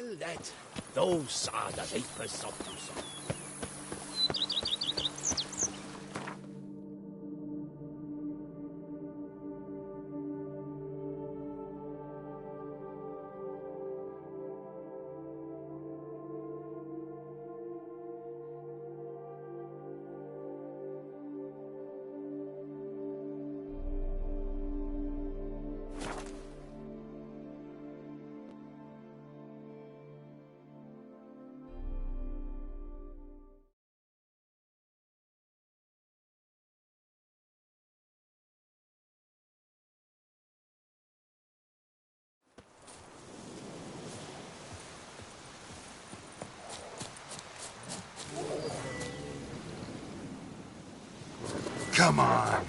Well, that those are the vapors of Tucson. Come on.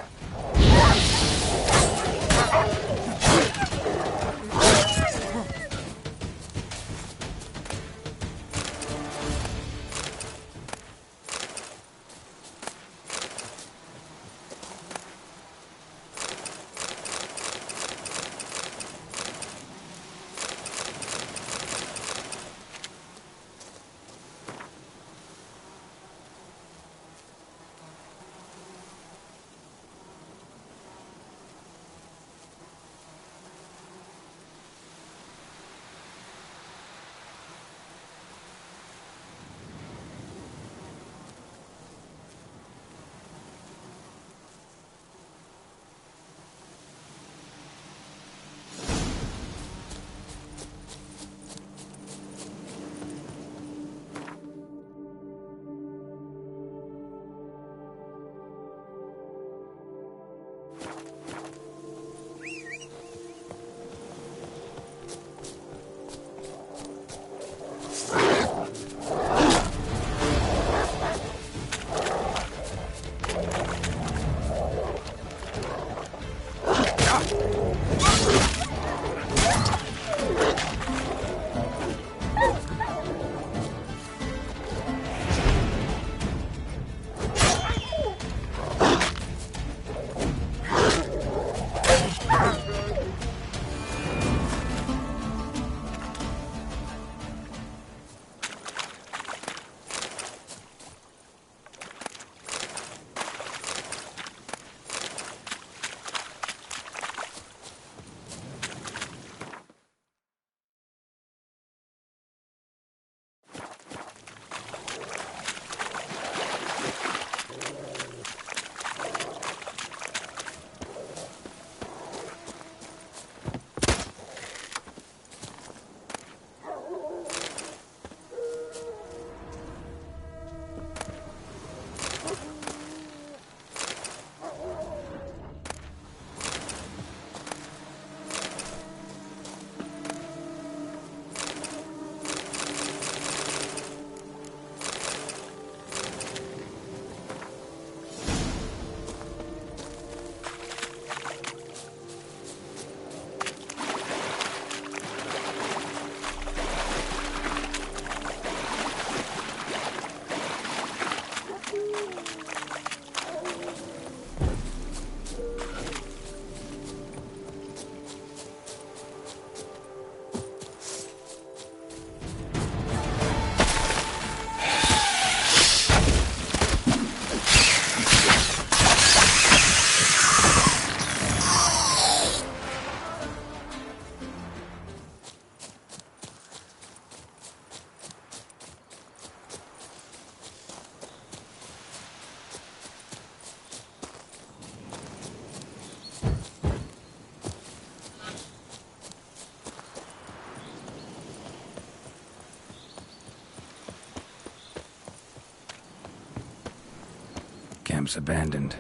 Camp's abandoned,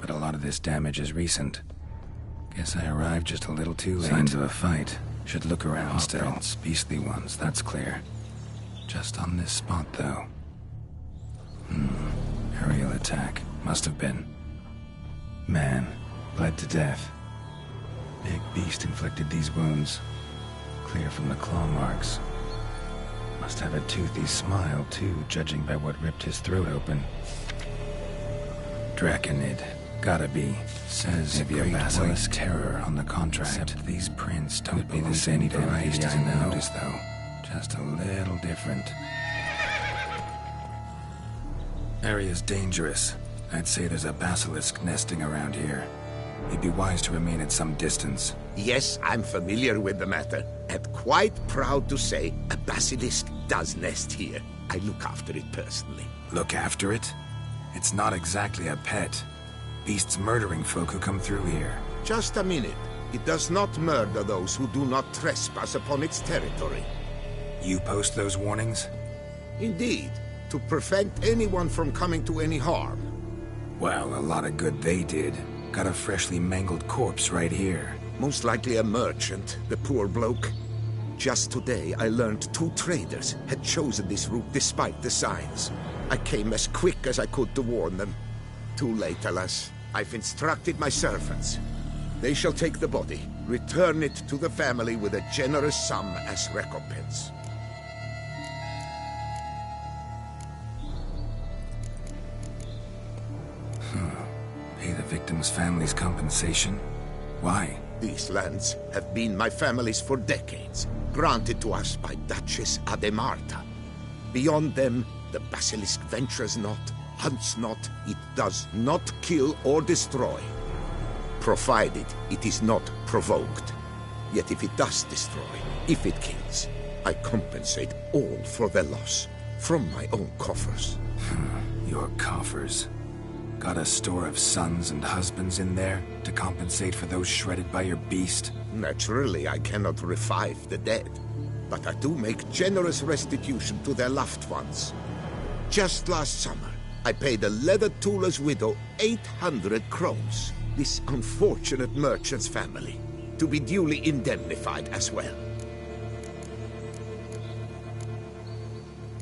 but a lot of this damage is recent. Guess I arrived just a little too late. Signs of a fight. Should look around still. Beastly ones, that's clear. Just on this spot, though. Aerial attack. Must have been. Man, bled to death. Big beast inflicted these wounds. Clear from the claw marks. Must have a toothy smile, too, judging by what ripped his throat open. Draconid. Gotta be. Says maybe a basilisk terror on the contract. Except these prints don't be the same variety I know. Though. Just a little different. Area's dangerous. I'd say there's a basilisk nesting around here. You'd be wise to remain at some distance. Yes, I'm familiar with the matter, and quite proud to say a basilisk does nest here. I look after it personally. Look after it? It's not exactly a pet. Beasts murdering folk who come through here. Just a minute. It does not murder those who do not trespass upon its territory. You post those warnings? Indeed, to prevent anyone from coming to any harm. Well, a lot of good they did. Got a freshly mangled corpse right here. Most likely a merchant, the poor bloke. Just today, I learned 2 traders had chosen this route despite the signs. I came as quick as I could to warn them. Too late, alas. I've instructed my servants. They shall take the body, return it to the family with a generous sum as recompense. Pay the victim's family's compensation? Why? These lands have been my family's for decades, granted to us by Duchess Ademarta. Beyond them, the basilisk ventures not, hunts not, it does not kill or destroy, provided it is not provoked. Yet if it does destroy, if it kills, I compensate all for their loss, from my own coffers. Your coffers. Got a store of sons and husbands in there to compensate for those shredded by your beast? Naturally, I cannot revive the dead, but I do make generous restitution to their loved ones. Just last summer, I paid a leather tooler's widow 800 crowns, this unfortunate merchant's family, to be duly indemnified as well.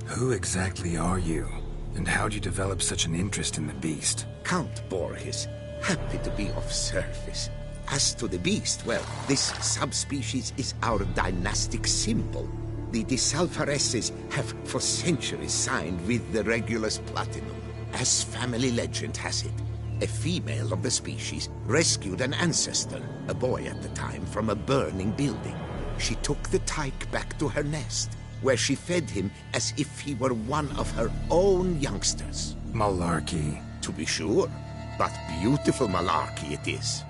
Who exactly are you? And how'd you develop such an interest in the beast? Count Borges, happy to be of service. As to the beast, well, this subspecies is our dynastic symbol. The Disalfareses have for centuries signed with the Regulus Platinum. As family legend has it, a female of the species rescued an ancestor, a boy at the time, from a burning building. She took the tyke back to her nest, where she fed him as if he were one of her own youngsters. Malarkey. To be sure, but beautiful malarkey it is.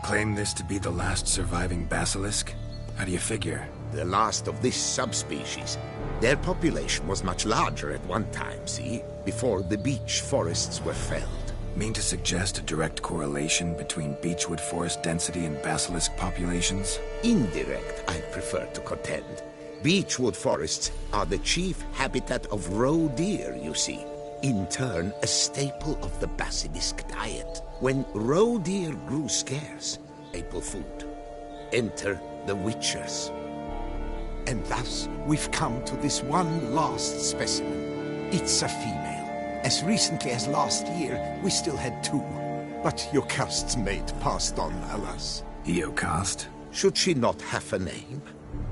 Claim this to be the last surviving basilisk? How do you figure? The last of this subspecies. Their population was much larger at one time, see? Before the beech forests were felled. Mean to suggest a direct correlation between beechwood forest density and basilisk populations? Indirect, I prefer to contend. Beechwood forests are the chief habitat of roe deer, you see. In turn, a staple of the basilisk diet. When roe deer grew scarce, staple food. Enter the witchers. And thus, we've come to this one last specimen. It's a female. As recently as last year, we still had 2. But Jocast's mate passed on, alas. Jocast? Should she not have a name?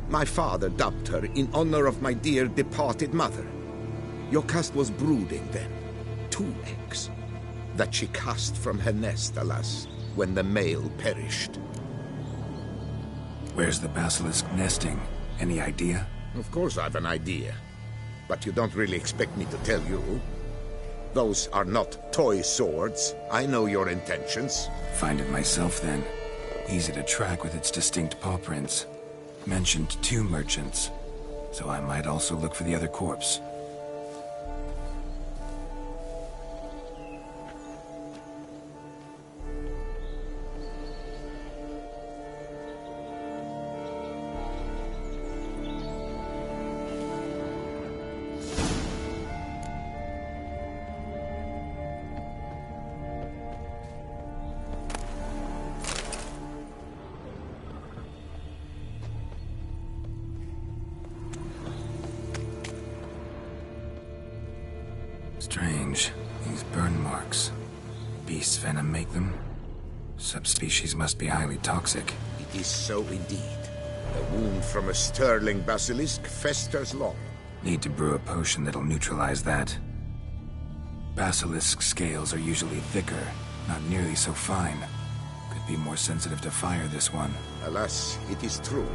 My father dubbed her in honor of my dear departed mother. Jocast was brooding then. 2 eggs. That she cast from her nest, alas, when the male perished. Where's the basilisk nesting? Any idea? Of course I've an idea. But you don't really expect me to tell you. Those are not toy swords. I know your intentions. Find it myself, then. Easy to track with its distinct paw prints. Mentioned 2 merchants, so I might also look for the other corpse. Strange. These burn marks. Beast's venom make them? Subspecies must be highly toxic. It is so indeed. A wound from a sterling basilisk festers long. Need to brew a potion that'll neutralize that. Basilisk scales are usually thicker, not nearly so fine. Could be more sensitive to fire, this one. Alas, it is true.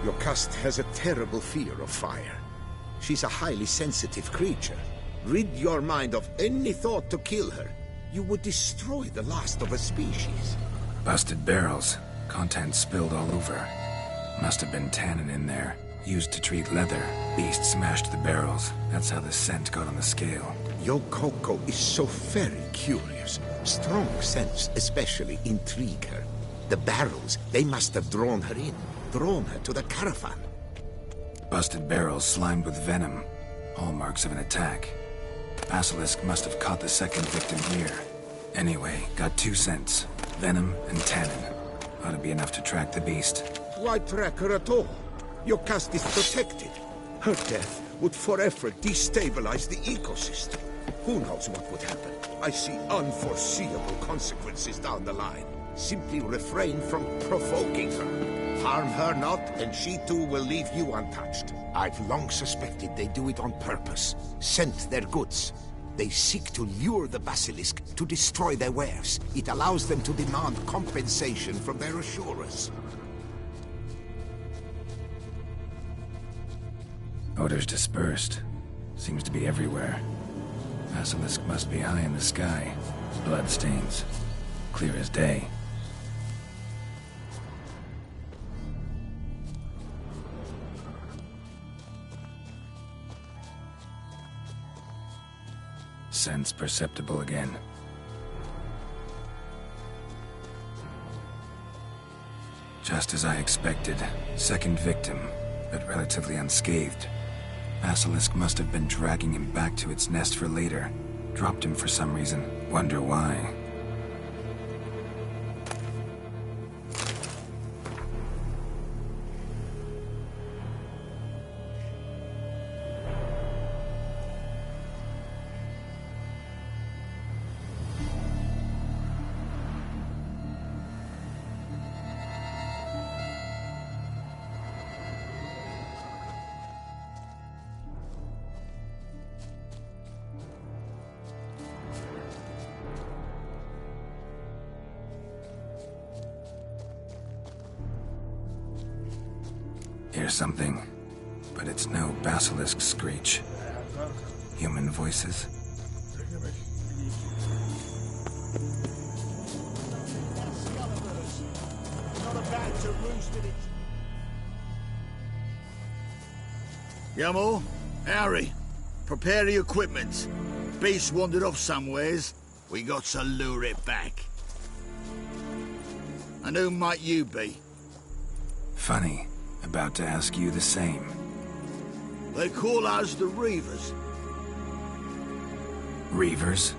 Your caste has a terrible fear of fire. She's a highly sensitive creature. Rid your mind of any thought to kill her. You would destroy the last of a species. Busted barrels. Contents spilled all over. Must have been tannin in there. Used to treat leather. Beast smashed the barrels. That's how the scent got on the scale. Your Coco is so very curious. Strong scents especially intrigue her. The barrels, they must have drawn her in. Drawn her to the caravan. Busted barrels slimed with venom. Hallmarks of an attack. Basilisk must have caught the second victim here. Anyway, got 2 scents. Venom and tannin. Ought to be enough to track the beast. Why track her at all? Your caste is protected. Her death would forever destabilize the ecosystem. Who knows what would happen? I see unforeseeable consequences down the line. Simply refrain from provoking her. Harm her not, and she too will leave you untouched. I've long suspected they do it on purpose. Scent their goods. They seek to lure the basilisk to destroy their wares. It allows them to demand compensation from their assurers. Odors dispersed. Seems to be everywhere. Basilisk must be high in the sky. Bloodstains. Clear as day. Sense perceptible again. Just as I expected. Second victim, but relatively unscathed. Basilisk must have been dragging him back to its nest for later. Dropped him for some reason. Wonder why. Hear something, but it's no basilisk screech. Human voices. Yamal, Harry, prepare the equipment. Beast wandered off somewheres. We got to lure it back. And who might you be? Funny. About to ask you the same. They call us the Reavers. Reavers?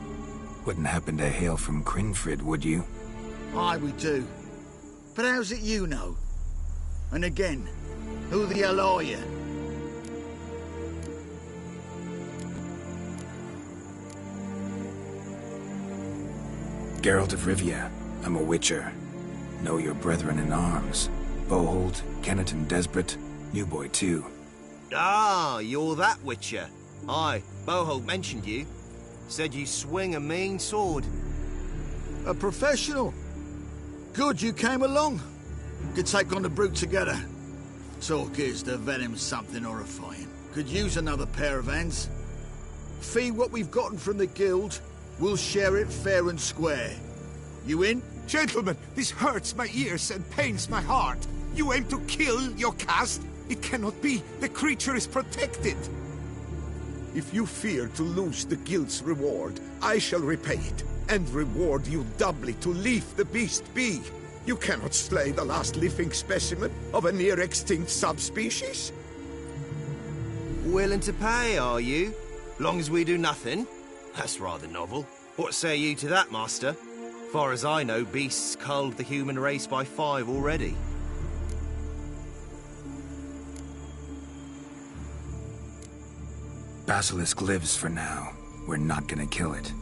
Wouldn't happen to hail from Crinfrid, would you? Aye, we do. But how's it you know? And again, who the hell are you? Geralt of Rivia. I'm a witcher. Know your brethren in arms. Bohold, Kennet and Desperate, New Boy too. Ah, you're that witcher. Aye, Bohold mentioned you. Said you swing a mean sword. A professional. Good you came along. Could take on the brute together. Talk is the venom's something horrifying. Could use another pair of hands. Fee what we've gotten from the guild. We'll share it fair and square. You in? Gentlemen, this hurts my ears and pains my heart. You aim to kill your caste? It cannot be. The creature is protected. If you fear to lose the guild's reward, I shall repay it, and reward you doubly to leave the beast be. You cannot slay the last living specimen of a near-extinct subspecies. Willing to pay, are you? Long as we do nothing? That's rather novel. What say you to that, master? Far as I know, beasts culled the human race by 5 already. Basilisk lives for now. We're not gonna kill it.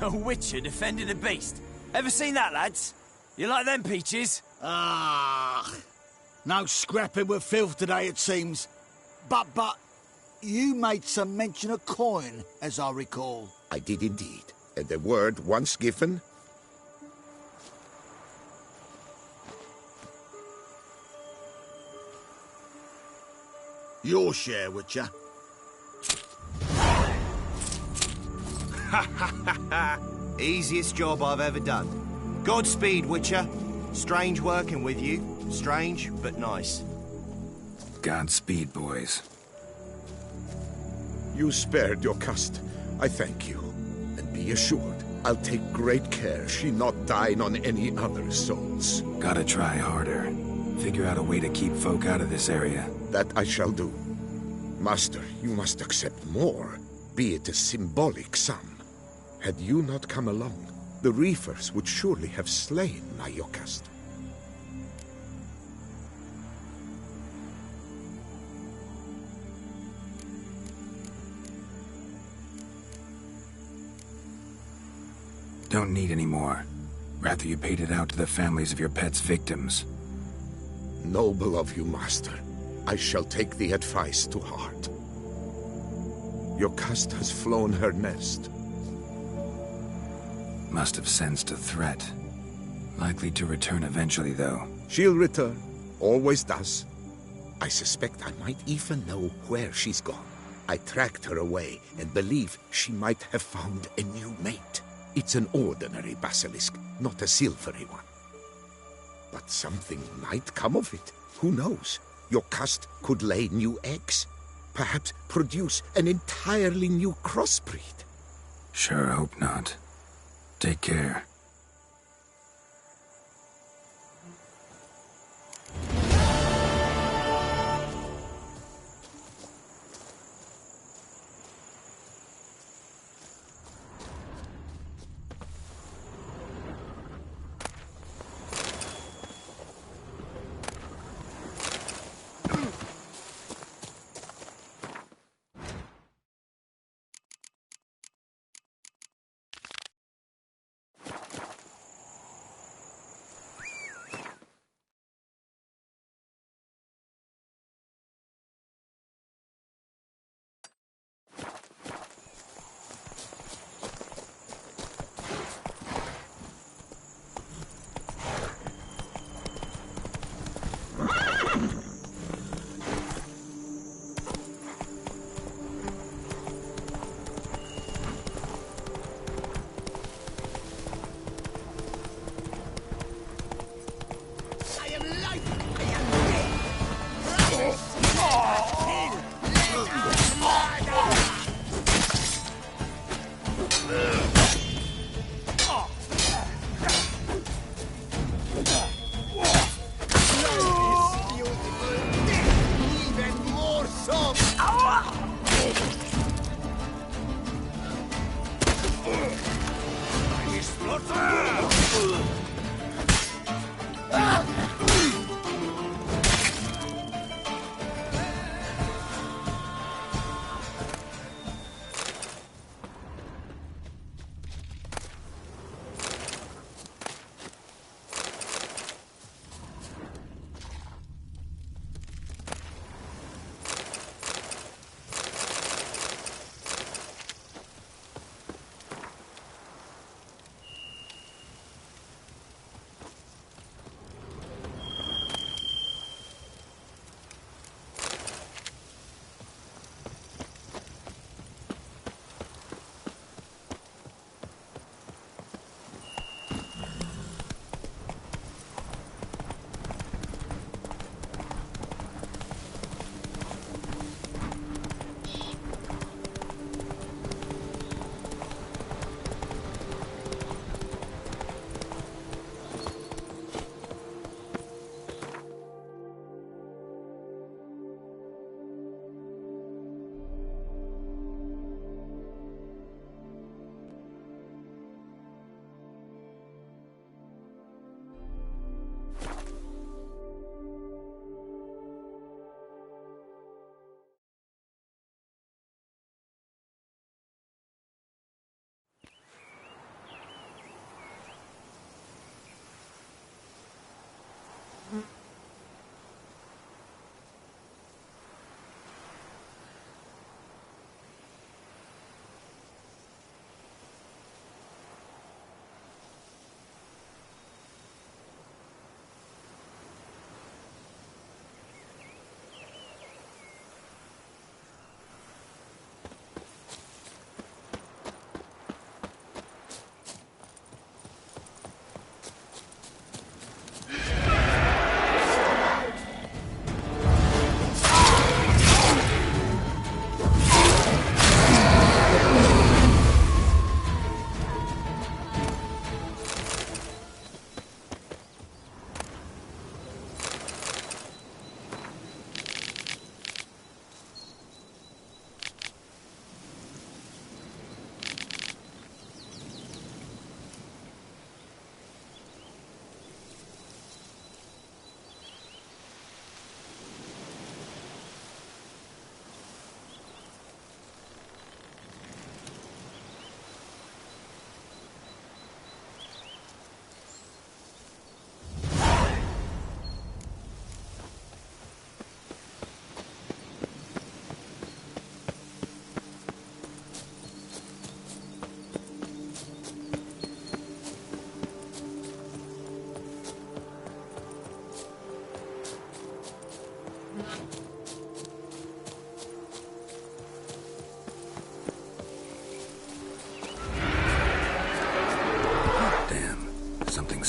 A witcher defending a beast. Ever seen that, lads? You like them peaches? Ah, no scrapping with filth today, it seems. But, you made some mention of coin, as I recall. I did indeed. And the word once given... Your share, Witcher. Easiest job I've ever done. Godspeed, Witcher. Strange working with you. Strange, but nice. Godspeed, boys. You spared your cust. I thank you. And be assured, I'll take great care she not dine on any other souls. Gotta try harder. Figure out a way to keep folk out of this area. That I shall do. Master, you must accept more, be it a symbolic sum. Had you not come along, the reefers would surely have slain my Yokast. Don't need any more. Rather you paid it out to the families of your pet's victims. Noble of you, Master. I shall take the advice to heart. Yokast has flown her nest. Must have sensed a threat. Likely to return eventually, though. She'll return. Always does. I suspect I might even know where she's gone. I tracked her away and believe she might have found a new mate. It's an ordinary basilisk, not a silvery one. But something might come of it. Who knows? Yokast could lay new eggs. Perhaps produce an entirely new crossbreed. Sure hope not. Take care.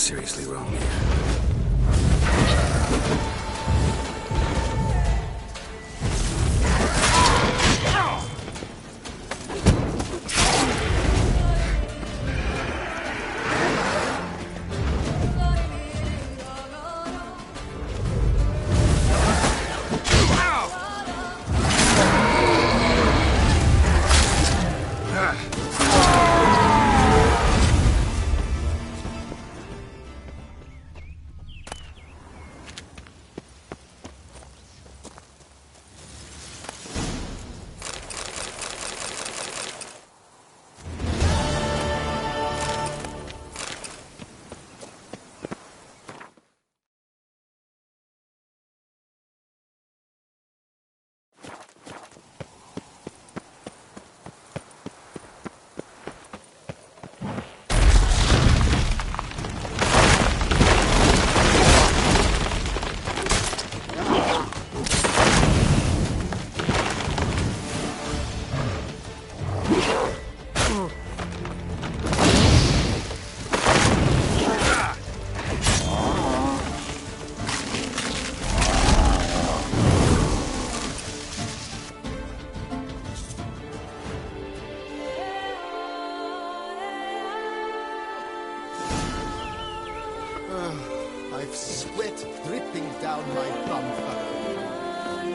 seriously wrong here. I've sweat dripping down my bum furrow.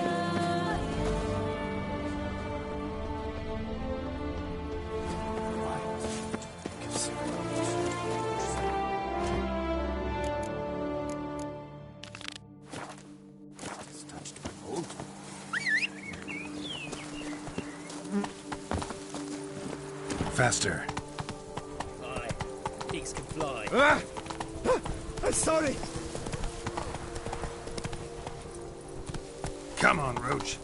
Faster. Aye, pigs can fly. I'm sorry. Come on, Roach.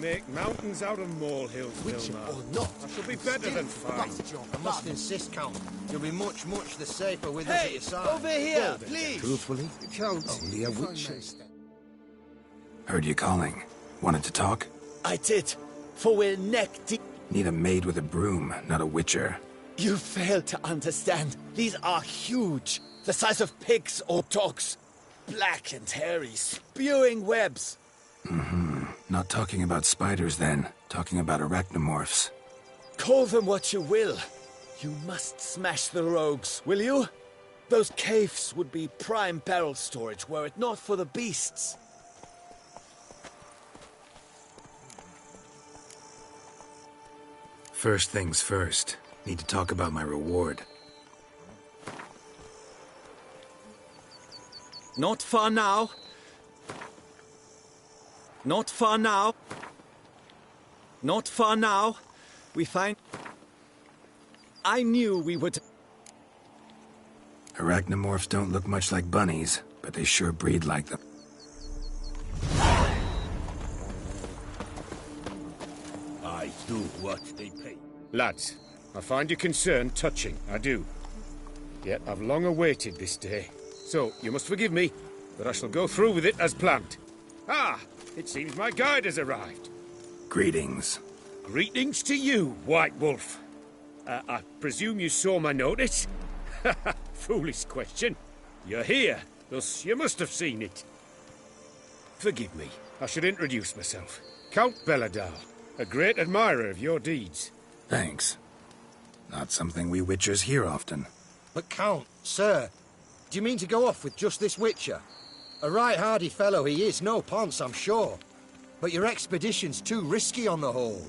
Make mountains out of molehills, Witcher Vilmar. or not, I shall be better than fine. I must insist, Count. You'll be much, much the safer with us at Hey, your side. over here, please! Truthfully, Count. only a witcher. Heard you calling. Wanted to talk? I did, for we're neck deep. Need a maid with a broom, not a witcher. You fail to understand. These are huge, the size of pigs or dogs. Black and hairy, spewing webs. Not talking about spiders then. Talking about arachnomorphs. Call them what you will. You must smash the rogues, will you? Those caves would be prime barrel storage were it not for the beasts. First things first. Need to talk about my reward. Not far now. Not far now. Not far now. We find... I knew we would... Arachnomorphs don't look much like bunnies, but they sure breed like them. I do what they pay. Lads, I find your concern touching, I do. Yet I've long awaited this day. So, you must forgive me, but I shall go through with it as planned. Ah! It seems my guide has arrived. Greetings. Greetings to you, White Wolf. I presume you saw my notice? Foolish question. You're here, thus you must have seen it. Forgive me, I should introduce myself. Count Belladal, a great admirer of your deeds. Thanks. Not something we witchers hear often. But Count, sir, do you mean to go off with just this witcher? A right hardy fellow he is, no ponce, I'm sure. But your expedition's too risky on the whole.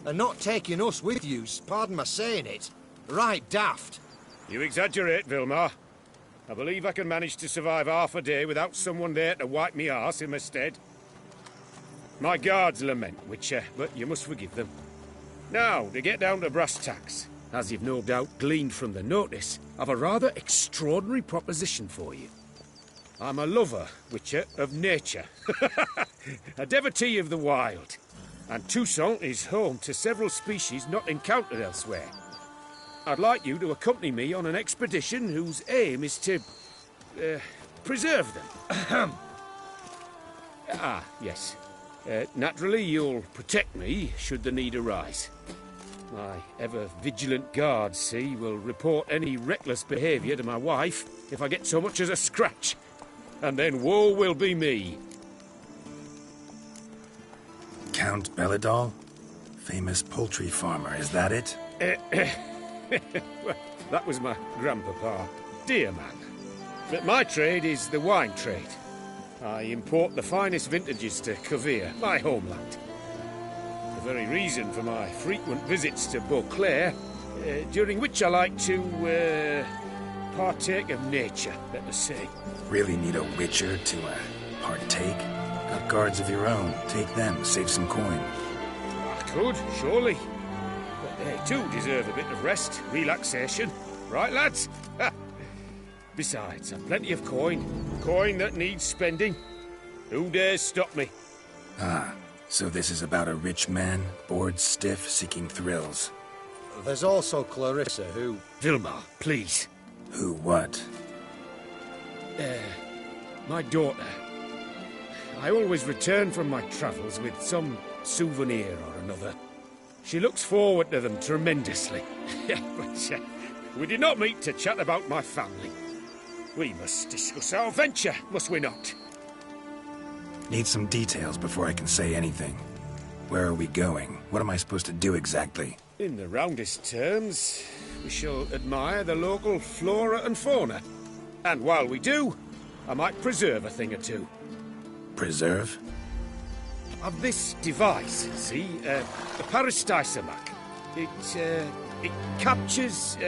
And not taking us with you's, pardon my saying it, right daft. You exaggerate, Vilmar. I believe I can manage to survive half a day without someone there to wipe me arse in my stead. My guards lament, Witcher, but you must forgive them. Now, to get down to brass tacks, as you've no doubt gleaned from the notice, I've a rather extraordinary proposition for you. I'm a lover, Witcher, of nature. A devotee of the wild. And Toussaint is home to several species not encountered elsewhere. I'd like you to accompany me on an expedition whose aim is to... preserve them. Yes. Naturally, you'll protect me should the need arise. My ever-vigilant guards, see, will report any reckless behaviour to my wife if I get so much as a scratch. And then woe will be me. Count Belladol? Famous poultry farmer, is that it? Well, that was my grandpapa. Dear man. But my trade is the wine trade. I import the finest vintages to Covere, my homeland. The very reason for my frequent visits to Beauclair, during which I like to, partake of nature, let us say. Really need a witcher to, partake? Got guards of your own. Take them, save some coin. I could, surely. But they too deserve a bit of rest, relaxation. Right, lads? Besides, I've plenty of coin. Coin that needs spending. Who dares stop me? Ah, so this is about a rich man, bored stiff, seeking thrills. There's also Clarissa, who... Vilmar, please. Who what? My daughter. I always return from my travels with some souvenir or another. She looks forward to them tremendously. But we did not meet to chat about my family. We must discuss our venture, must we not? Need some details before I can say anything. Where are we going? What am I supposed to do exactly? In the roundest terms, we shall admire the local flora and fauna. And while we do, I might preserve a thing or two. Preserve? Of this device, see, the Parastisomac. It captures,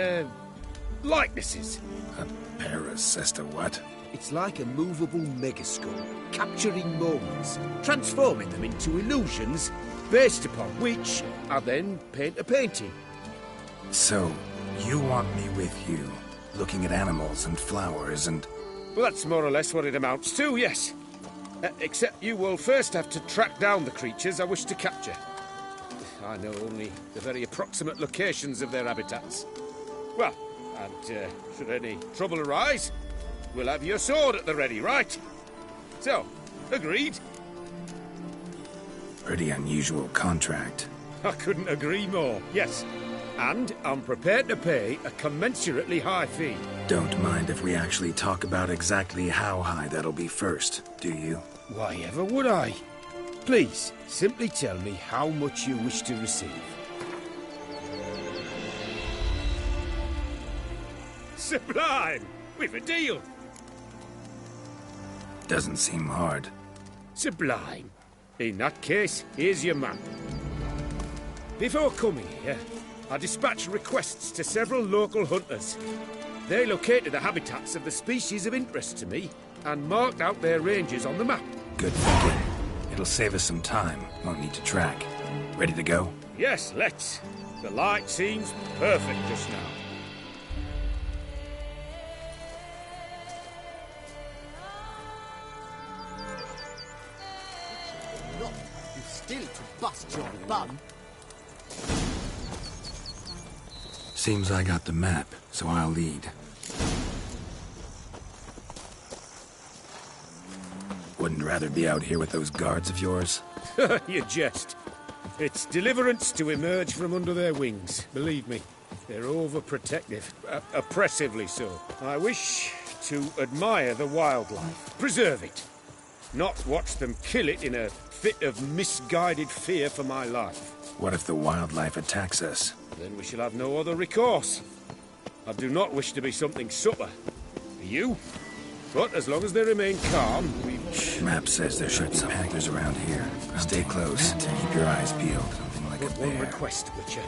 likenesses. A paras as to what? It's like a movable megascope, capturing moments, transforming them into illusions, based upon which I then paint a painting. So, you want me with you, looking at animals and flowers and... Well, that's more or less what it amounts to, yes. Except you will first have to track down the creatures I wish to capture. I know only the very approximate locations of their habitats. Well, and should any trouble arise, we'll have your sword at the ready, right? So, agreed? Pretty unusual contract. I couldn't agree more, yes. And I'm prepared to pay a commensurately high fee. Don't mind if we actually talk about exactly how high that'll be first, do you? Why ever would I? Please, simply tell me how much you wish to receive. Sublime! We've a deal! Doesn't seem hard. Sublime. In that case, here's your map. Before coming here, I dispatched requests to several local hunters. They located the habitats of the species of interest to me and marked out their ranges on the map. Good thinking. It'll save us some time. Won't need to track. Ready to go? Yes, let's. The light seems perfect just now. Not you still to bust your bum. Seems I got the map, so I'll lead. Wouldn't rather be out here with those guards of yours? You jest. It's deliverance to emerge from under their wings, believe me. They're overprotective, oppressively so. I wish to admire the wildlife, preserve it, not watch them kill it in a fit of misguided fear for my life. What if the wildlife attacks us? Then we shall have no other recourse. I do not wish to be something supper. You? But as long as they remain calm, we... Map says there should be some panthers around here. Stay close. Keep your eyes peeled. Something like a But one bear. request, Witcher.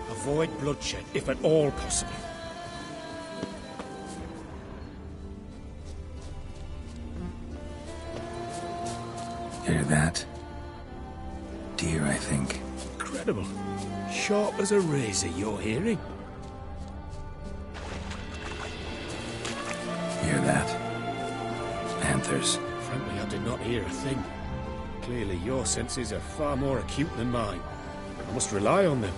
Avoid bloodshed, if at all possible. Hear that? Deer, I think. Incredible. Sharp as a razor, your hearing. Hear that? panthers. Frankly, I did not hear a thing. Clearly, your senses are far more acute than mine. I must rely on them.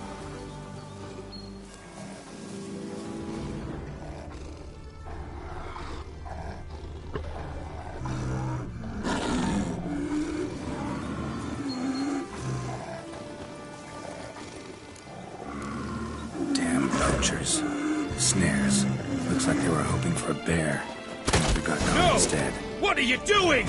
Damn poachers. Snares. Looks like they were hoping for a bear. And they got caught instead. What are you doing?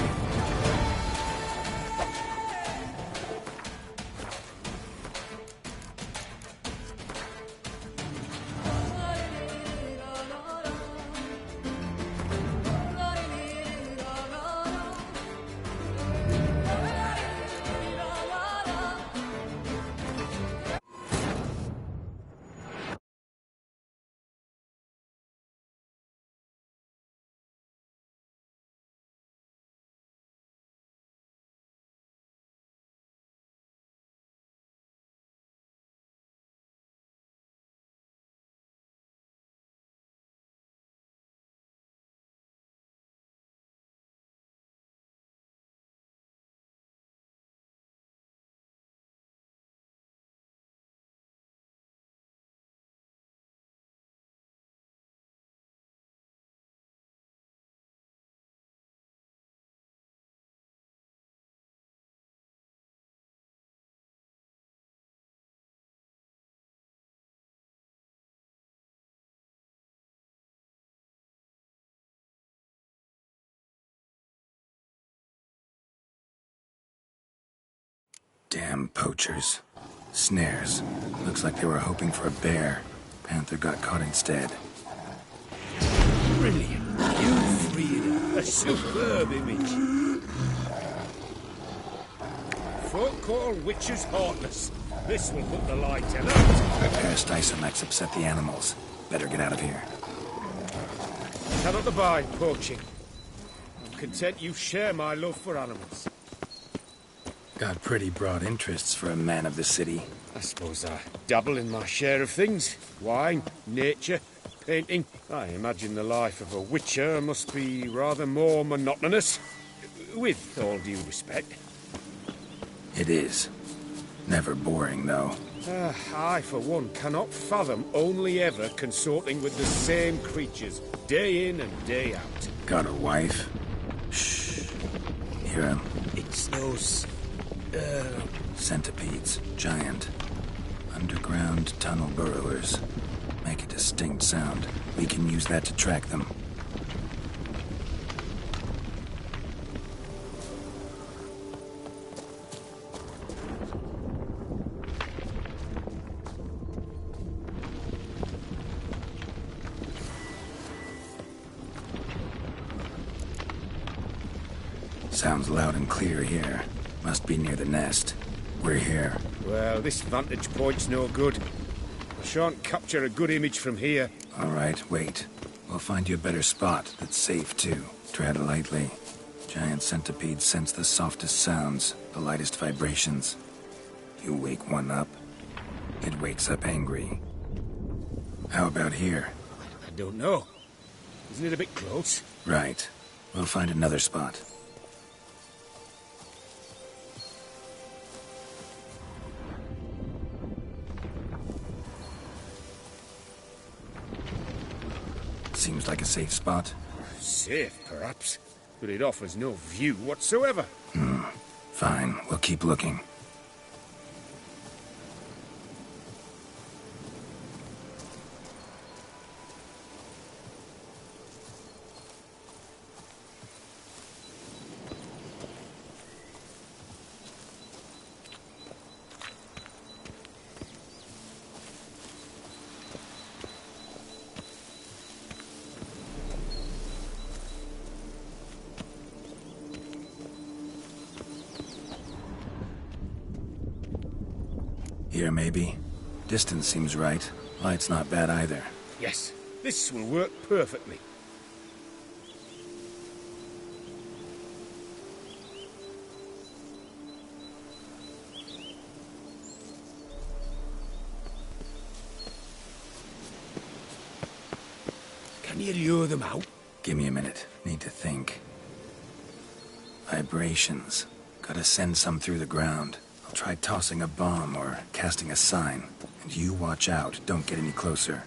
Damn poachers. Snares. Looks like they were hoping for a bear. Panther got caught instead. Brilliant. You've reared a superb image. Folk call witches heartless. This will put the light out. The Parastysomachs upset the animals. Better get out of here. Cannot abide poaching. I'm content you share my love for animals. Got pretty broad interests for a man of the city. I suppose I dabble in my share of things. Wine, nature, painting. I imagine the life of a witcher must be rather more monotonous. With all due respect. It is. Never boring, though. I, for one, cannot fathom only ever consorting with the same creatures, day in and day out. Got a wife? Shh. Hear him? It's those... Centipedes. Giant. Underground tunnel burrowers. Make a distinct sound. We can use that to track them. Sounds loud and clear here. Must be near the nest. We're here. Well, this vantage point's no good. I shan't capture a good image from here. All right, wait. We'll find you a better spot that's safe, too. Tread lightly. Giant centipedes sense the softest sounds, the lightest vibrations. You wake one up, it wakes up angry. How about here? I don't know. Isn't it a bit close? Right. We'll find another spot. Seems like a safe spot. Safe, perhaps. But it offers no view whatsoever. Fine, we'll keep looking. Here, maybe. Distance seems right. Light's not bad either. Yes, this will work perfectly. Can you lure them out? Give me a minute. Need to think. Vibrations. Gotta send some through the ground. I'll try tossing a bomb or casting a sign. And you watch out. Don't get any closer.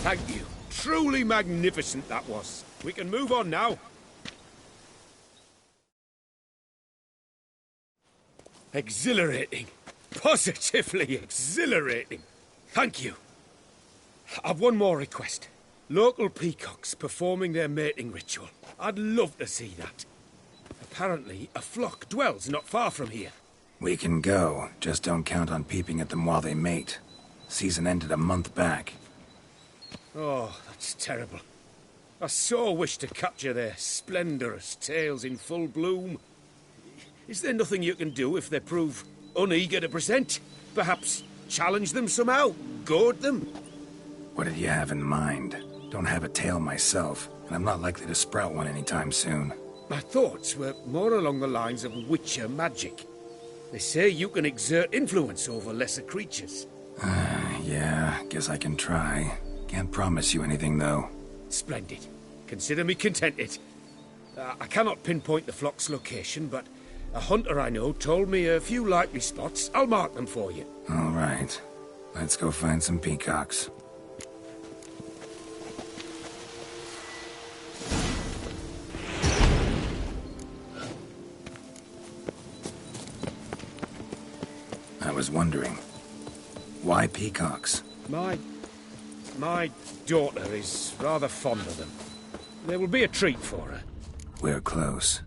Thank you. Truly magnificent that was. We can move on now. Exhilarating. Positively exhilarating. Thank you. I've one more request. Local peacocks performing their mating ritual. I'd love to see that. Apparently, a flock dwells not far from here. We can go. Just don't count on peeping at them while they mate. Season ended a month back. Oh, that's terrible. I so wish to capture their splendorous tails in full bloom. Is there nothing you can do if they prove uneager to present? Perhaps challenge them somehow? Goad them? What did you have in mind? Don't have a tail myself, and I'm not likely to sprout one anytime soon. My thoughts were more along the lines of witcher magic. They say you can exert influence over lesser creatures. Yeah, guess I can try. Can't promise you anything, though. Splendid. Consider me contented. I cannot pinpoint the flock's location, but a hunter I know told me a few likely spots. I'll mark them for you. All right. Let's go find some peacocks. I was wondering, why peacocks? My daughter is rather fond of them. There will be a treat for her. We're close.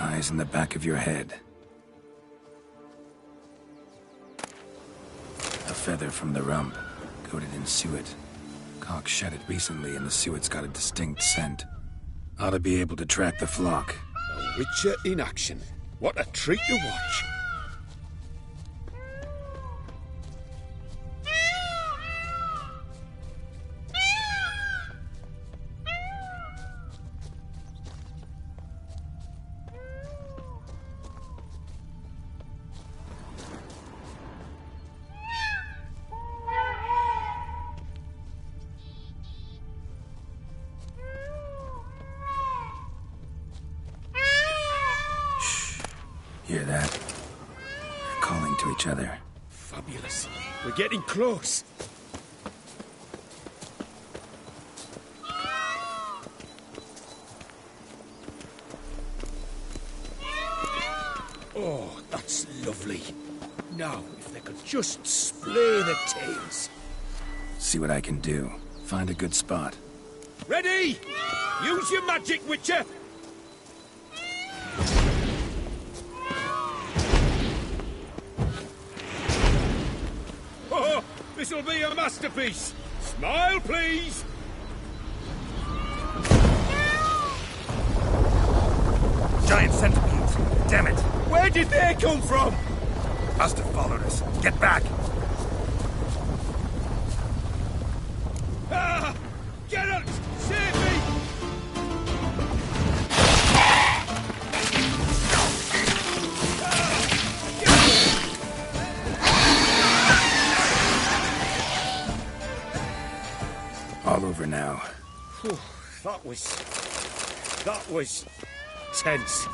Eyes in the back of your head. A feather from the rump, coated in suet. Cock shed it recently and the suet's got a distinct scent. Ought to be able to track the flock. A witcher in action. What a treat to watch. Hear that? They're calling to each other. Fabulous. We're getting close. Oh, that's lovely. Now, if they could just splay the tails. See what I can do. Find a good spot. Ready? Use your magic, Witcher! Oh, this'll be a masterpiece! Smile, please! Giant centipedes! Damn it! Where did they come from? Must have followed us. Get back! Ah! Get out! Save me! All over now. Whew, that was tense.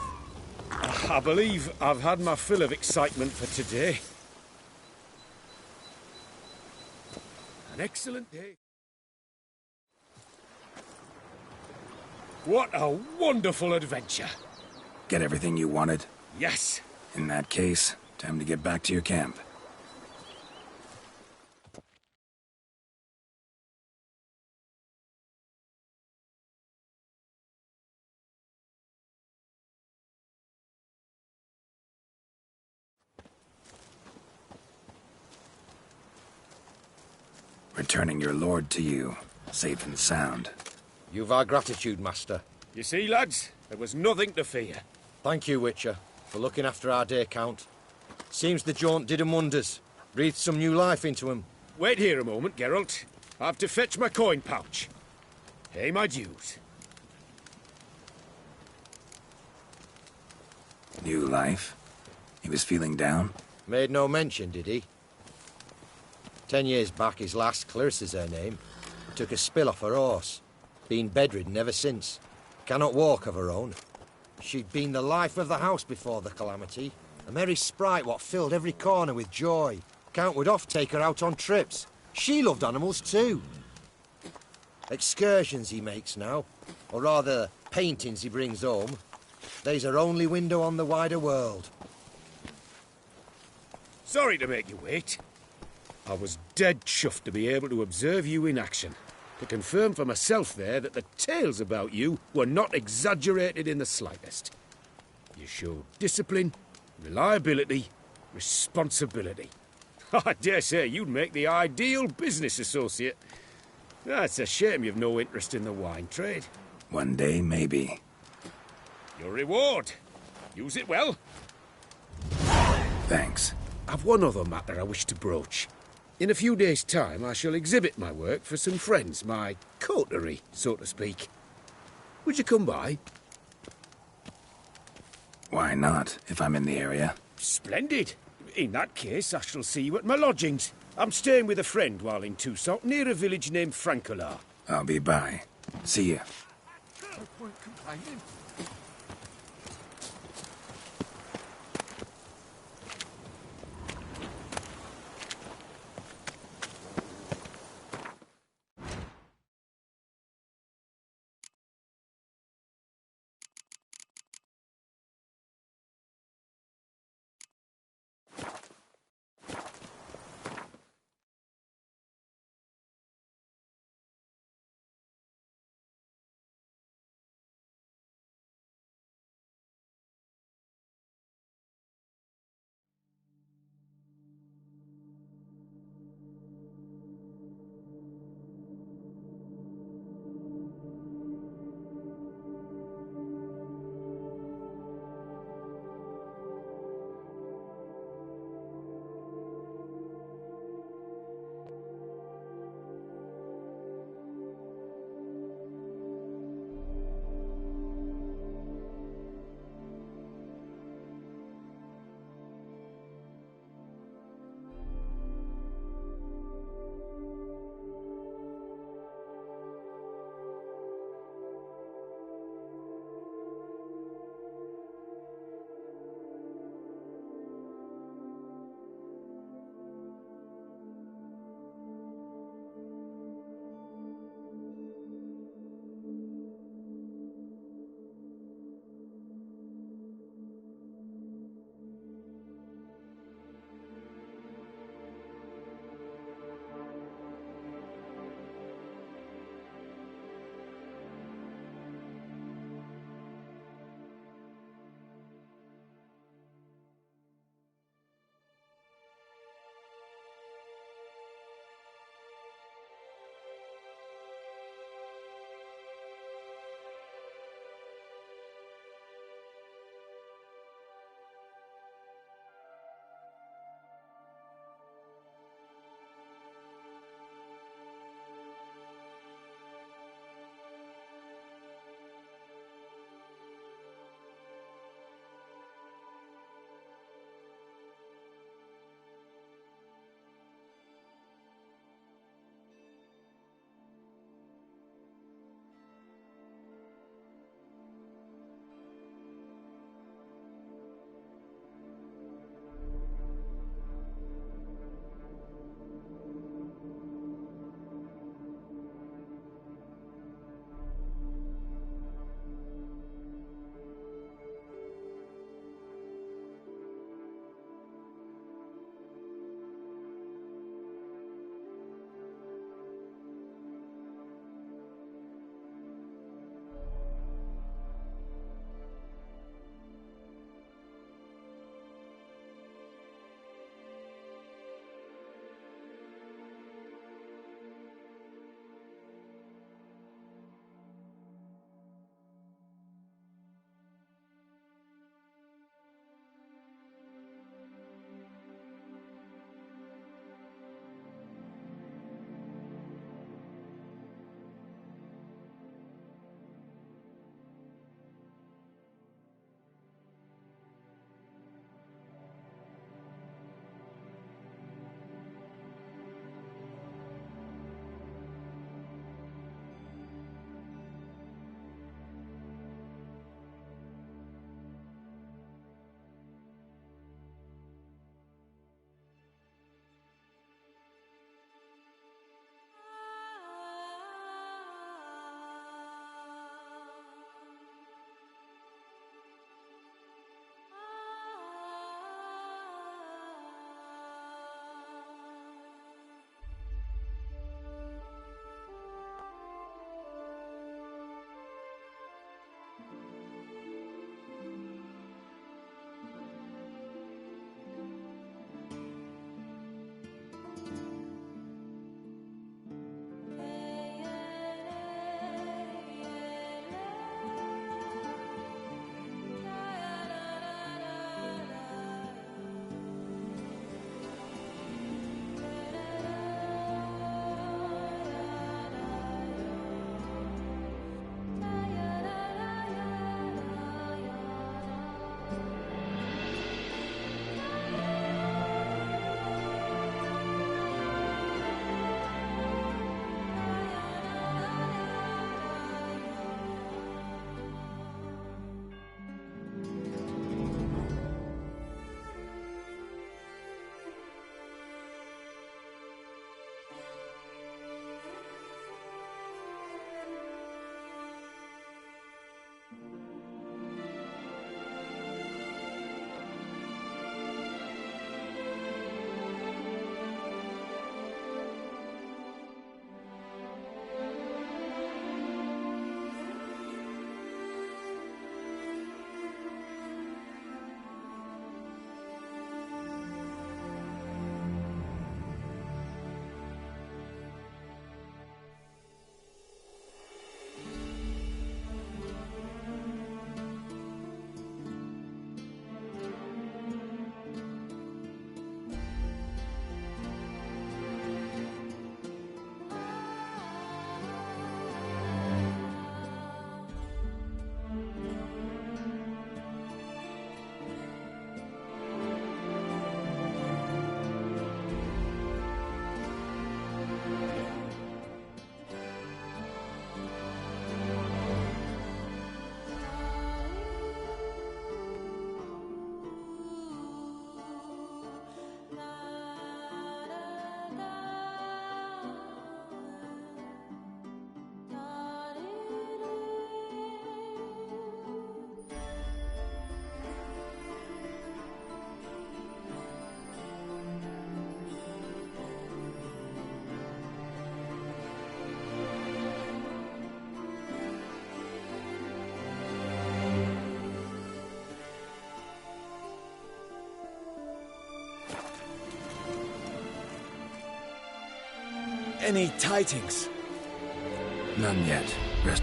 I believe I've had my fill of excitement for today. An excellent day. What a wonderful adventure. Get everything you wanted? Yes, In that case, time to get back to your camp. Returning your lord to you, safe and sound. You've our gratitude, Master. You see, lads, there was nothing to fear. Thank you, Witcher, for looking after our day count. Seems the jaunt did 'em wonders. Breathed some new life into 'em. Wait here a moment, Geralt. I have to fetch my coin pouch. Pay my dues. New life? He was feeling down? Made no mention, did he? 10 years back, his lass, Clarissa's her name, took a spill off her horse. Been bedridden ever since. Cannot walk of her own. She'd been the life of the house before the calamity. A merry sprite what filled every corner with joy. Count would oft take her out on trips. She loved animals too. Excursions he makes now, or rather, paintings he brings home. They's her only window on the wider world. Sorry to make you wait. I was dead chuffed to be able to observe you in action. To confirm for myself there that the tales about you were not exaggerated in the slightest. You showed discipline, reliability, responsibility. I dare say you'd make the ideal business associate. It's a shame you've no interest in the wine trade. One day, maybe. Your reward. Use it well. Thanks. I've one other matter I wish to broach. In a few days' time, I shall exhibit my work for some friends, my coterie, so to speak. Would you come by? Why not, if I'm in the area? Splendid. In that case, I shall see you at my lodgings. I'm staying with a friend while in Tussaud, near a village named Francolar. I'll be by. See ya. No point complaining. Any tidings? None yet. Rest.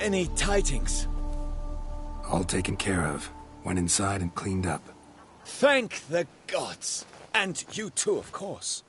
Any tidings? All taken care of. Went inside and cleaned up. Thank the gods! And you too, of course.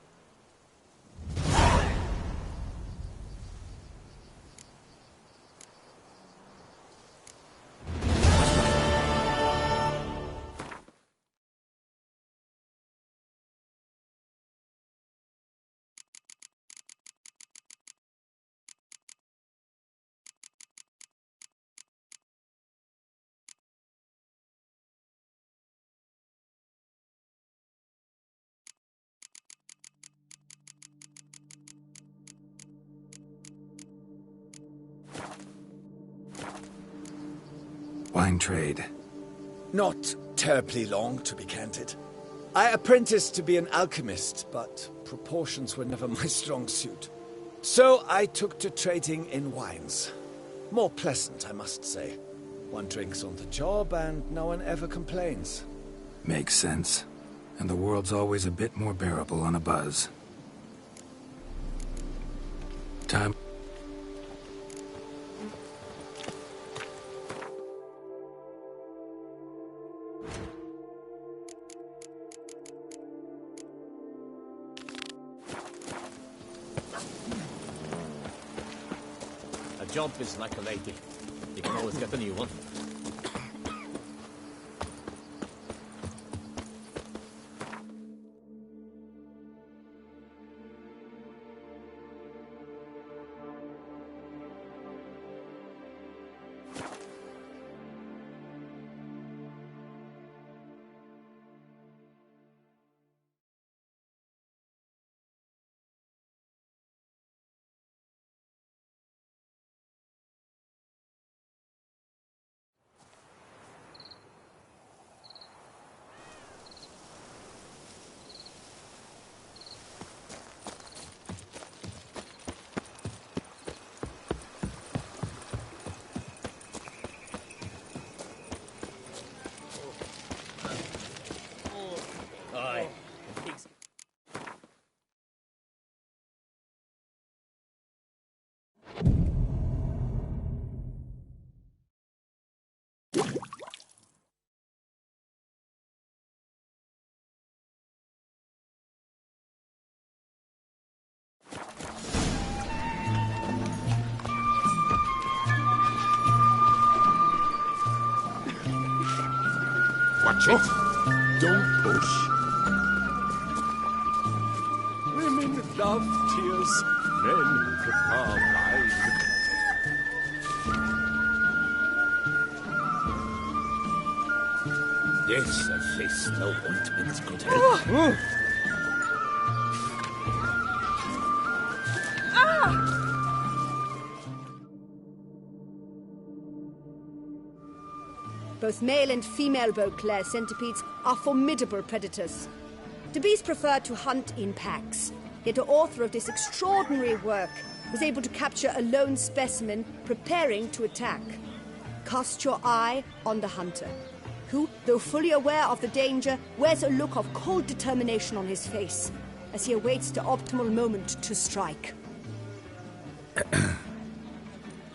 Wine trade. Not terribly long, to be candid. I apprenticed to be an alchemist, but proportions were never my strong suit. So I took to trading in wines. More pleasant, I must say. One drinks on the job and no one ever complains. Makes sense. And the world's always a bit more bearable on a buzz. Time. A job is like a lady. You can always get a new one. Watch it. Don't push. Women love tears, men prefer wine. This a face no ointment could help. Both male and female Beauclair centipedes are formidable predators. The bees prefer to hunt in packs, yet the author of this extraordinary work was able to capture a lone specimen preparing to attack. Cast your eye on the hunter, who, though fully aware of the danger, wears a look of cold determination on his face as he awaits the optimal moment to strike.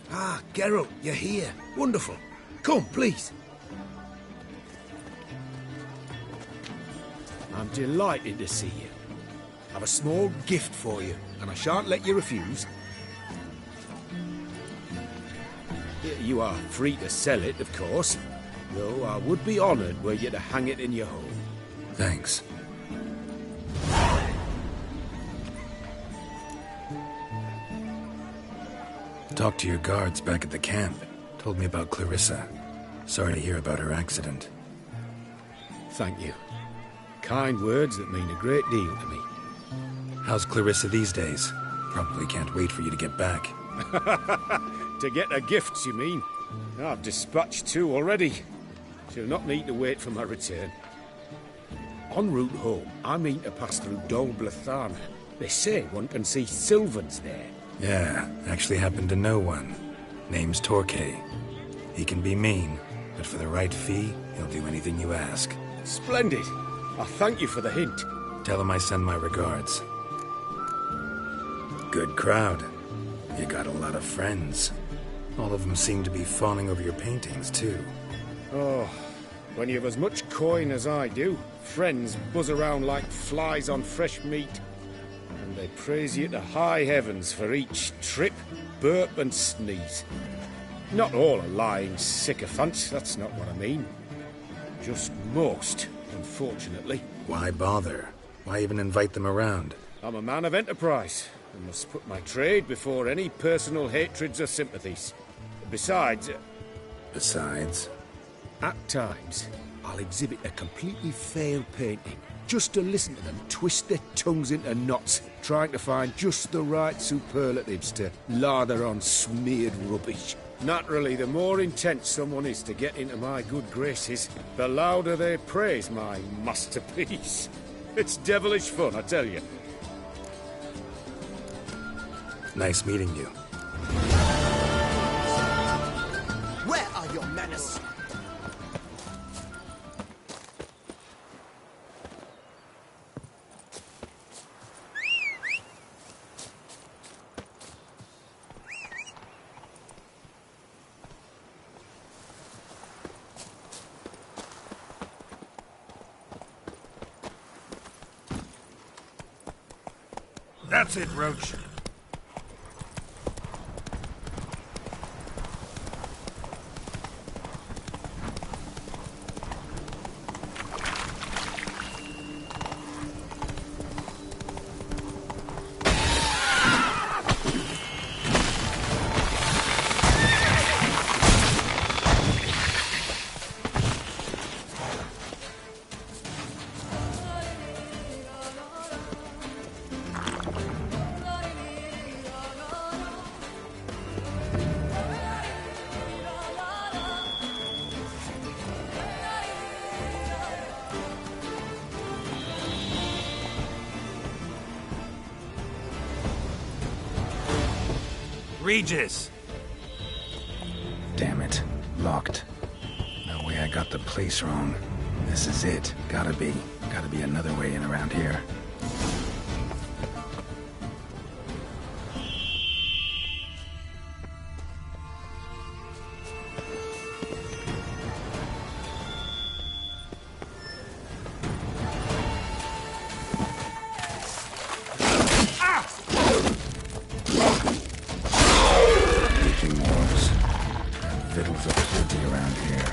Ah, Geralt, you're here. Wonderful. Come, please. I'm delighted to see you. I've a small gift for you, and I shan't let you refuse. You are free to sell it, of course, though I would be honoured were you to hang it in your home. Thanks. Talked to your guards back at the camp. Told me about Clarissa. Sorry to hear about her accident. Thank you. Kind words that mean a great deal to me. How's Clarissa these days? Probably can't wait for you to get back. To get her gifts, you mean? I've dispatched 2 already. She'll not need to wait for my return. En route home, I mean to pass through Dol Blathan. They say one can see Sylvans there. Yeah, actually happen to know one. Name's Torquay. He can be mean, but for the right fee, he'll do anything you ask. Splendid. I thank you for the hint. Tell him I send my regards. Good crowd. You got a lot of friends. All of them seem to be fawning over your paintings, too. Oh, when you have as much coin as I do, friends buzz around like flies on fresh meat. And they praise you to high heavens for each trip, burp and sneeze. Not all are lying sycophants, that's not what I mean. Just most, unfortunately. Why bother? Why even invite them around? I'm a man of enterprise, and must put my trade before any personal hatreds or sympathies. Besides... Besides? At times, I'll exhibit a completely failed painting, just to listen to them twist their tongues into knots, trying to find just the right superlatives to lather on smeared rubbish. Naturally, the more intent someone is to get into my good graces, the louder they praise my masterpiece. It's devilish fun, I tell you. Nice meeting you. Where are your manners? That's it, Roach. Regis! Damn it. Locked. No way I got the place wrong. This is it. Gotta be. Gotta be another way in around here. Waging wars. Vittles are plenty around here.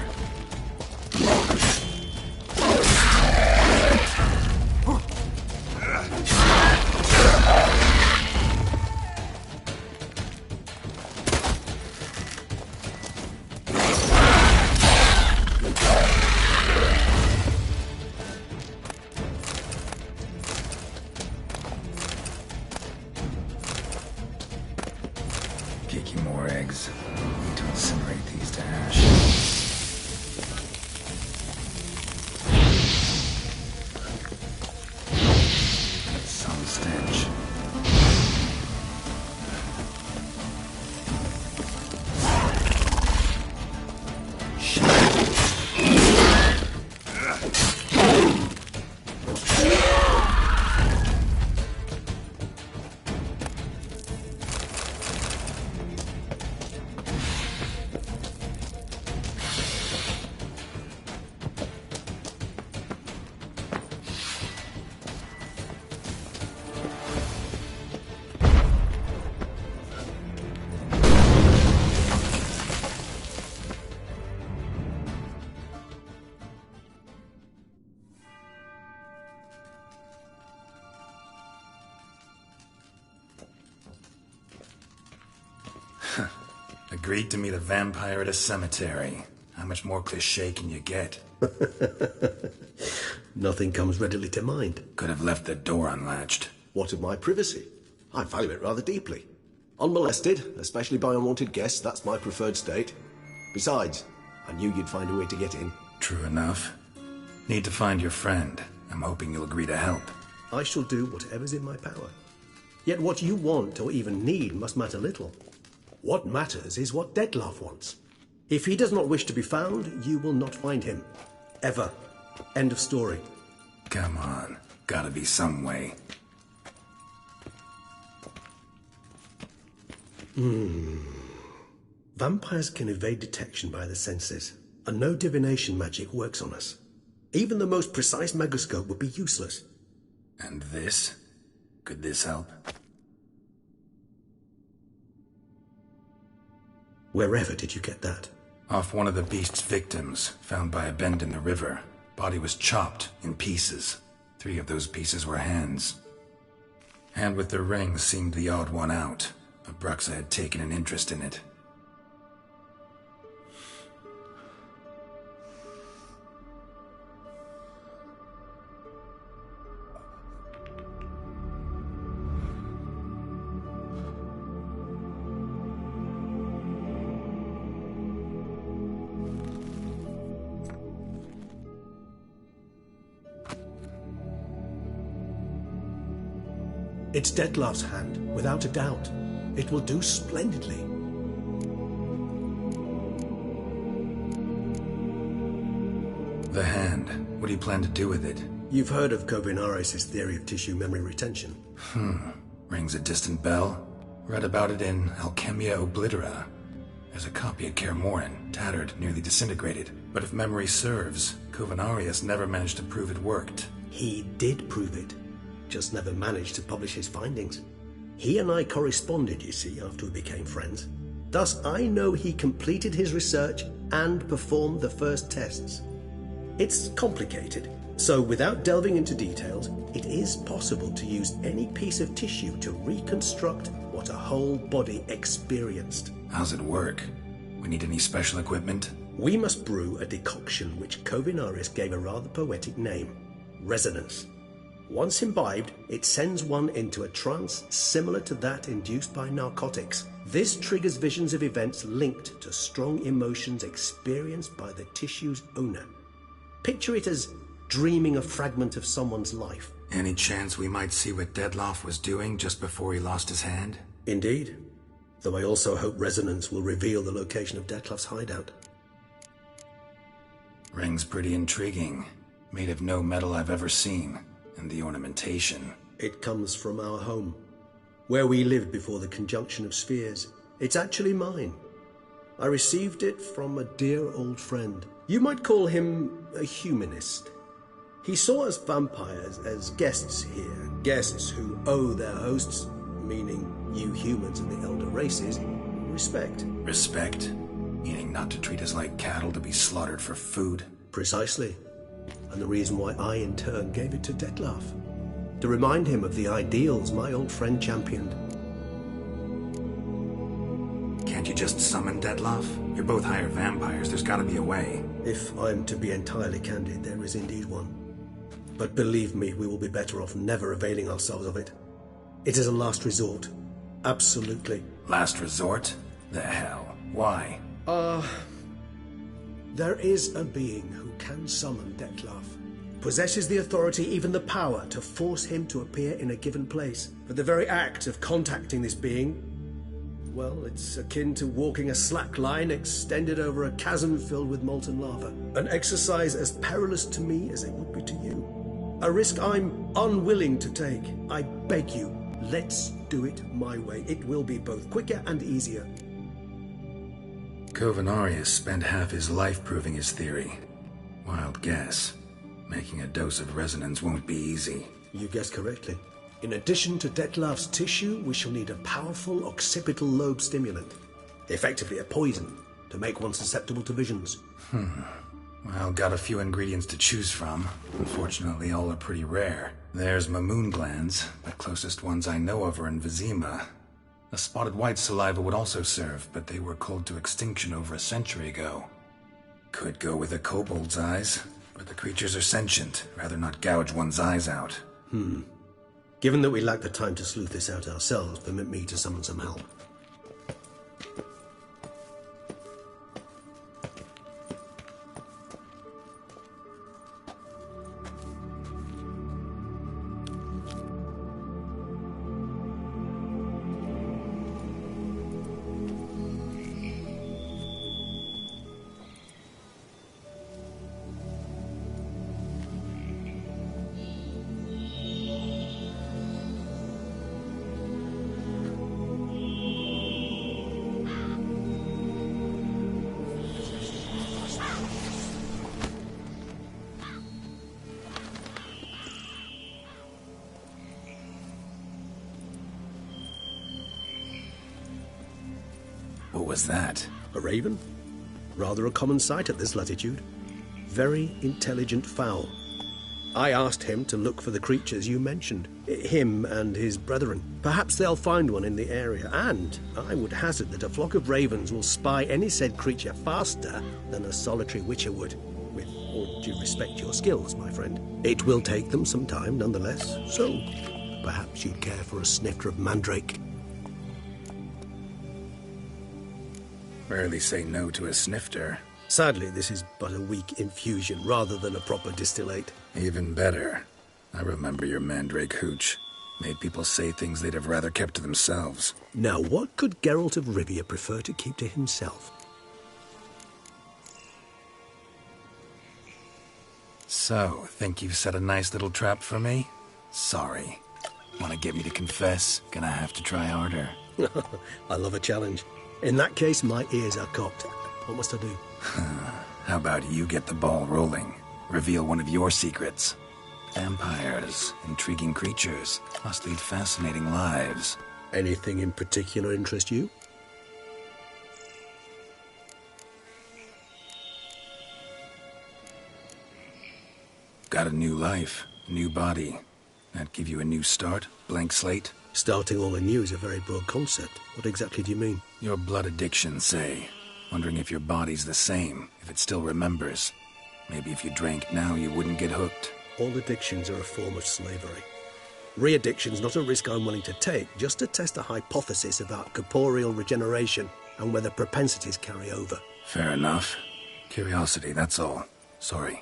Agreed to meet a vampire at a cemetery. How much more cliché can you get? Nothing comes readily to mind. Could have left the door unlatched. What of my privacy? I value it rather deeply. Unmolested, especially by unwanted guests, that's my preferred state. Besides, I knew you'd find a way to get in. True enough. Need to find your friend. I'm hoping you'll agree to help. I shall do whatever's in my power. Yet what you want or even need must matter little. What matters is what Dettlaff wants. If he does not wish to be found, you will not find him. Ever. End of story. Come on. Gotta be some way. Vampires can evade detection by the senses, and no divination magic works on us. Even the most precise megascope would be useless. And this? Could this help? Wherever did you get that? Off one of the beast's victims, found by a bend in the river. Body was chopped in pieces. 3 of those pieces were hands. Hand with the ring seemed the odd one out. Abruxa had taken an interest in it. It's Dettlaff's hand, without a doubt. It will do splendidly. The hand. What do you plan to do with it? You've heard of Kovinaris' theory of tissue memory retention. Rings a distant bell. Read about it in Alchemia Oblitera. There's a copy at Kaer Morhen, tattered, nearly disintegrated. But if memory serves, Kovinaris never managed to prove it worked. He did prove it. Just never managed to publish his findings. He and I corresponded, you see, after we became friends. Thus, I know he completed his research and performed the first tests. It's complicated, so without delving into details, it is possible to use any piece of tissue to reconstruct what a whole body experienced. How's it work? We need any special equipment? We must brew a decoction which Kovinaris gave a rather poetic name: resonance. Once imbibed, it sends one into a trance similar to that induced by narcotics. This triggers visions of events linked to strong emotions experienced by the tissue's owner. Picture it as dreaming a fragment of someone's life. Any chance we might see what Dettlaff was doing just before he lost his hand? Indeed. Though I also hope resonance will reveal the location of Dettlaff's hideout. Ring's pretty intriguing. Made of no metal I've ever seen. And the ornamentation. It comes from our home, where we lived before the conjunction of spheres. It's actually mine. I received it from a dear old friend. You might call him a humanist. He saw us vampires as guests here, guests who owe their hosts, meaning you humans and the elder races, respect. Respect? Meaning not to treat us like cattle to be slaughtered for food? Precisely. And the reason why I, in turn, gave it to Dettlaff. To remind him of the ideals my old friend championed. Can't you just summon Dettlaff? You're both higher vampires. There's gotta be a way. If I'm to be entirely candid, there is indeed one. But believe me, we will be better off never availing ourselves of it. It is a last resort. Absolutely. Last resort? The hell? Why? There is a being who can summon Dettlaff. Possesses the authority, even the power, to force him to appear in a given place. But the very act of contacting this being, well, it's akin to walking a slack line extended over a chasm filled with molten lava. An exercise as perilous to me as it would be to you. A risk I'm unwilling to take. I beg you, let's do it my way. It will be both quicker and easier. Kovinaris spent half his life proving his theory. Wild guess. Making a dose of resonance won't be easy. You guessed correctly. In addition to Dettlaff's tissue, we shall need a powerful occipital lobe stimulant. Effectively a poison, to make one susceptible to visions. Well, got a few ingredients to choose from. Unfortunately, all are pretty rare. There's Mamoon glands. The closest ones I know of are in Vizima. A spotted white saliva would also serve, but they were culled to extinction over a century ago. Could go with a kobold's eyes, but the creatures are sentient. Rather not gouge one's eyes out. Given that we lack the time to sleuth this out ourselves, permit me to summon some help. What was that? A raven? Rather a common sight at this latitude. Very intelligent fowl. I asked him to look for the creatures you mentioned. Him and his brethren. Perhaps they'll find one in the area, and I would hazard that a flock of ravens will spy any said creature faster than a solitary witcher would. With all due respect to your skills, my friend. It will take them some time, nonetheless, so perhaps you'd care for a snifter of mandrake. Rarely say no to a snifter. Sadly, this is but a weak infusion rather than a proper distillate. Even better. I remember your mandrake hooch. Made people say things they'd have rather kept to themselves. Now, what could Geralt of Rivia prefer to keep to himself? So, think you've set a nice little trap for me? Sorry. Want to get me to confess? Gonna have to try harder. I love a challenge. In that case, my ears are cocked. What must I do? How about you get the ball rolling? Reveal one of your secrets. Vampires, intriguing creatures, must lead fascinating lives. Anything in particular interest you? Got a new life, new body. That give you a new start? Blank slate? Starting all anew is a very broad concept. What exactly do you mean? Your blood addiction, say. Wondering if your body's the same, if it still remembers. Maybe if you drank now, you wouldn't get hooked. All addictions are a form of slavery. Re-addiction's not a risk I'm willing to take, just to test a hypothesis about corporeal regeneration and whether propensities carry over. Fair enough. Curiosity, that's all. Sorry.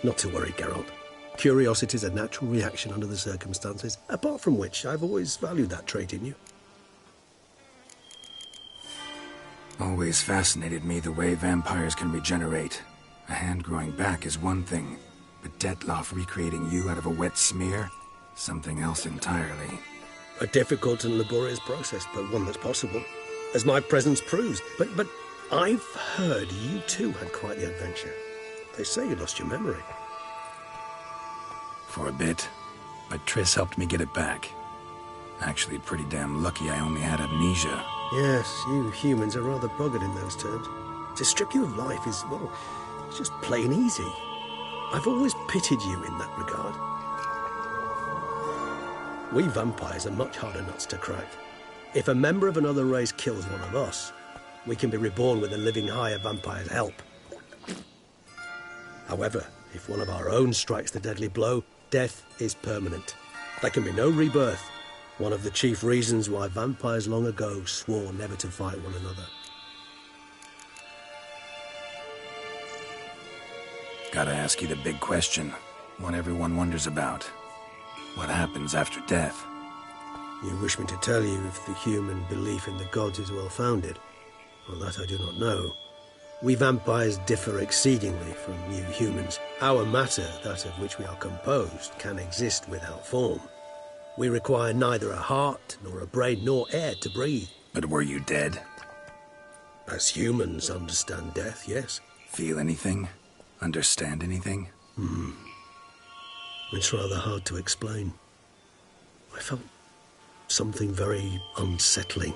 Not to worry, Geralt. Curiosity is a natural reaction under the circumstances, apart from which I've always valued that trait in you. Always fascinated me the way vampires can regenerate. A hand growing back is one thing, but Detloff recreating you out of a wet smear? Something else entirely. A difficult and laborious process, but one that's possible, as my presence proves. But I've heard you too had quite the adventure. They say you lost your memory. For a bit, but Triss helped me get it back. Actually, pretty damn lucky I only had amnesia. Yes, you humans are rather boggart in those terms. To strip you of life is, well, it's just plain easy. I've always pitied you in that regard. We vampires are much harder nuts to crack. If a member of another race kills one of us, we can be reborn with a living higher vampire's help. However, if one of our own strikes the deadly blow, death is permanent. There can be no rebirth. One of the chief reasons why vampires long ago swore never to fight one another. Gotta ask you the big question. One everyone wonders about. What happens after death? You wish me to tell you if the human belief in the gods is well founded? Well, that I do not know. We vampires differ exceedingly from you humans. Our matter, that of which we are composed, can exist without form. We require neither a heart, nor a brain, nor air to breathe. But were you dead? As humans understand death, yes. Feel anything? Understand anything? It's rather hard to explain. I felt something very unsettling.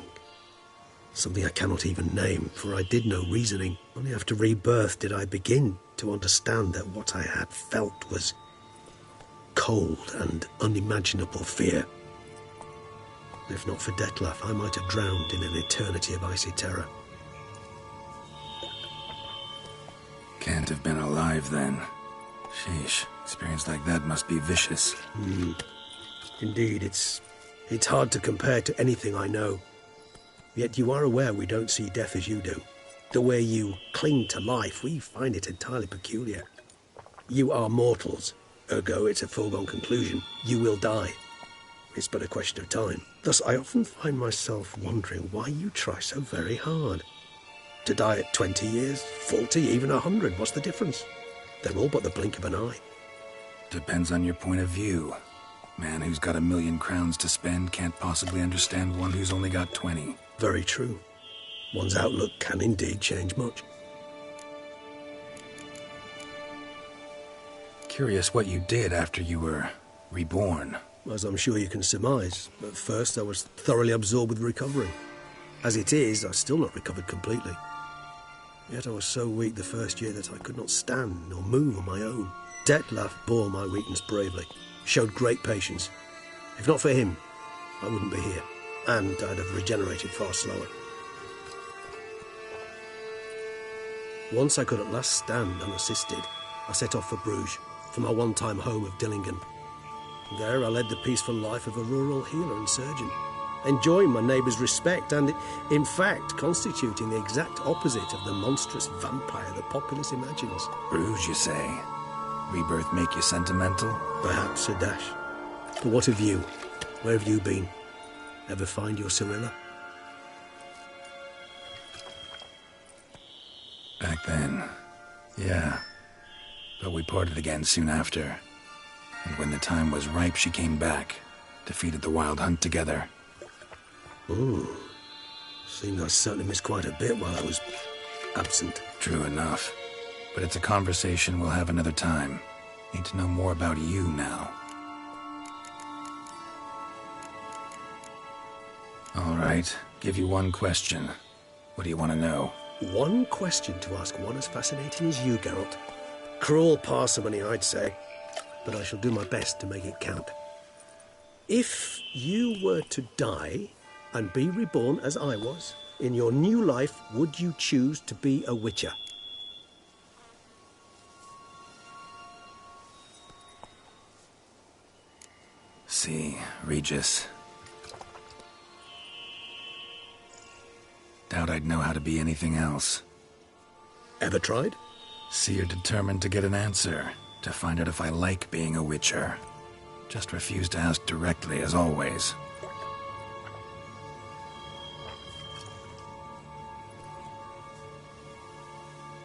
Something I cannot even name, for I did no reasoning. Only after rebirth did I begin to understand that what I had felt was cold and unimaginable fear. If not for Detlef, I might have drowned in an eternity of icy terror. Can't have been alive then. Sheesh, experience like that must be vicious. Indeed, it's hard to compare to anything I know. Yet you are aware we don't see death as you do. The way you cling to life, we find it entirely peculiar. You are mortals, ergo it's a foregone conclusion. You will die. It's but a question of time. Thus, I often find myself wondering why you try so very hard. To die at 20 years, 40, even 100, what's the difference? They're all but the blink of an eye. Depends on your point of view. Man who's got 1,000,000 crowns to spend can't possibly understand one who's only got 20. Very true. One's outlook can indeed change much. Curious what you did after you were reborn. As I'm sure you can surmise, at first I was thoroughly absorbed with recovering. As it is, I've still not recovered completely. Yet I was so weak the first year that I could not stand or move on my own. Detlef bore my weakness bravely, showed great patience. If not for him, I wouldn't be here, and I'd have regenerated far slower. Once I could at last stand unassisted, I set off for Bruges, for my one-time home of Dillingen. There I led the peaceful life of a rural healer and surgeon, enjoying my neighbours' respect and, in fact, constituting the exact opposite of the monstrous vampire the populace imagines. Bruges, you say? Rebirth make you sentimental? Perhaps a dash. But what of you? Where have you been? Ever find your Cyrilla? Back then, yeah. But we parted again soon after. And when the time was ripe, she came back. Defeated the Wild Hunt together. Ooh. Seems I certainly missed quite a bit while I was absent. True enough. But it's a conversation we'll have another time. Need to know more about you now. All right. Give you one question. What do you want to know? One question to ask one as fascinating as you, Geralt. Cruel parsimony, I'd say. But I shall do my best to make it count. If you were to die and be reborn as I was, in your new life, would you choose to be a Witcher? See, Regis. Doubt I'd know how to be anything else. Ever tried? See, you're determined to get an answer, to find out if I like being a Witcher. Just refuse to ask directly, as always.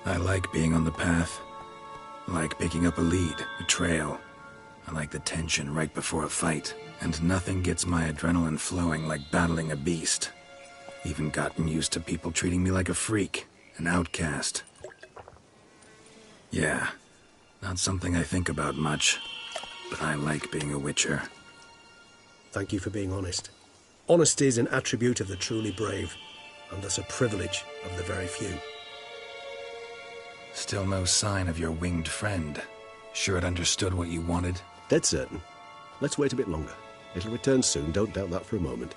I like being on the path. I like picking up a lead, a trail. I like the tension right before a fight. And nothing gets my adrenaline flowing like battling a beast. Even gotten used to people treating me like a freak, an outcast. Yeah, not something I think about much, but I like being a Witcher. Thank you for being honest. Honesty is an attribute of the truly brave, and thus a privilege of the very few. Still no sign of your winged friend. Sure it understood what you wanted? Dead certain. Let's wait a bit longer. It'll return soon, don't doubt that for a moment.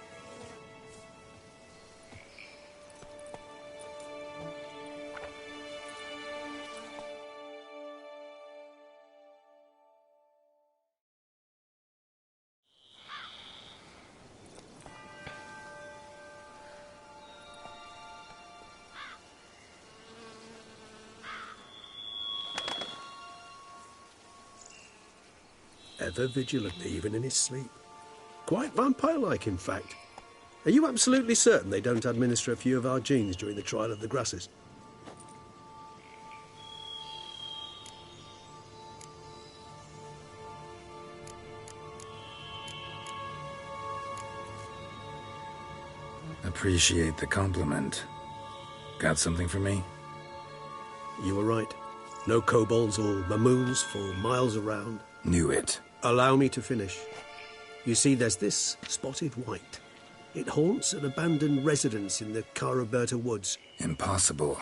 Ever vigilant, even in his sleep. Quite vampire-like, in fact. Are you absolutely certain they don't administer a few of our genes during the trial of the grasses? Appreciate the compliment. Got something for me? You were right. No kobolds or mamoons for miles around. Knew it. Allow me to finish. You see, there's this spotted white. It haunts an abandoned residence in the Caraberta woods. Impossible.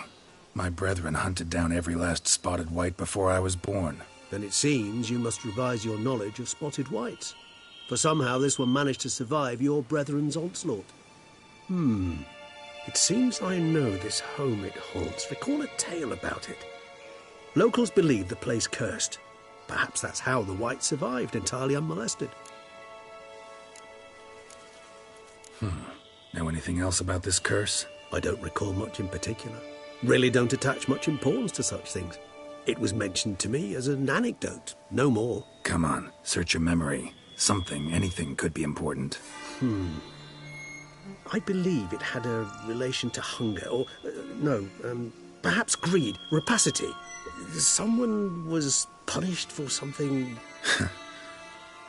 My brethren hunted down every last spotted white before I was born. Then it seems you must revise your knowledge of spotted whites. for somehow this one managed to survive your brethren's onslaught. It seems I know this home it haunts. Recall a tale about it. Locals believe the place cursed. Perhaps that's how the White survived entirely unmolested. Know anything else about this curse? I don't recall much in particular. Really don't attach much importance to such things. It was mentioned to me as an anecdote, no more. Come on, search your memory. Something, anything could be important. I believe it had a relation to hunger, or, perhaps greed, rapacity. Someone was punished for something...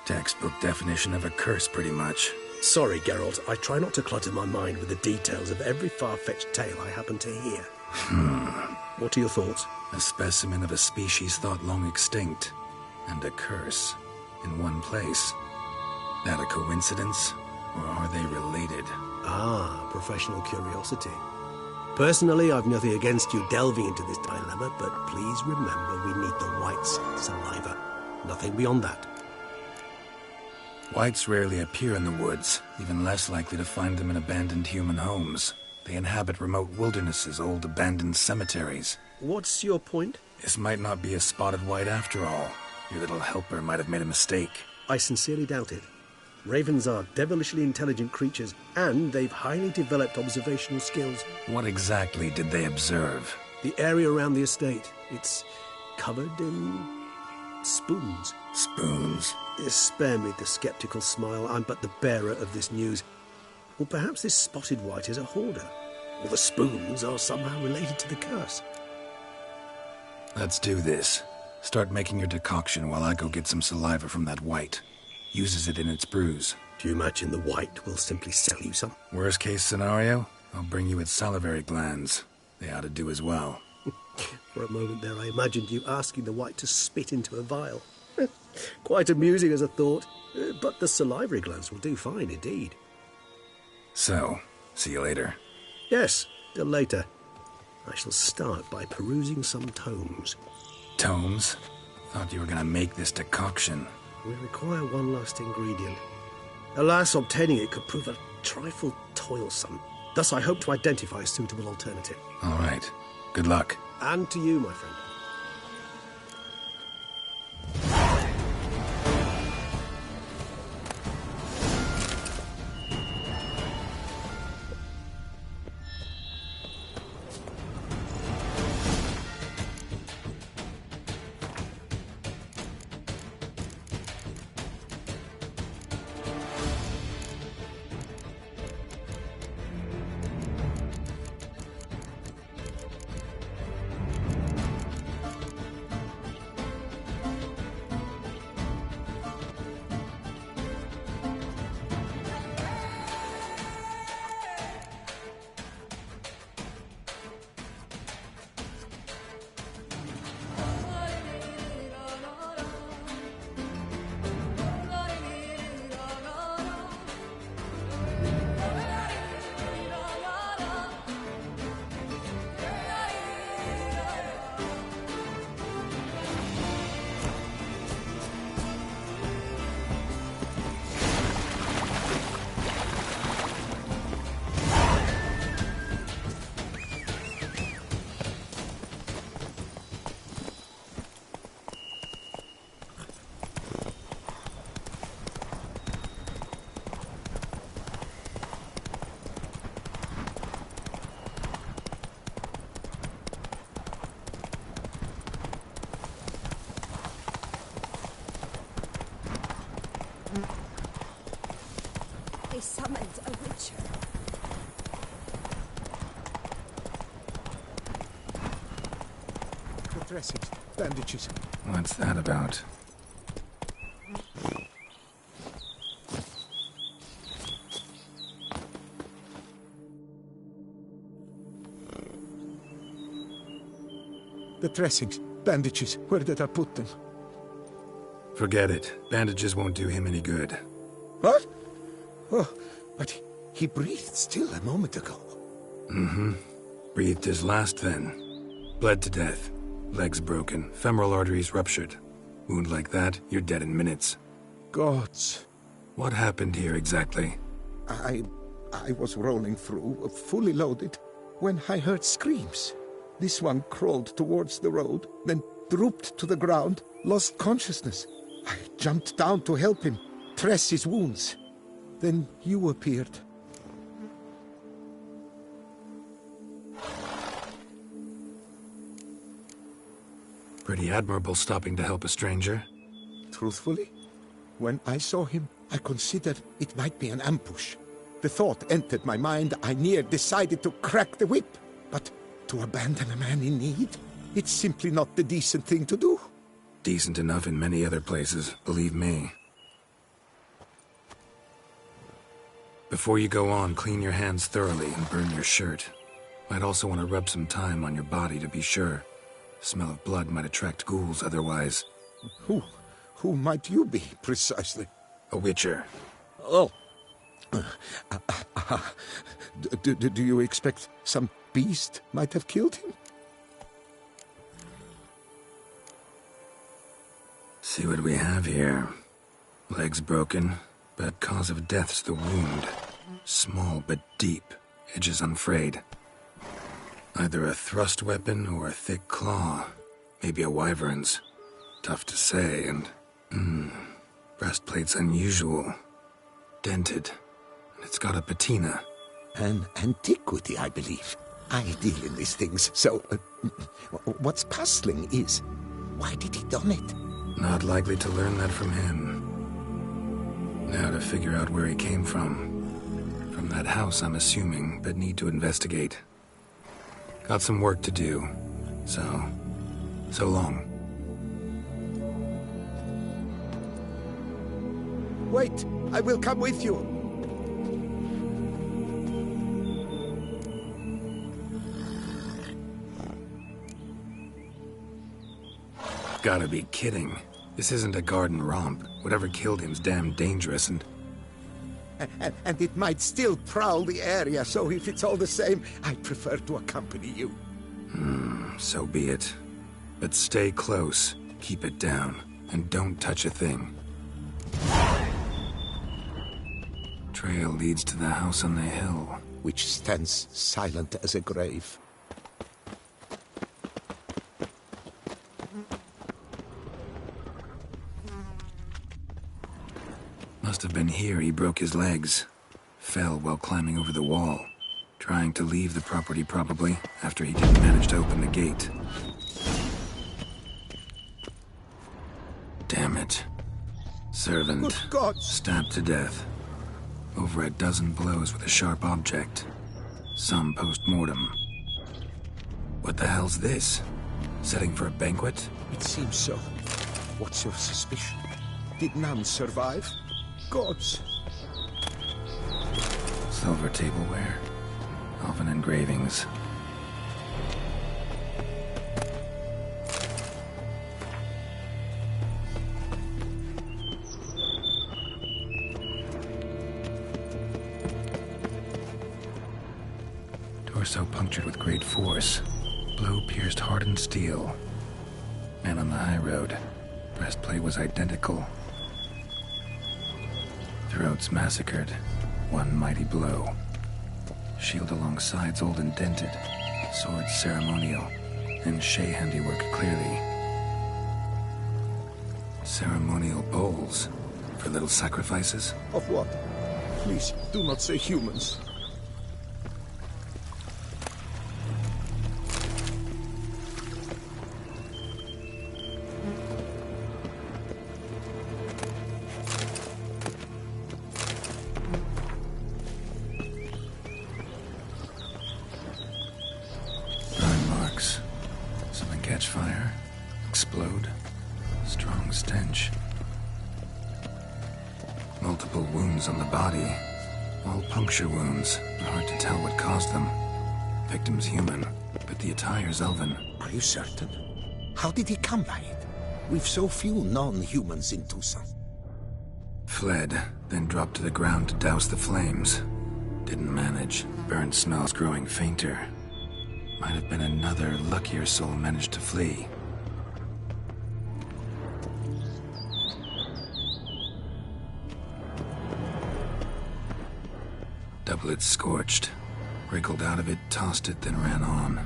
Textbook definition of a curse, pretty much. Sorry, Geralt, I try not to clutter my mind with the details of every far-fetched tale I happen to hear. What are your thoughts? A specimen of a species thought long extinct, and a curse, in one place. That a coincidence, or are they related? Ah, professional curiosity. Personally, I've nothing against you delving into this dilemma, but please remember we need the White's saliva. Nothing beyond that. Whites rarely appear in the woods, even less likely to find them in abandoned human homes. They inhabit remote wildernesses, old abandoned cemeteries. What's your point? This might not be a spotted white after all. Your little helper might have made a mistake. I sincerely doubt it. Ravens are devilishly intelligent creatures, and they've highly developed observational skills. What exactly did they observe? The area around the estate. It's covered in... spoons. Spoons? Spare me the skeptical smile. I'm but the bearer of this news. Or perhaps this spotted white is a hoarder. Or the spoons are somehow related to the curse. Let's do this. Start making your decoction while I go get some saliva from that white. Uses it in its brews. Do you imagine the white will simply sell you some? Worst case scenario, I'll bring you its salivary glands. They ought to do as well. For a moment there, I imagined you asking the white to spit into a vial. Quite amusing as a thought, but the salivary glands will do fine indeed. So, see you later. Yes, till later. I shall start by perusing some tomes. Tomes? Thought you were gonna make this decoction. We require one last ingredient. Alas, obtaining it could prove a trifle toilsome. Thus, I hope to identify a suitable alternative. All right. Good luck. And to you, my friend. They summoned a witcher. The dressings, bandages. What's that about? The dressings, bandages. Where did I put them? Forget it. Bandages won't do him any good. What? Oh, but he breathed still a moment ago. Mm-hmm. Breathed his last then. Bled to death. Legs broken. Femoral arteries ruptured. Wound like that, you're dead in minutes. Gods. What happened here exactly? I was rolling through, fully loaded, when I heard screams. This one crawled towards the road, then drooped to the ground, lost consciousness. I jumped down to help him, dress his wounds. Then you appeared. Pretty admirable stopping to help a stranger. Truthfully, when I saw him, I considered it might be an ambush. The thought entered my mind, I near decided to crack the whip. But to abandon a man in need? It's simply not the decent thing to do. Decent enough in many other places, believe me. Before you go on, clean your hands thoroughly and burn your shirt. Might also want to rub some time on your body to be sure. Smell of blood might attract ghouls otherwise. Who might you be, precisely? A witcher. Oh. Do you expect some beast might have killed him? See what we have here. Legs broken, but cause of death's the wound. Small but deep, edges unfrayed. Either a thrust weapon or a thick claw. Maybe a wyvern's. Tough to say, and... breastplate's unusual. Dented. And it's got a patina. An antiquity, I believe. I deal in these things, so... what's puzzling is... why did he done it? Not likely to learn that from him. Now to figure out where he came from. From that house, I'm assuming, but need to investigate. Got some work to do, so long. Wait, I will come with you. Gotta be kidding. This isn't a garden romp. Whatever killed him's damn dangerous and it might still prowl the area, so if it's all the same, I prefer to accompany you. So be it. But stay close, keep it down, and don't touch a thing. Trail leads to the house on the hill, which stands silent as a grave. Must have been here he broke his legs. Fell while climbing over the wall. Trying to leave the property, probably, after he didn't manage to open the gate. Damn it. Servant. Good God! Stabbed to death. Over a dozen blows with a sharp object. Some post-mortem. What the hell's this? Setting for a banquet? It seems so. What's your suspicion? Did none survive? Gods. Silver tableware. Elven engravings. Torso punctured with great force. Blow pierced hardened steel. Man on the high road. Breastplate was identical. Throats massacred. One mighty blow. Shield along sides old and dented. Sword ceremonial. And Shay handiwork clearly. Ceremonial bowls. For little sacrifices? Of what? Please, do not say humans. Wounds. Hard to tell what caused them. Victim's human, but the attire's elven. Are you certain? How did he come by it? We've so few non-humans in Tucson. Fled, then dropped to the ground to douse the flames. Didn't manage. Burnt smells growing fainter. Might have been another luckier soul managed to flee. Doublet scorched. Wriggled out of it, tossed it, then ran on.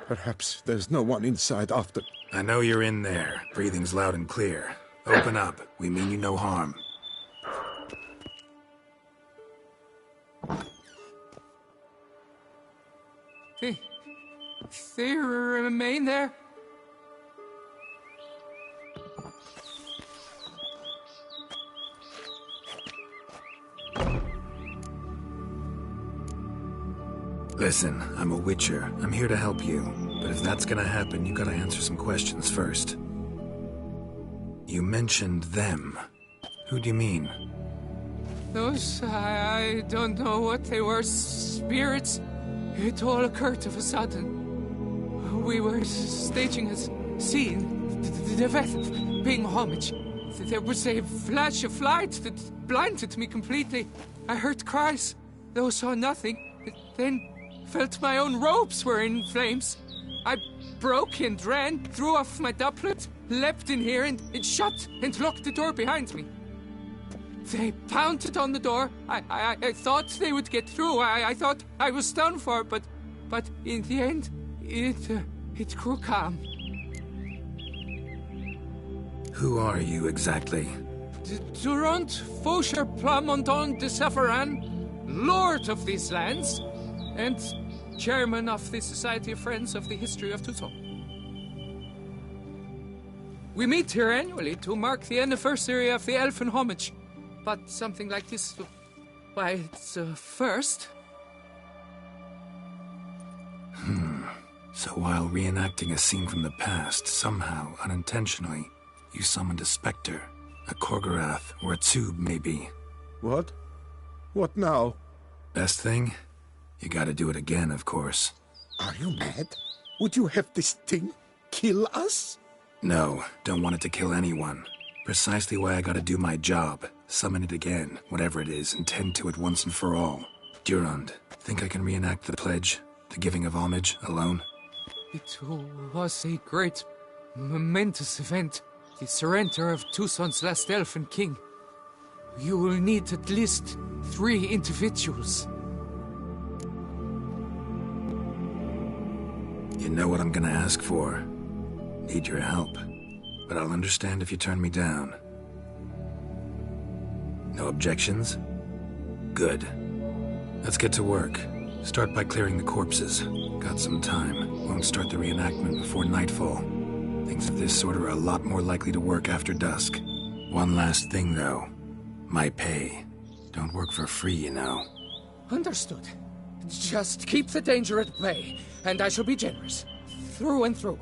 Perhaps there's no one inside after... I know you're in there. Breathing's loud and clear. Open up. We mean you no harm. They remain there? Listen, I'm a witcher. I'm here to help you. But if that's gonna happen, you gotta answer some questions first. You mentioned them. Who do you mean? Those, I don't know what they were. Spirits. It all occurred of a sudden. We were staging a scene. The death of paying homage. There was a flash of light that blinded me completely. I heard cries, though saw nothing. Then felt my own robes were in flames. I broke and ran, threw off my doublet, leapt in here and shut and locked the door behind me. They pounded on the door. I thought they would get through. I thought I was done for, but in the end, it grew calm. Who are you exactly? Durant Faucher Plamondon de Savaran, Lord of these lands, and Chairman of the Society of Friends of the History of Tuton. We meet here annually to mark the anniversary of the Elfin Homage. But something like this, why, it's a first. So while reenacting a scene from the past, somehow, unintentionally, you summoned a specter, a Korgorath, or a tube, maybe. What? What now? Best thing? You gotta do it again, of course. Are you mad? Would you have this thing kill us? No, don't want it to kill anyone. Precisely why I gotta do my job. Summon it again, whatever it is, and tend to it once and for all. Durand, think I can reenact the pledge, the giving of homage, alone? It was a great, momentous event. The surrender of Tucson's last elfin king. You will need at least 3 individuals. You know what I'm gonna ask for. Need your help. But I'll understand if you turn me down. No objections? Good. Let's get to work. Start by clearing the corpses. Got some time. Won't start the reenactment before nightfall. Things of this sort are a lot more likely to work after dusk. One last thing, though. My pay. Don't work for free, you know. Understood. Just keep the danger at bay, and I shall be generous. Through and through.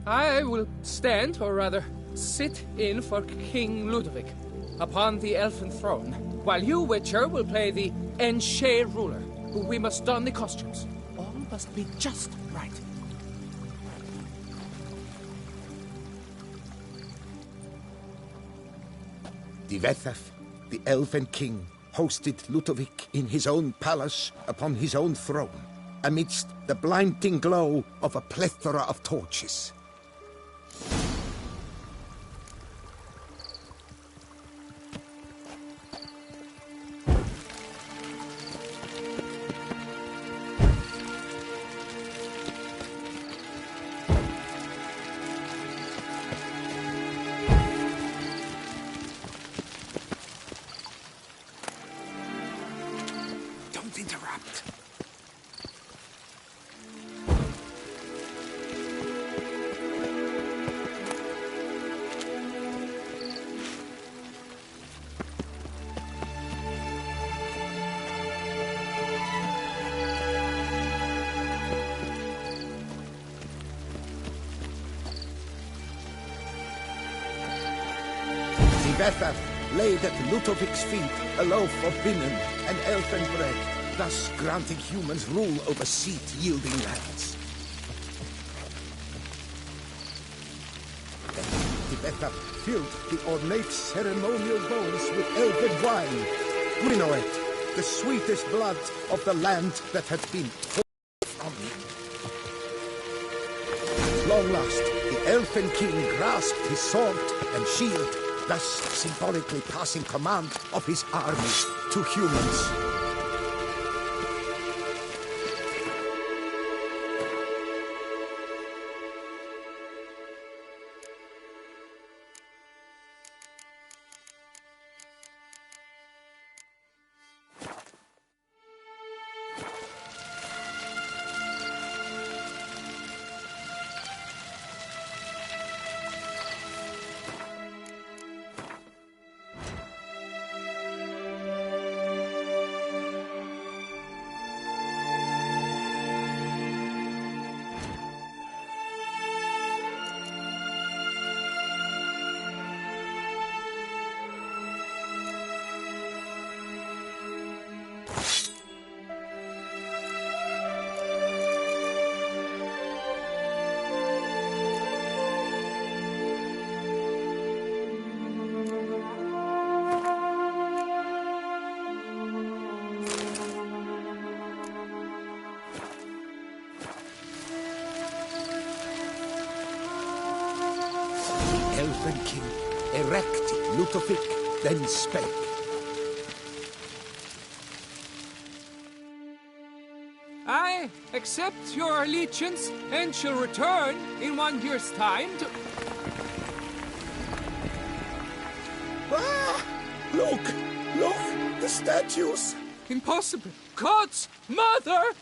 I will stand, or rather, sit in for King Ludovic, upon the elfin throne, while you, Witcher, will play the Enche ruler, who we must don the costumes. All must be just right. Divethaf, the Elven King, hosted Ludovic in his own palace upon his own throne, amidst the blinding glow of a plethora of torches. Don't interrupt. Divethaf laid at Ludovic's feet a loaf of linen and elfin bread, thus granting humans rule over seat-yielding lands. Then Tibeta filled the ornate ceremonial bowls with elven wine, Gwinoet, the sweetest blood of the land that had been torn from me. At long last, the Elfin King grasped his sword and shield, thus symbolically passing command of his army to humans. Elven King, erect, Lutovic, then spake. I accept your allegiance and shall return in 1 year's time to... Ah! Look! Look! The statues! Impossible! God's mother!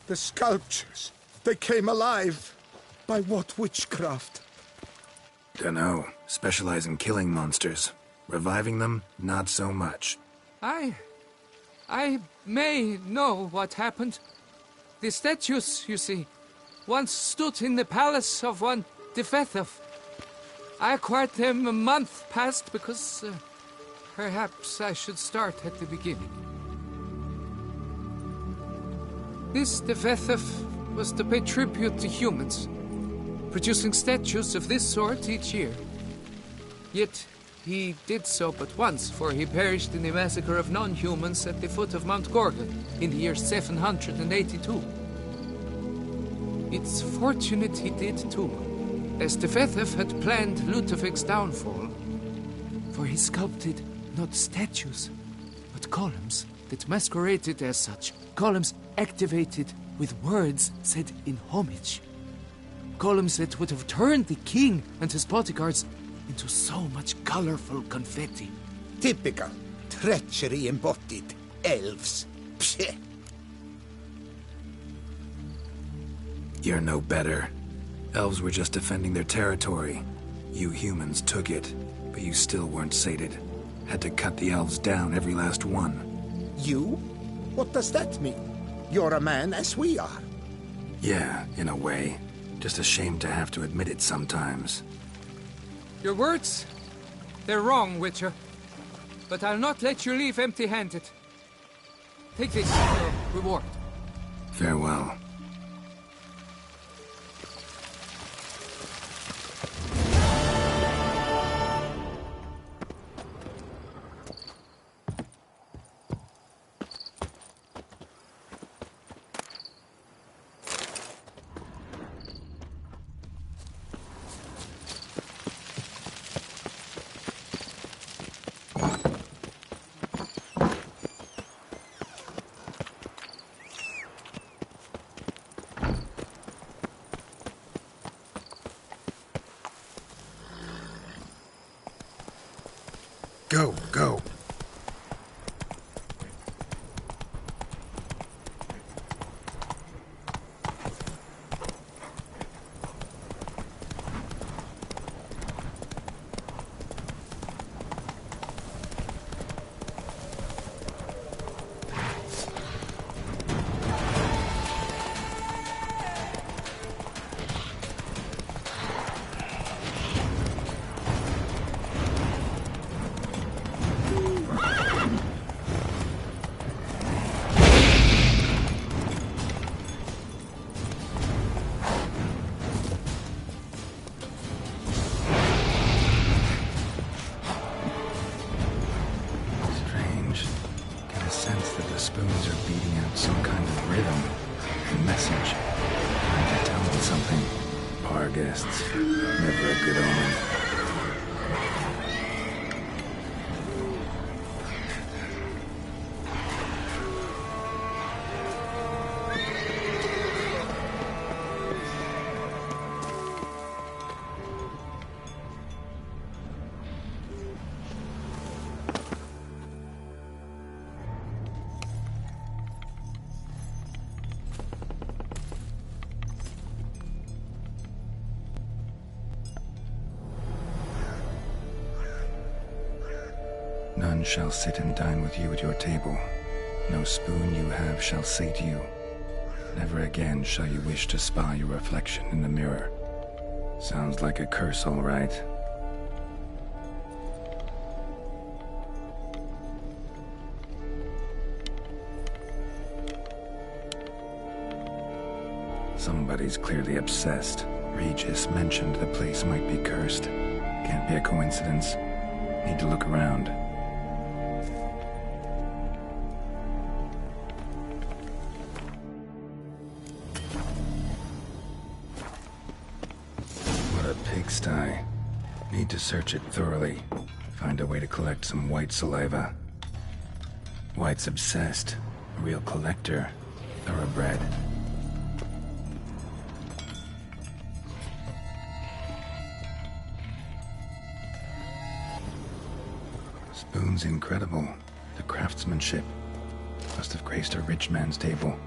The sculptures, they came alive. By what witchcraft? Dunno. Specialize in killing monsters. Reviving them, not so much. I may know what happened. The statues, you see, once stood in the palace of one Defethov. I acquired them a month past because perhaps I should start at the beginning. This Defethov was to pay tribute to humans, producing statues of this sort each year. Yet he did so but once, for he perished in the massacre of non-humans at the foot of Mount Gorgon in the year 782. It's fortunate he did too, as Defethov had planned Lutovic's downfall, for he sculpted not statues, but columns that masqueraded as such. Columns activated with words said in homage. Columns that would have turned the king and his bodyguards into so much colorful confetti. Typical. Treachery embodied. Elves. Psheh. You're no better. Elves were just defending their territory. You humans took it, but you still weren't sated. Had to cut the elves down, every last one. You? What does that mean? You're a man as we are. Yeah, in a way. Just ashamed to have to admit it sometimes. Your words, they're wrong, Witcher. But I'll not let you leave empty-handed. Take this as your reward. Farewell. Go. Spoons are beating out some kind of rhythm and message. Trying to tell me something. Bar guests. Never a good omen. None shall sit and dine with you at your table. No spoon you have shall sate you. Never again shall you wish to spy your reflection in the mirror. Sounds like a curse, all right. Somebody's clearly obsessed. Regis mentioned the place might be cursed. Can't be a coincidence. Need to look around. What a pigsty. Need to search it thoroughly. Find a way to collect some white saliva. White's obsessed. A real collector. Thoroughbred. Spoon's incredible. The craftsmanship. Must have graced a rich man's table.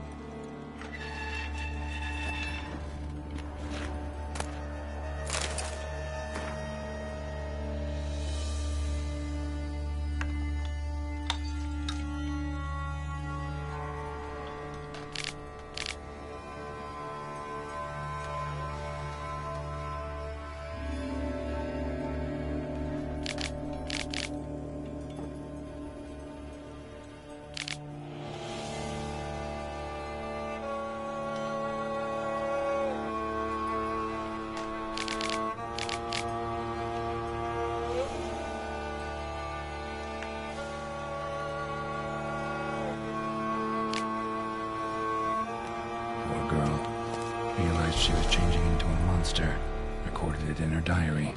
Realized she was changing into a monster. Recorded it in her diary.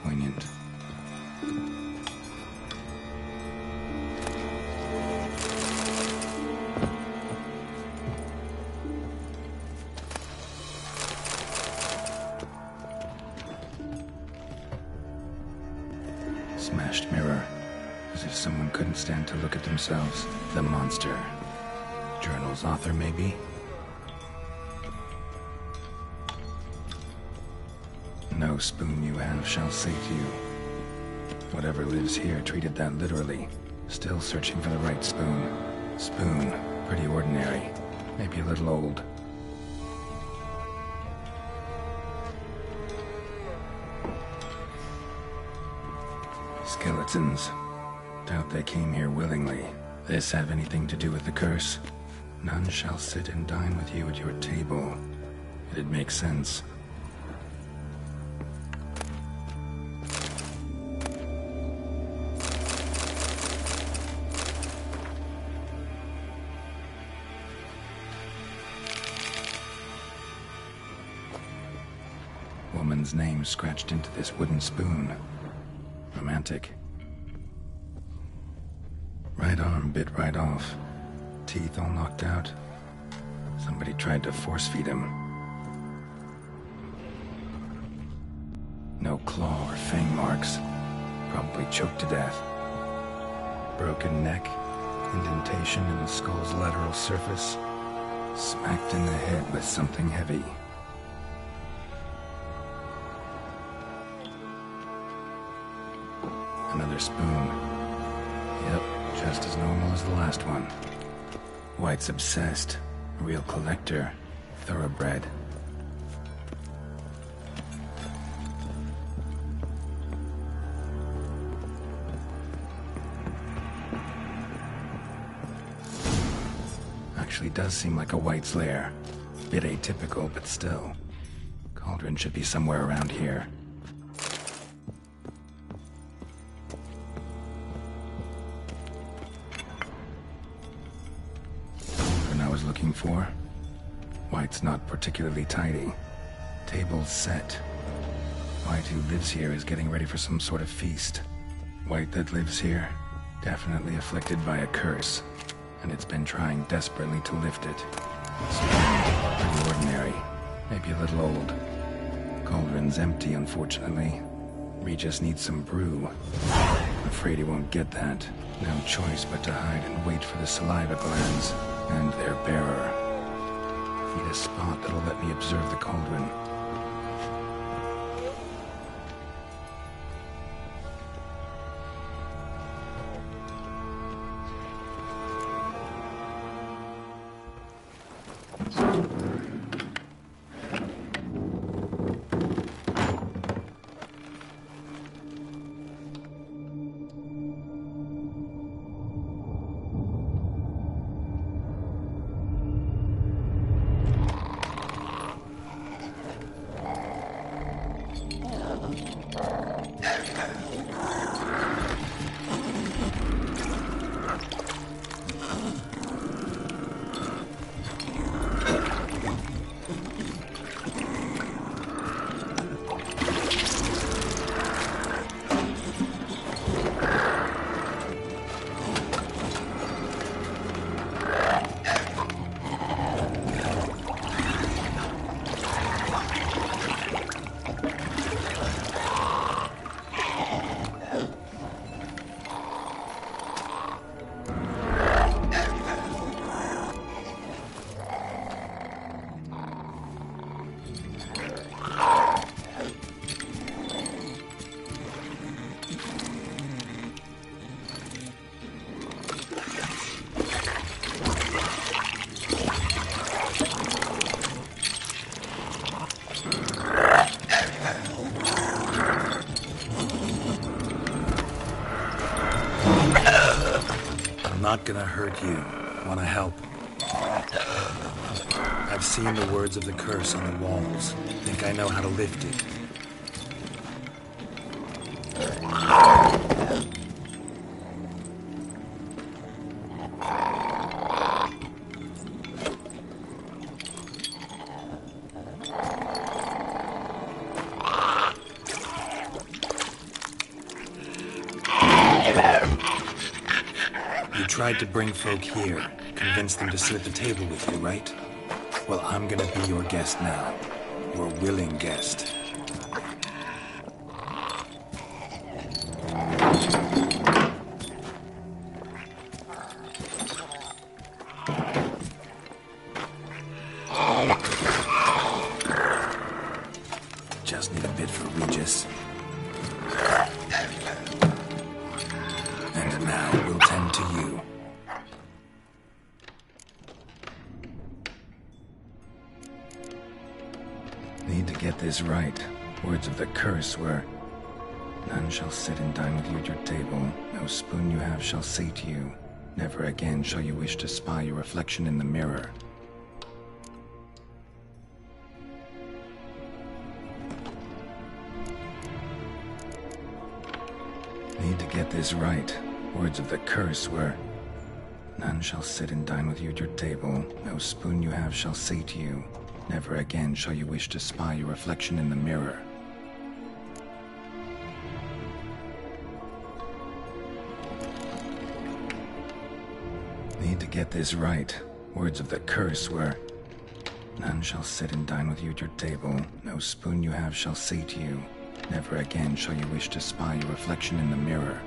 Poignant. Smashed mirror. As if someone couldn't stand to look at themselves. The monster. Journal's author, maybe? No spoon you have shall sate you. Whatever lives here treated that literally. Still searching for the right spoon. Spoon, pretty ordinary. Maybe a little old. Skeletons. Doubt they came here willingly. This have anything to do with the curse? None shall sit and dine with you at your table. It'd make sense. Woman's name scratched into this wooden spoon. Romantic. Right arm bit right off. Teeth all knocked out. Somebody tried to force feed him. No claw or fang marks. Probably choked to death. Broken neck, indentation in the skull's lateral surface, smacked in the head with something heavy. Another spoon. Yep, just as normal as the last one. White's obsessed. A real collector. Thoroughbred. Actually does seem like a White's lair. Bit atypical, but still. Cauldron should be somewhere around here. Looking for. White's not particularly tidy. Table's set. White who lives here is getting ready for some sort of feast. White that lives here, definitely afflicted by a curse, and it's been trying desperately to lift it. It's pretty ordinary, maybe a little old. Cauldron's empty, unfortunately. Regis needs some brew. Afraid he won't get that. No choice but to hide and wait for the saliva glands and their bearer. Need a spot that'll let me observe the cauldron. Not gonna hurt you. Wanna help? I've seen the words of the curse on the walls. Think I know how to lift it. Tried to bring folk here, convince them to sit at the table with you, right? Well, I'm gonna be your guest now. Your willing guest. Just need a bit for Regis. And now we'll tend to you. Need to get this right. Words of the curse were, none shall sit and dine with you at your table. No spoon you have shall say to you, never again shall you wish to spy your reflection in the mirror. Need to get this right. Words of the curse were, none shall sit and dine with you at your table. No spoon you have shall say to you, never again shall you wish to spy your reflection in the mirror. Need to get this right. Words of the curse were, none shall sit and dine with you at your table. No spoon you have shall say to you, Never again shall you wish to spy your reflection in the mirror.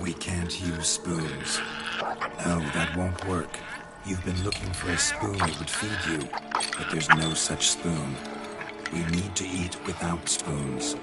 We can't use spoons. No, that won't work. You've been looking for a spoon that would feed you, but there's no such spoon. We need to eat without spoons.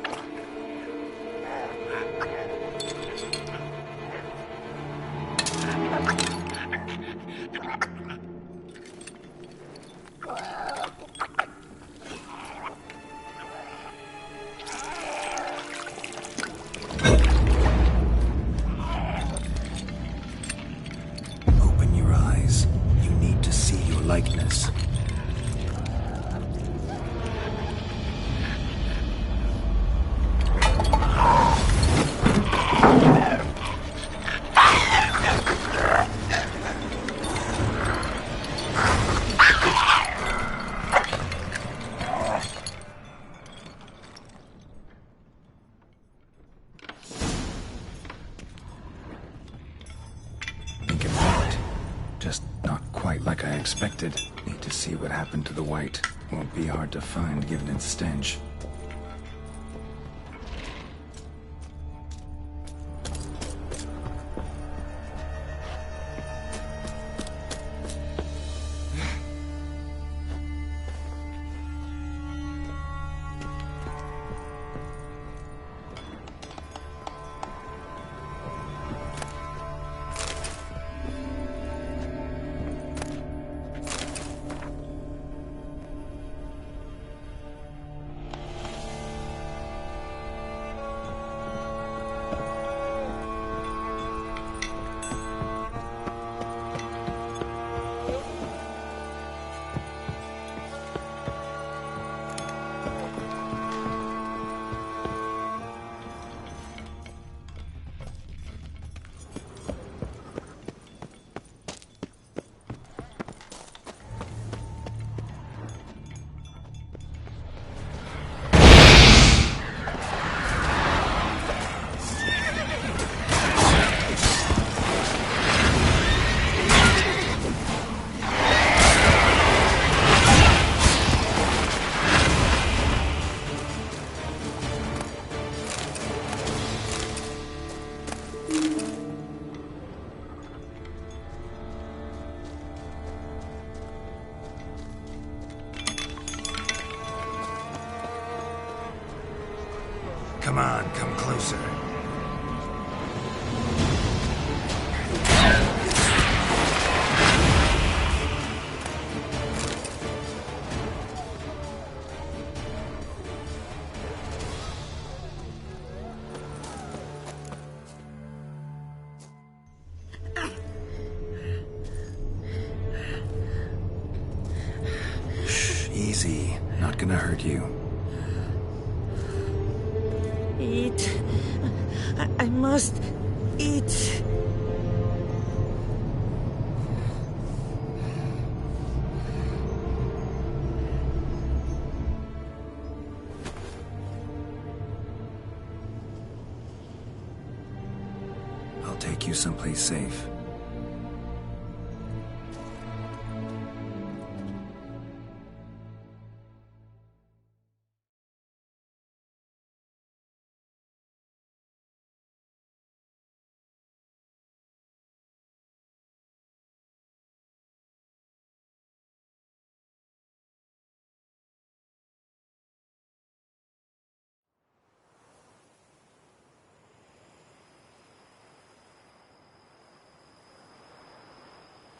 Open your eyes. You need to see your likeness. Think it worked. Just not quite like I expected. Need to see what happened to the white. Won't be hard to find given its stench. Come on, come closer. Shh, easy. Not gonna hurt you. Eat. I must eat. I'll take you someplace safe.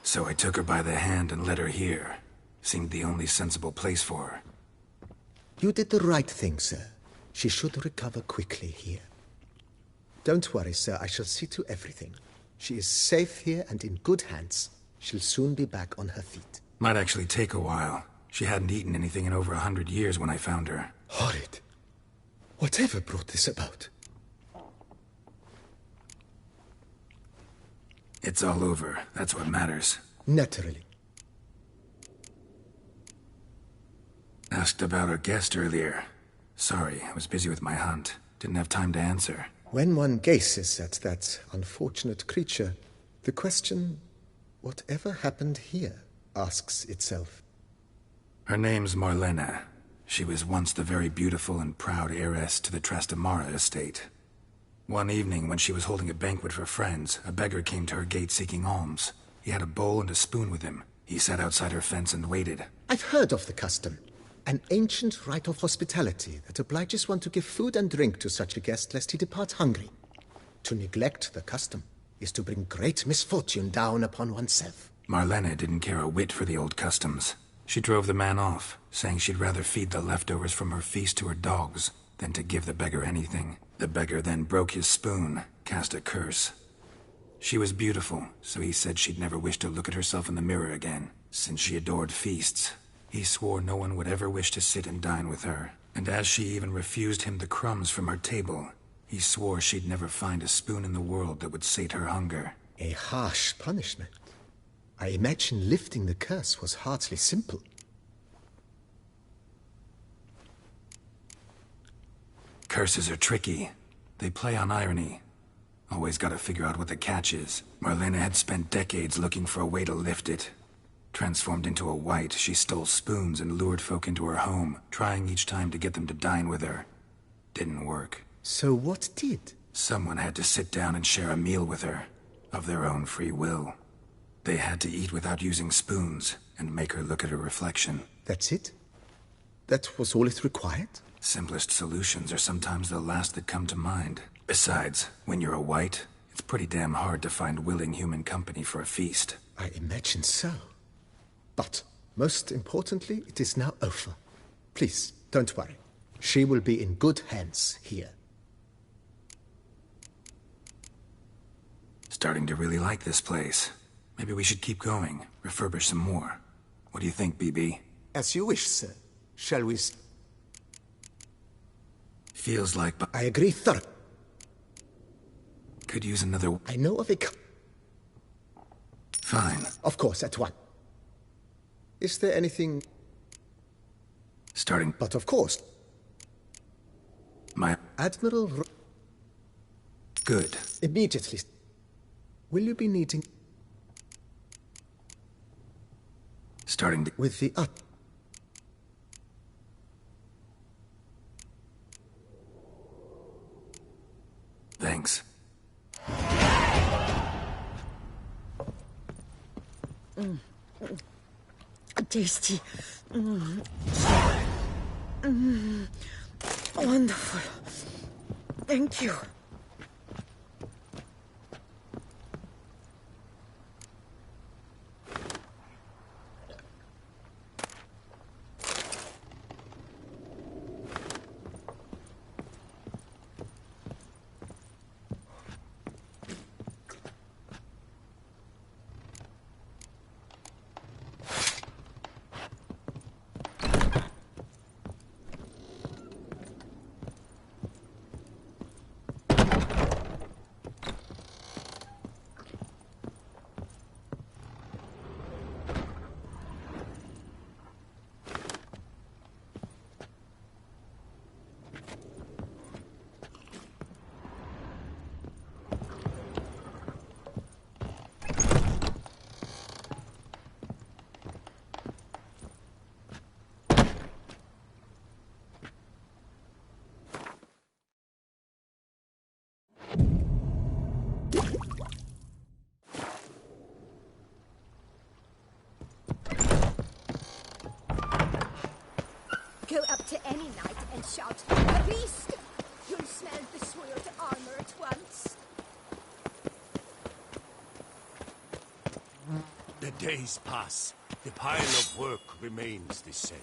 So I took her by the hand and led her here. Seemed the only sensible place for her. You did the right thing, sir. She should recover quickly here. Don't worry, sir. I shall see to everything. She is safe here and in good hands. She'll soon be back on her feet. Might actually take a while. She hadn't eaten anything in over 100 years when I found her. Horrid. Whatever brought this about? It's all over. That's what matters. Naturally. Asked about our guest earlier. Sorry, I was busy with my hunt. Didn't have time to answer. When one gazes at that unfortunate creature, the question, whatever happened here, asks itself. Her name's Marlena. She was once the very beautiful and proud heiress to the Trastamara estate. One evening, when she was holding a banquet for friends, a beggar came to her gate seeking alms. He had a bowl and a spoon with him. He sat outside her fence and waited. I've heard of the custom. An ancient rite of hospitality that obliges one to give food and drink to such a guest lest he depart hungry. To neglect the custom is to bring great misfortune down upon oneself. Marlena didn't care a whit for the old customs. She drove the man off, saying she'd rather feed the leftovers from her feast to her dogs than to give the beggar anything. The beggar then broke his spoon, cast a curse. She was beautiful, so he said she'd never wish to look at herself in the mirror again. Since she adored feasts, he swore no one would ever wish to sit and dine with her. And as she even refused him the crumbs from her table, he swore she'd never find a spoon in the world that would sate her hunger. A harsh punishment. I imagine lifting the curse was hardly simple. Curses are tricky. They play on irony. Always gotta figure out what the catch is. Marlena had spent decades looking for a way to lift it. Transformed into a wight, she stole spoons and lured folk into her home, trying each time to get them to dine with her. Didn't work. So what did? Someone had to sit down and share a meal with her, of their own free will. They had to eat without using spoons, and make her look at her reflection. That's it? That was all it required? Simplest solutions are sometimes the last that come to mind. Besides, when you're a wight, it's pretty damn hard to find willing human company for a feast. I imagine so. But, most importantly, it is now over. Please, don't worry. She will be in good hands here. Starting to really like this place. Maybe we should keep going, refurbish some more. What do you think, BB? As you wish, sir. Shall we... Feels like... I agree thoroughly. Could use another... I know of a... Fine. Of course, at one. Is there anything... Starting... But of course. My... Admiral... Good. Immediately. Will you be needing... Starting to... With the... Thanks. Tasty. Wonderful. Thank you. Go up to any knight and shout, "The beast!" You'll smell the soiled armor at once. The days pass. The pile of work remains the same.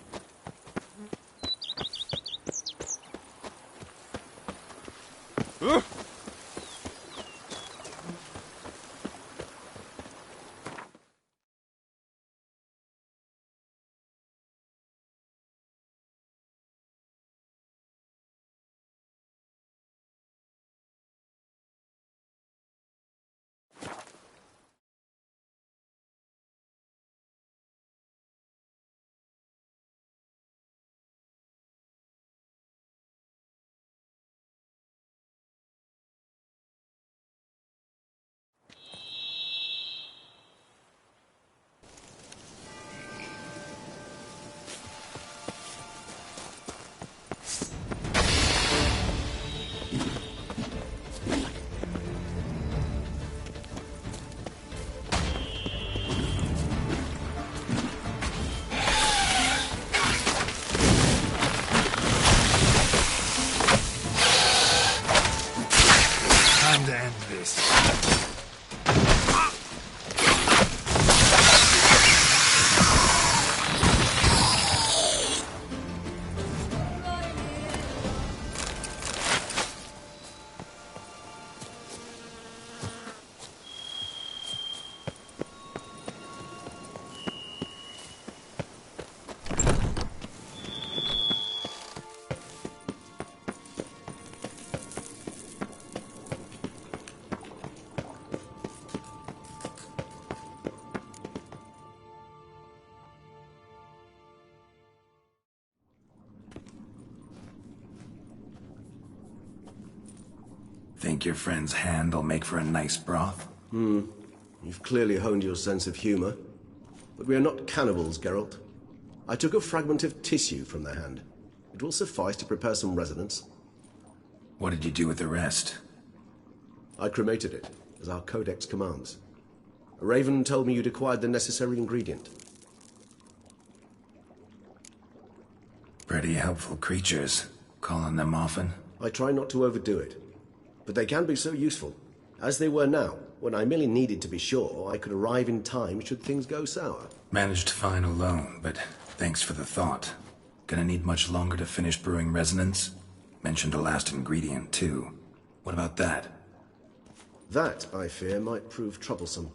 Think your friend's hand'll make for a nice broth? You've clearly honed your sense of humor. But we are not cannibals, Geralt. I took a fragment of tissue from their hand. It will suffice to prepare some resonance. What did you do with the rest? I cremated it, as our codex commands. A raven told me you'd acquired the necessary ingredient. Pretty helpful creatures. Call on them often? I try not to overdo it. But they can be so useful. As they were now, when I merely needed to be sure I could arrive in time should things go sour. Managed fine alone, but thanks for the thought. Gonna need much longer to finish brewing resonance? Mentioned a last ingredient, too. What about that? That, I fear, might prove troublesome.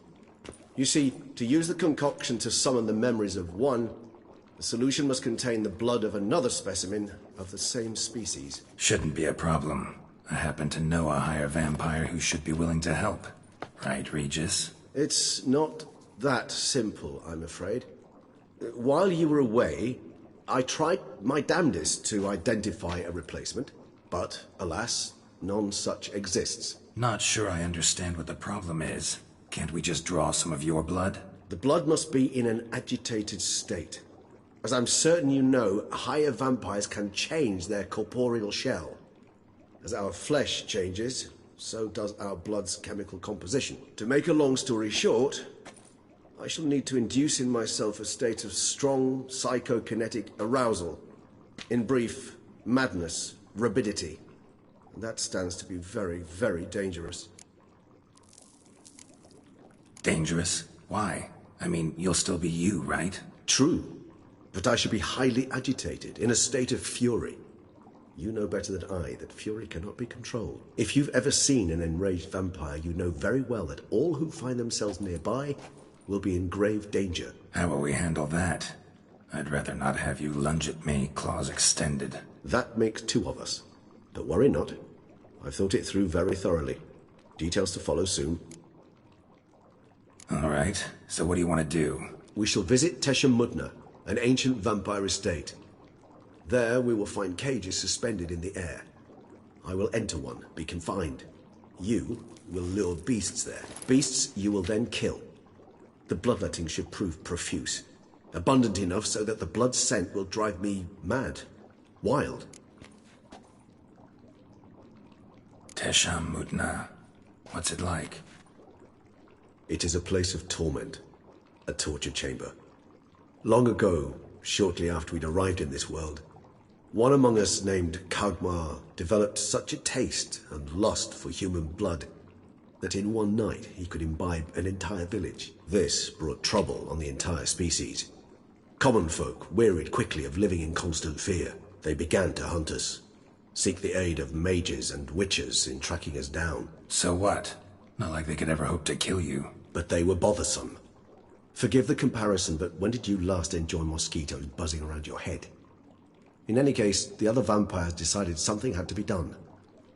You see, to use the concoction to summon the memories of one, the solution must contain the blood of another specimen of the same species. Shouldn't be a problem. I happen to know a higher vampire who should be willing to help. Right, Regis? It's not that simple, I'm afraid. While you were away, I tried my damnedest to identify a replacement, but, alas, none such exists. Not sure I understand what the problem is. Can't we just draw some of your blood? The blood must be in an agitated state. As I'm certain you know, higher vampires can change their corporeal shell. As our flesh changes, so does our blood's chemical composition. To make a long story short, I shall need to induce in myself a state of strong psychokinetic arousal. In brief, madness, rabidity. And that stands to be very, very dangerous. Dangerous? Why? I mean, you'll still be you, right? True. But I shall be highly agitated, in a state of fury. You know better than I that fury cannot be controlled. If you've ever seen an enraged vampire, you know very well that all who find themselves nearby will be in grave danger. How will we handle that? I'd rather not have you lunge at me, claws extended. That makes two of us. Don't worry not. I've thought it through very thoroughly. Details to follow soon. All right, so what do you want to do? We shall visit Tesha Mudna, an ancient vampire estate. There we will find cages suspended in the air. I will enter one, be confined. You will lure beasts there. Beasts you will then kill. The bloodletting should prove profuse. Abundant enough so that the blood scent will drive me mad. Wild. Tesha Mudna. What's it like? It is a place of torment. A torture chamber. Long ago, shortly after we'd arrived in this world, one among us named Kagmar developed such a taste and lust for human blood that in one night he could imbibe an entire village. This brought trouble on the entire species. Common folk wearied quickly of living in constant fear. They began to hunt us, seek the aid of mages and witches in tracking us down. So what? Not like they could ever hope to kill you. But they were bothersome. Forgive the comparison, but when did you last enjoy mosquitoes buzzing around your head? In any case, the other vampires decided something had to be done.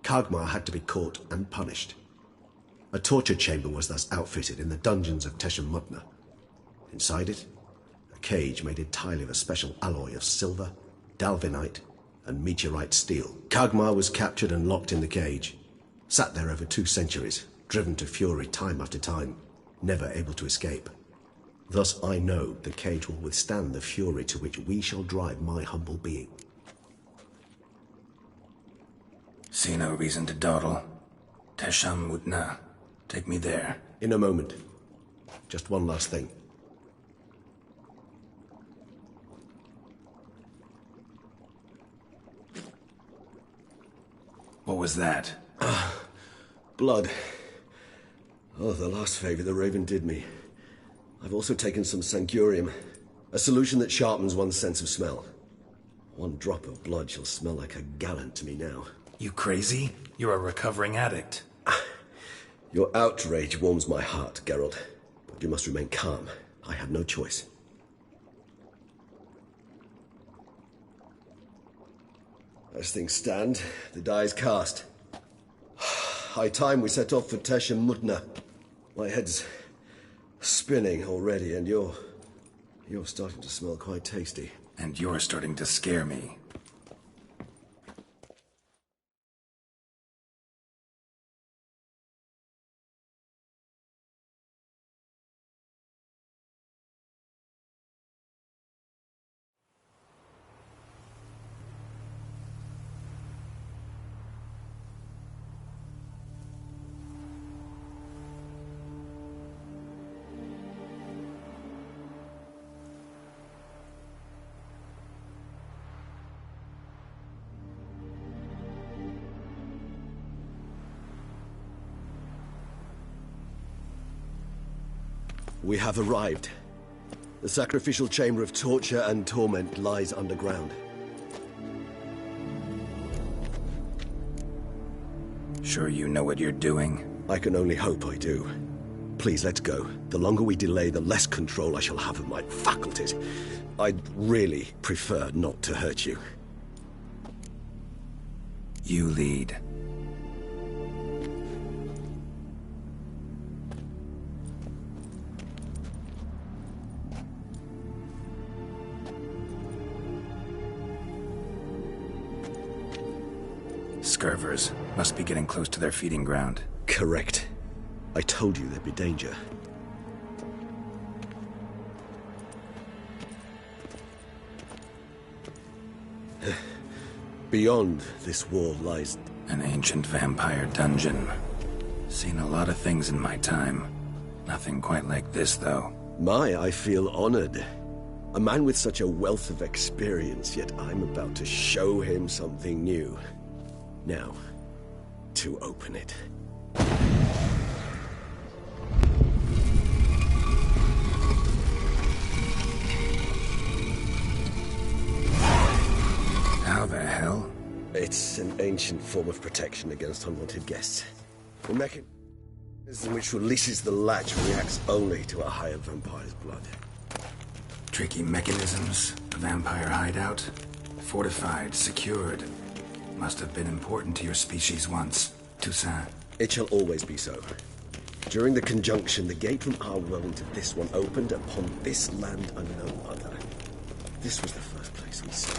Kagmar had to be caught and punished. A torture chamber was thus outfitted in the dungeons of Tesha Mudna. Inside it, a cage made entirely of a special alloy of silver, dalvinite, and meteorite steel. Kagmar was captured and locked in the cage. Sat there over 2 centuries, driven to fury time after time, never able to escape. Thus I know the cage will withstand the fury to which we shall drive my humble being. See no reason to dawdle. Tesha Mudna. Take me there. In a moment. Just one last thing. What was that? Blood. Oh, the last favor the Raven did me. I've also taken some Sancurium, a solution that sharpens one's sense of smell. One drop of blood shall smell like a gallon to me now. You crazy? You're a recovering addict. Your outrage warms my heart, Geralt. But you must remain calm. I have no choice. As things stand, the die is cast. High time we set off for Tesha Mudna. My head's spinning already, and you're starting to smell quite tasty. And you're starting to scare me. We have arrived. The sacrificial chamber of torture and torment lies underground. Sure you know what you're doing? I can only hope I do. Please, let's go. The longer we delay, the less control I shall have of my faculties. I'd really prefer not to hurt you. You lead. Scurvers must be getting close to their feeding ground. Correct. I told you there'd be danger. Beyond this wall lies an ancient vampire dungeon. Seen a lot of things in my time. Nothing quite like this, though. I feel honored. A man with such a wealth of experience, yet I'm about to show him something new. Now, to open it. How the hell? It's an ancient form of protection against unwanted guests. A mechanism which releases the latch reacts only to a higher vampire's blood. Tricky mechanisms, a vampire hideout. Fortified, secured. Must have been important to your species once, Toussaint. It shall always be so. During the conjunction, the gate from our world into this one opened upon this land and no other. This was the first place we saw.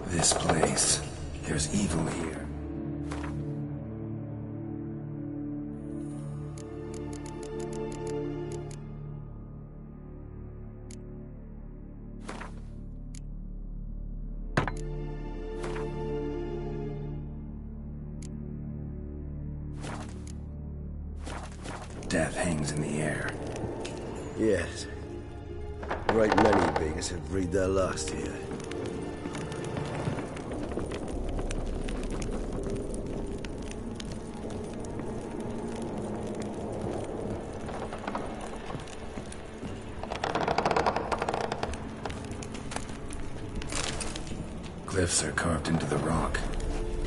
This place. There's evil here. Death hangs in the air. Yes. A great many beings have breathed their last here. Glyphs are carved into the rock.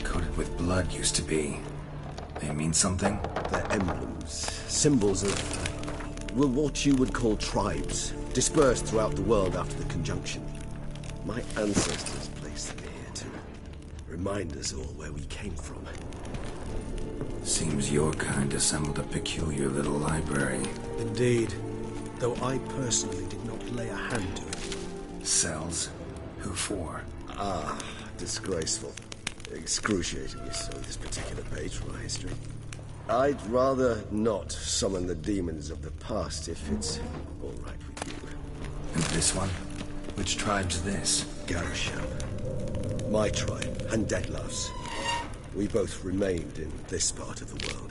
Coated with blood used to be. They mean something? They're emblems, symbols of, well, what you would call tribes, dispersed throughout the world after the conjunction. My ancestors placed them here to remind us all where we came from. Seems your kind assembled a peculiar little library. Indeed, though I personally did not lay a hand to it. Cells? Who for? Ah, disgraceful. Excruciatingly so, this particular page from our history. I'd rather not summon the demons of the past if it's all right with you. And this one? Which tribe's this? Garisham. My tribe, and Detlef's. We both remained in this part of the world.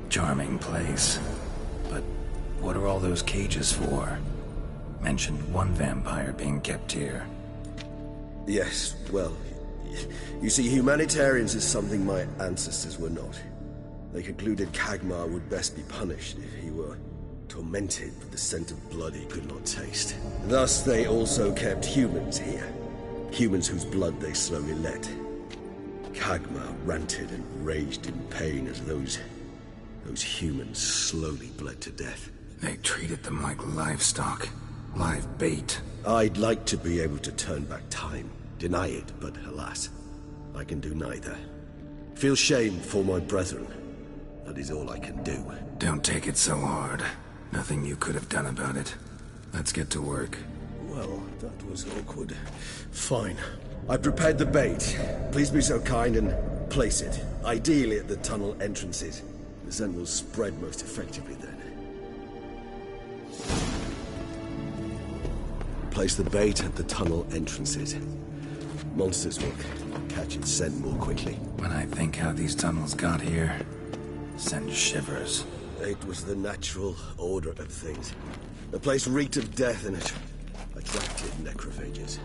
Charming place. But what are all those cages for? Mentioned one vampire being kept here. Yes, well, you see, humanitarians is something my ancestors were not. They concluded Kagmar would best be punished if he were tormented with the scent of blood he could not taste. Thus they also kept humans here. Humans whose blood they slowly let. Khagmar ranted and raged in pain as those humans slowly bled to death. They treated them like livestock. Live bait. I'd like to be able to turn back time. Deny it, but alas, I can do neither. Feel shame for my brethren. That is all I can do. Don't take it so hard. Nothing you could have done about it. Let's get to work. Well, that was awkward. Fine. I prepared the bait. Please be so kind and place it. Ideally at the tunnel entrances. The scent will spread most effectively then. Place the bait at the tunnel entrances. Monsters will catch its scent more quickly. When I think how these tunnels got here, send shivers. It was the natural order of things. The place reeked of death and it attracted necrophages.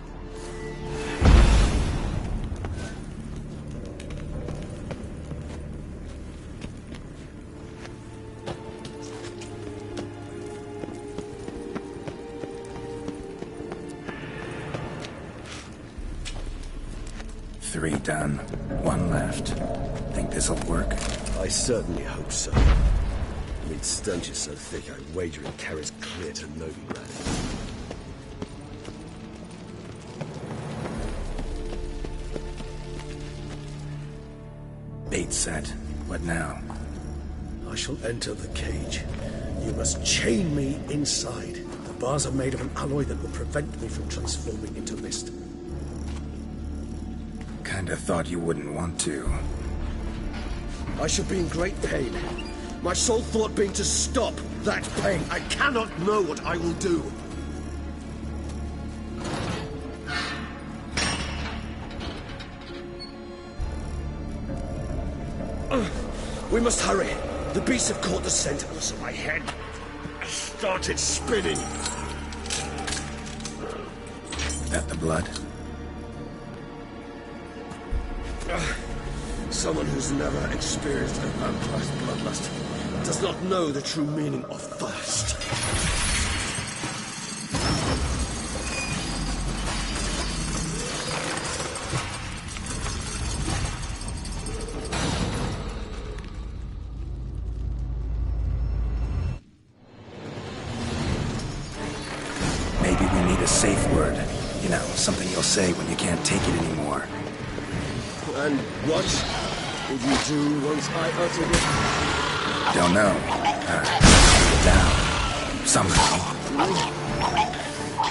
Three done. One left. Think this'll work? I certainly hope so. Meat stench is so thick I wager it carries clear to Novigrad. Bait set. What now? I shall enter the cage. You must chain me inside. The bars are made of an alloy that will prevent me from transforming into mist. Kinda thought you wouldn't want to. I should be in great pain. My sole thought being to stop that pain. I cannot know what I will do. We must hurry. The beasts have caught the scent, so my head started spinning. That the blood? Someone who's never experienced a vampire's bloodlust does not know the true meaning of thirst. Maybe we need a safe word. You know, something you'll say when you can't take it anymore. And what did you do once I uttered it? Don't know. Down. Somehow.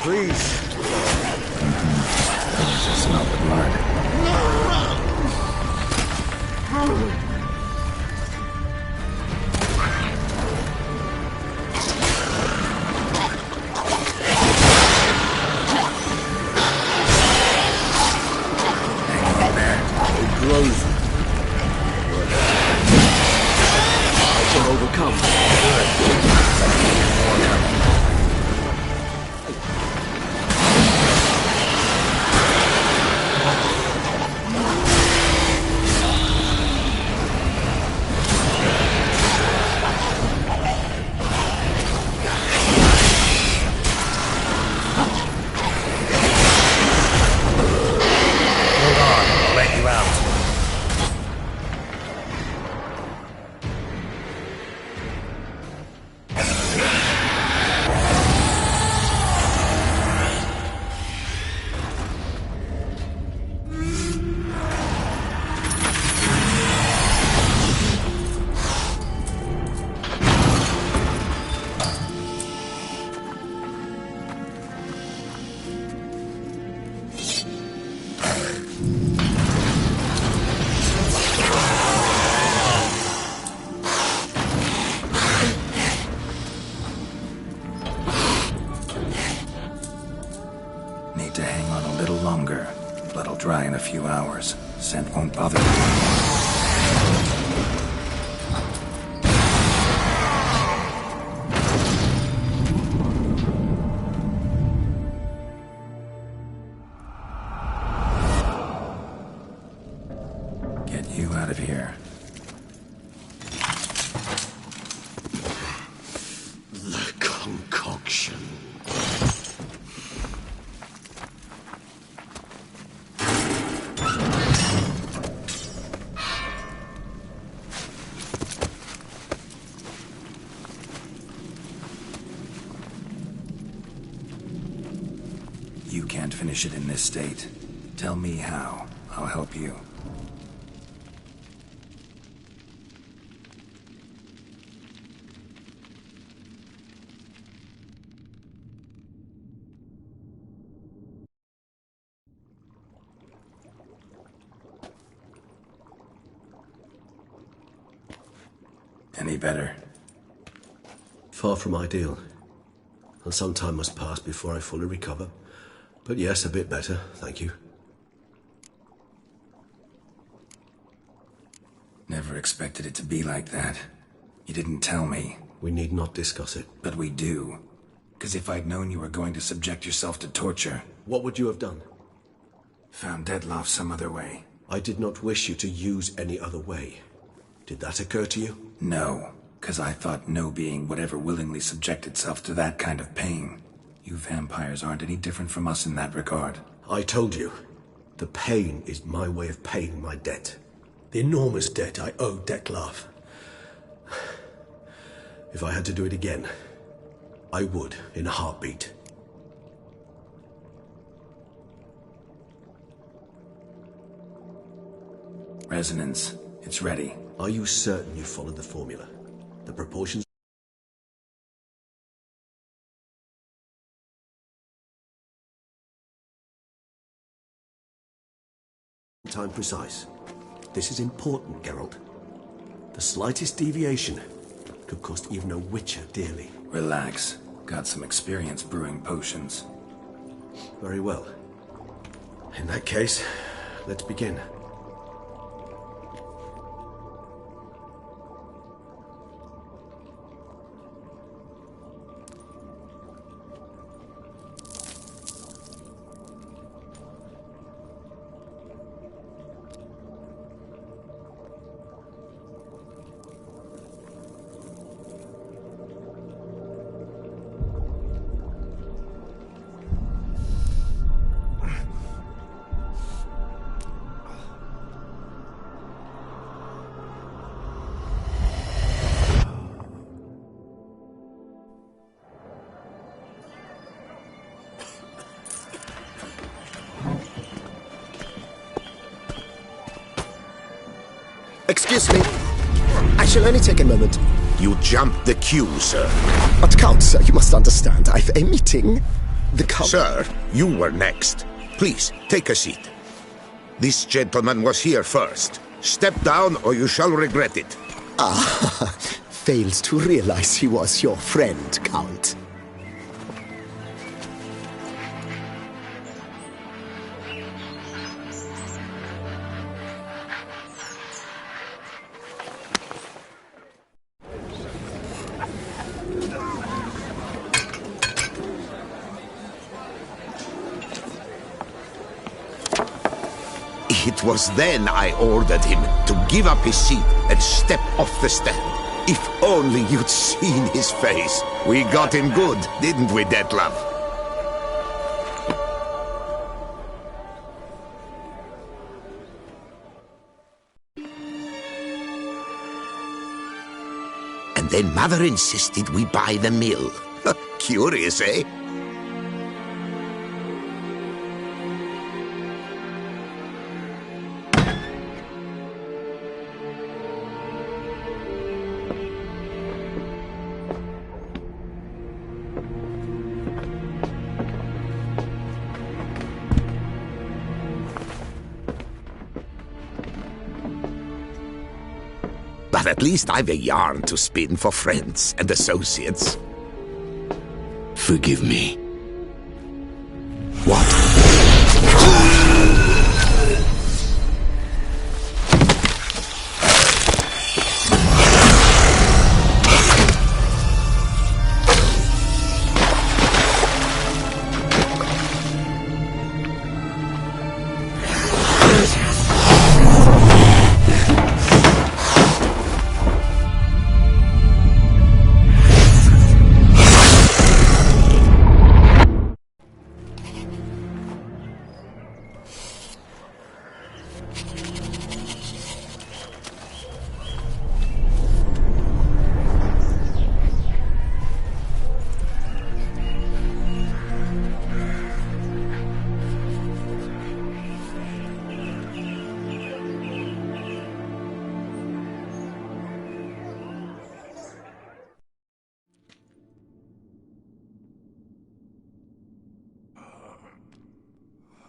Please. I just smell the blood. Need to hang on a little longer. Blood'll dry in a few hours. Scent won't bother me. Get you out of here. The can't finish it in this state. Tell me how. I'll help you. Any better? Far from ideal. And some time must pass before I fully recover. But yes, a bit better, thank you. Never expected it to be like that. You didn't tell me. We need not discuss it. But we do. Because if I'd known you were going to subject yourself to torture... What would you have done? Found Dettlaff some other way. I did not wish you to use any other way. Did that occur to you? No, because I thought no being would ever willingly subject itself to that kind of pain. You vampires aren't any different from us in that regard. I told you. The pain is my way of paying my debt. The enormous debt I owe Dettlaff. If I had to do it again, I would, in a heartbeat. Resonance. It's ready. Are you certain you followed the formula? The proportions... time precise. This is important, Geralt. The slightest deviation could cost even a witcher dearly. Relax. Got some experience brewing potions. Very well. In that case, let's begin. Excuse me. I shall only take a moment. You jumped the queue, sir. But Count, sir, you must understand. I've a meeting. The Count... Sir, you were next. Please, take a seat. This gentleman was here first. Step down or you shall regret it. Ah, failed to realize he was your friend, Count. It was then I ordered him to give up his seat and step off the stand. If only you'd seen his face. We got him good, didn't we, Dettlaff? And then Mother insisted we buy the mill. Curious, eh? But at least I've a yarn to spin for friends and associates. Forgive me. What?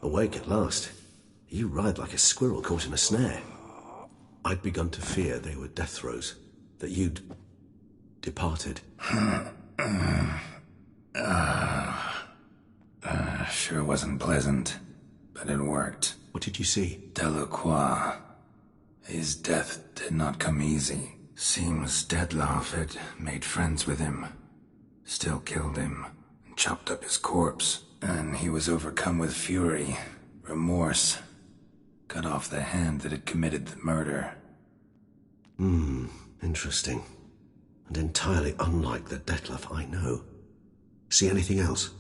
awake at last. You ride like a squirrel caught in a snare. I'd begun to fear they were death throes, that you'd departed. Sure wasn't pleasant, but it worked. What did you see? Delacroix. His death did not come easy. Seems Dettlaff had made friends with him, still killed him, and chopped up his corpse. And he was overcome with fury, remorse, cut off the hand that had committed the murder. Interesting. And entirely unlike the Dettlaff I know. See anything else?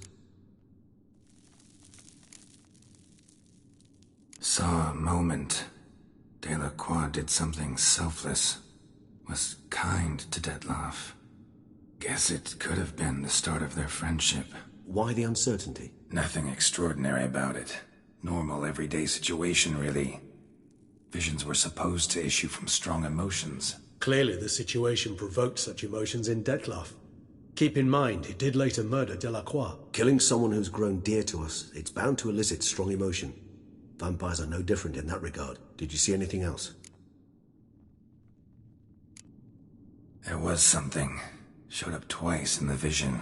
Saw a moment. Delacroix did something selfless. Was kind to Dettlaff. Guess it could have been the start of their friendship. Why the uncertainty? Nothing extraordinary about it. Normal, everyday situation, really. Visions were supposed to issue from strong emotions. Clearly the situation provoked such emotions in Dettlaff. Keep in mind, he did later murder Delacroix. Killing someone who's grown dear to us, it's bound to elicit strong emotion. Vampires are no different in that regard. Did you see anything else? There was something. Showed up twice in the vision.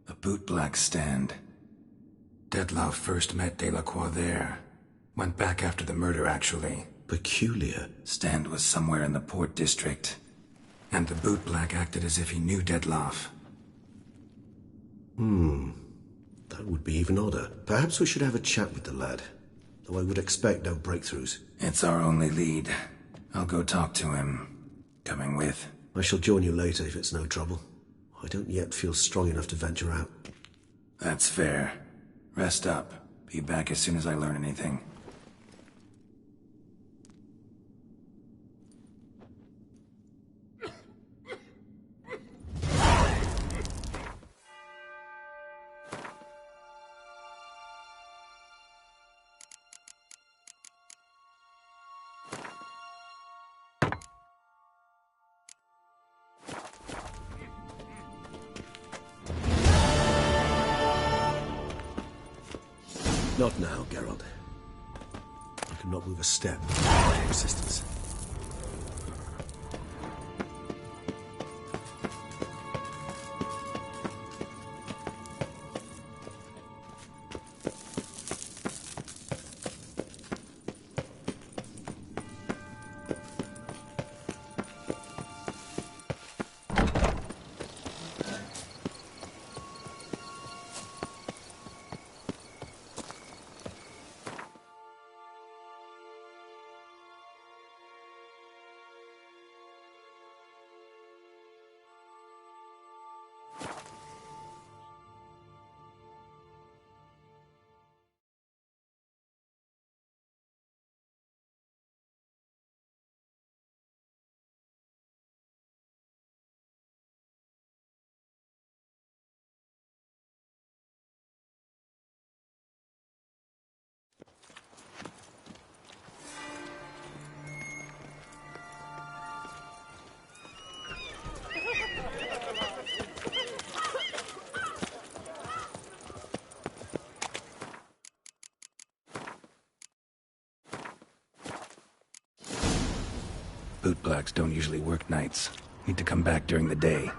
A bootblack stand. Dettlaff first met Delacroix there. Went back after the murder, actually. Peculiar. Stand was somewhere in the Port District. And the bootblack acted as if he knew Dettlaff. That would be even odder. Perhaps we should have a chat with the lad. Though I would expect no breakthroughs. It's our only lead. I'll go talk to him. Coming with? I shall join you later if it's no trouble. I don't yet feel strong enough to venture out. That's fair. Rest up. Be back as soon as I learn anything. Not now, Geralt. I cannot move a step without your assistance. Bootblacks don't usually work nights. Need to come back during the day.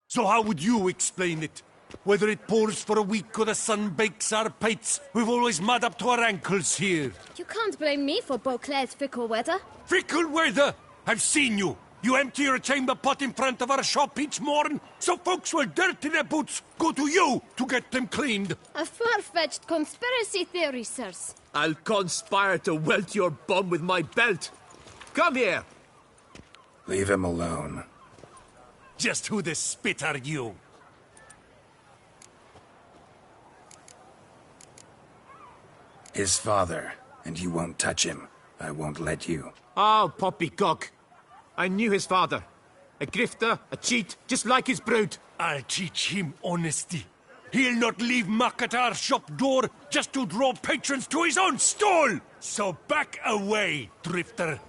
So how would you explain it? Whether it pours for a week or the sun bakes our pates, we've always mud up to our ankles here. You can't blame me for Beauclair's fickle weather. Fickle weather? I've seen you. You empty your chamber pot in front of our shop each morn, so folks will dirty their boots, go to you to get them cleaned. A far-fetched conspiracy theory, sirs. I'll conspire to welt your bum with my belt. Come here. Leave him alone. Just who the spit are you? His father, and you won't touch him. I won't let you. Oh, poppycock. I knew his father. A grifter, a cheat, just like his brood. I'll teach him honesty. He'll not leave muck at our shop door just to draw patrons to his own stall! So back away, drifter.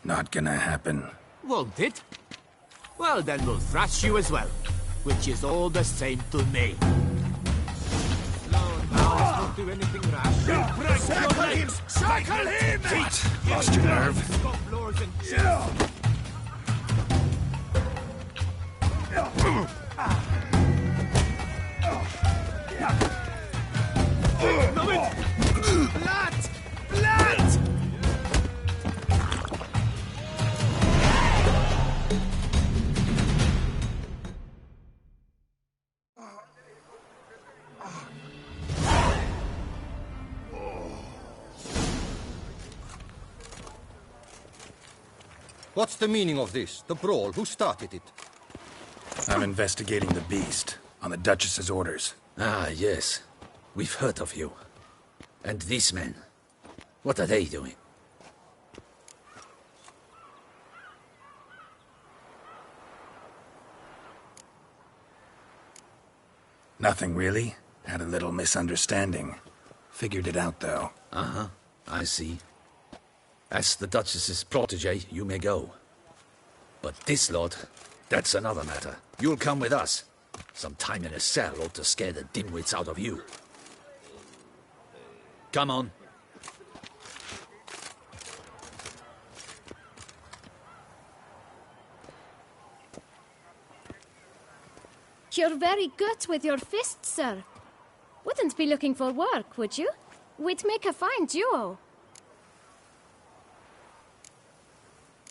Not gonna happen. Won't it? Well, then we'll thrash you as well. Which is all the same to me. Now, let's not do anything rash. Circle him! Circle him! What? Lost your nerve? Blood! Blood! What's the meaning of this? The brawl? Who started it? I'm investigating the beast, on the Duchess's orders. Ah, yes. We've heard of you. And these men, what are they doing? Nothing really. Had a little misunderstanding. Figured it out, though. Uh-huh, I see. As the Duchess's protege, you may go. But this lot, that's another matter. You'll come with us. Some time in a cell ought to scare the dimwits out of you. Come on. You're very good with your fists, sir. Wouldn't be looking for work, would you? We'd make a fine duo.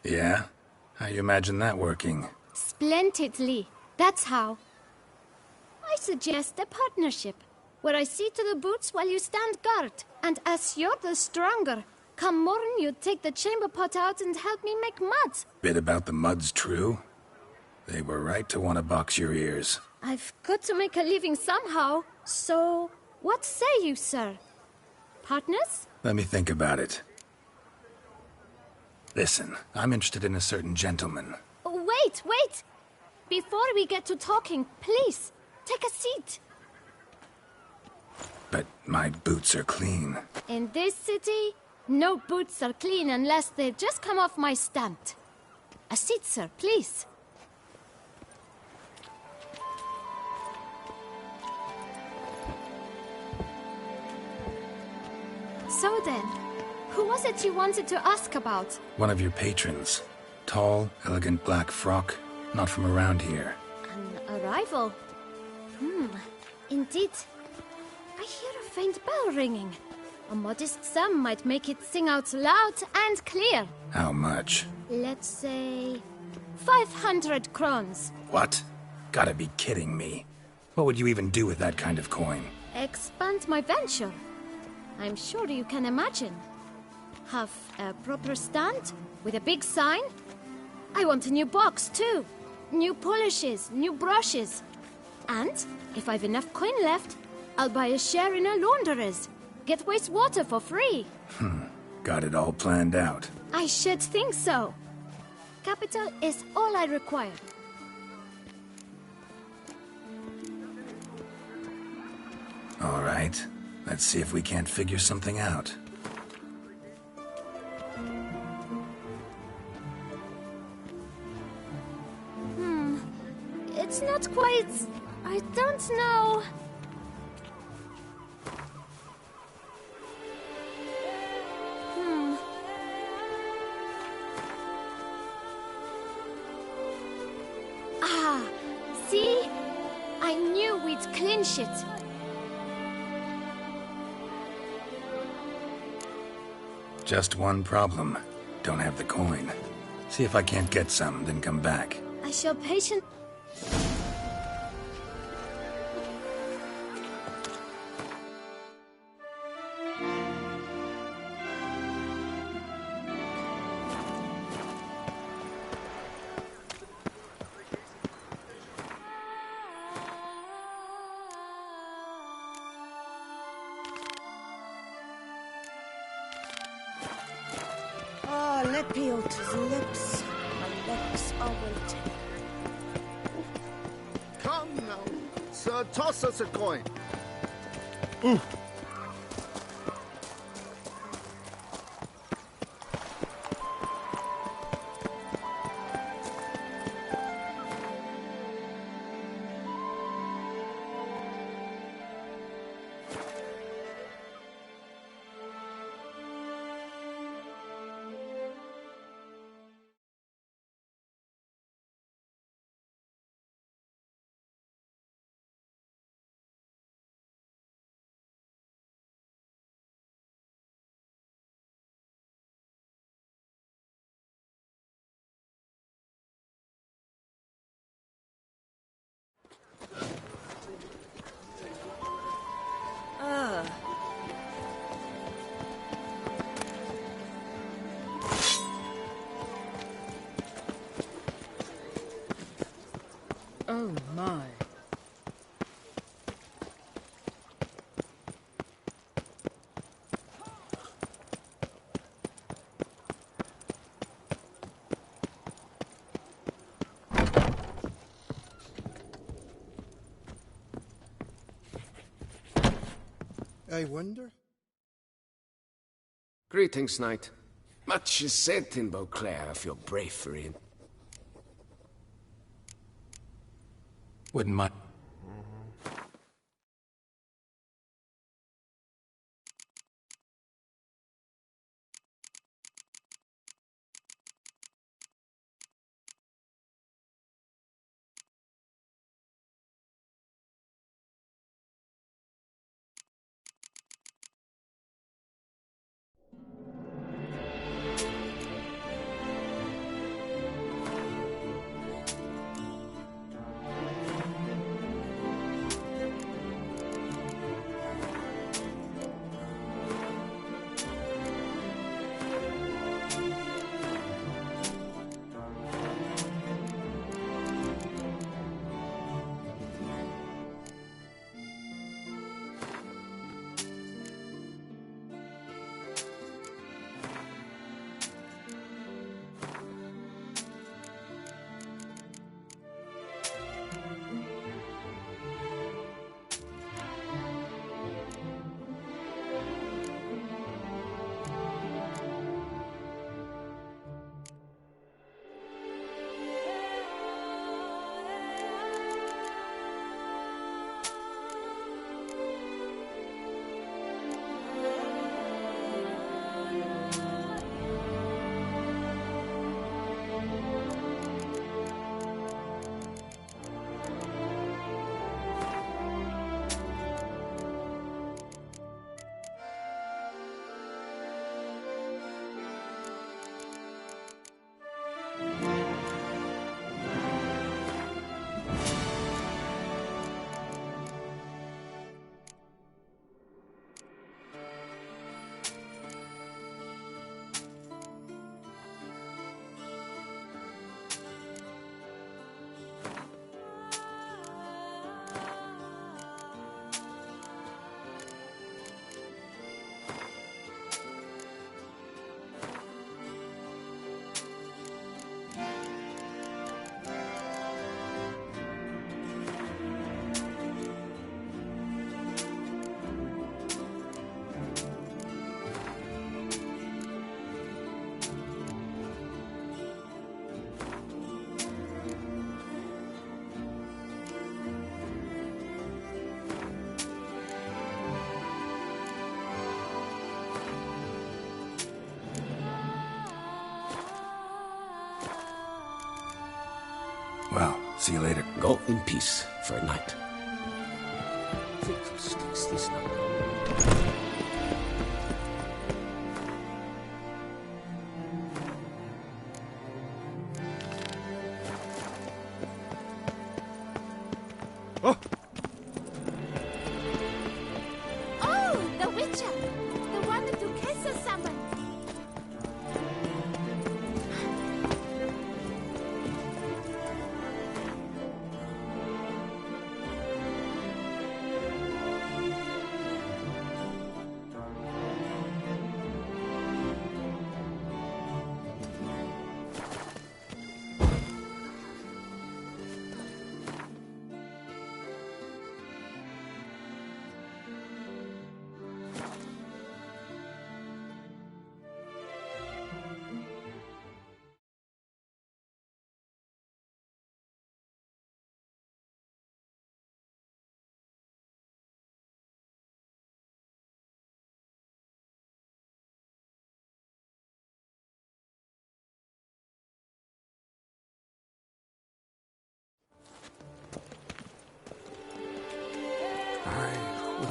Yeah? How you imagine that working? Splendidly. That's how. I suggest a partnership, where I see to the boots while you stand guard. And as you're the stronger, come morn you take the chamber pot out and help me make mud. Bit about the mud's true? They were right to want to box your ears. I've got to make a living somehow, so what say you, sir? Partners? Let me think about it. Listen, I'm interested in a certain gentleman. Oh, wait! Before we get to talking, please, take a seat. But my boots are clean. In this city, no boots are clean unless they just come off my stand. A seat, sir, please. So then, who was it you wanted to ask about? One of your patrons. Tall, elegant black frock. Not from around here. An arrival? Indeed. I hear a faint bell ringing. A modest sum might make it sing out loud and clear. How much? Let's say 500 crowns. What? Gotta be kidding me. What would you even do with that kind of coin? Expand my venture. I'm sure you can imagine. Have a proper stand with a big sign. I want a new box too. New polishes, new brushes. And if I've enough coin left, I'll buy a share in a launderer's. Get wastewater for free. Got it all planned out. I should think so. Capital is all I require. All right. Let's see if we can't figure something out. It's not quite... I don't know... Ah, see? I knew we'd clinch it. Just one problem. Don't have the coin. See if I can't get some, then come back. I shall patient... Ah, Lepiota's lips. My lips are waiting. Come now, toss us a coin. Oh my. I wonder? Greetings, knight. Much is said in Beauclair of your bravery. Wouldn't mind. Well, see you later. Go in peace for a night. Sticks this number. Oh, the Witcher! The one that Duquesa summoned!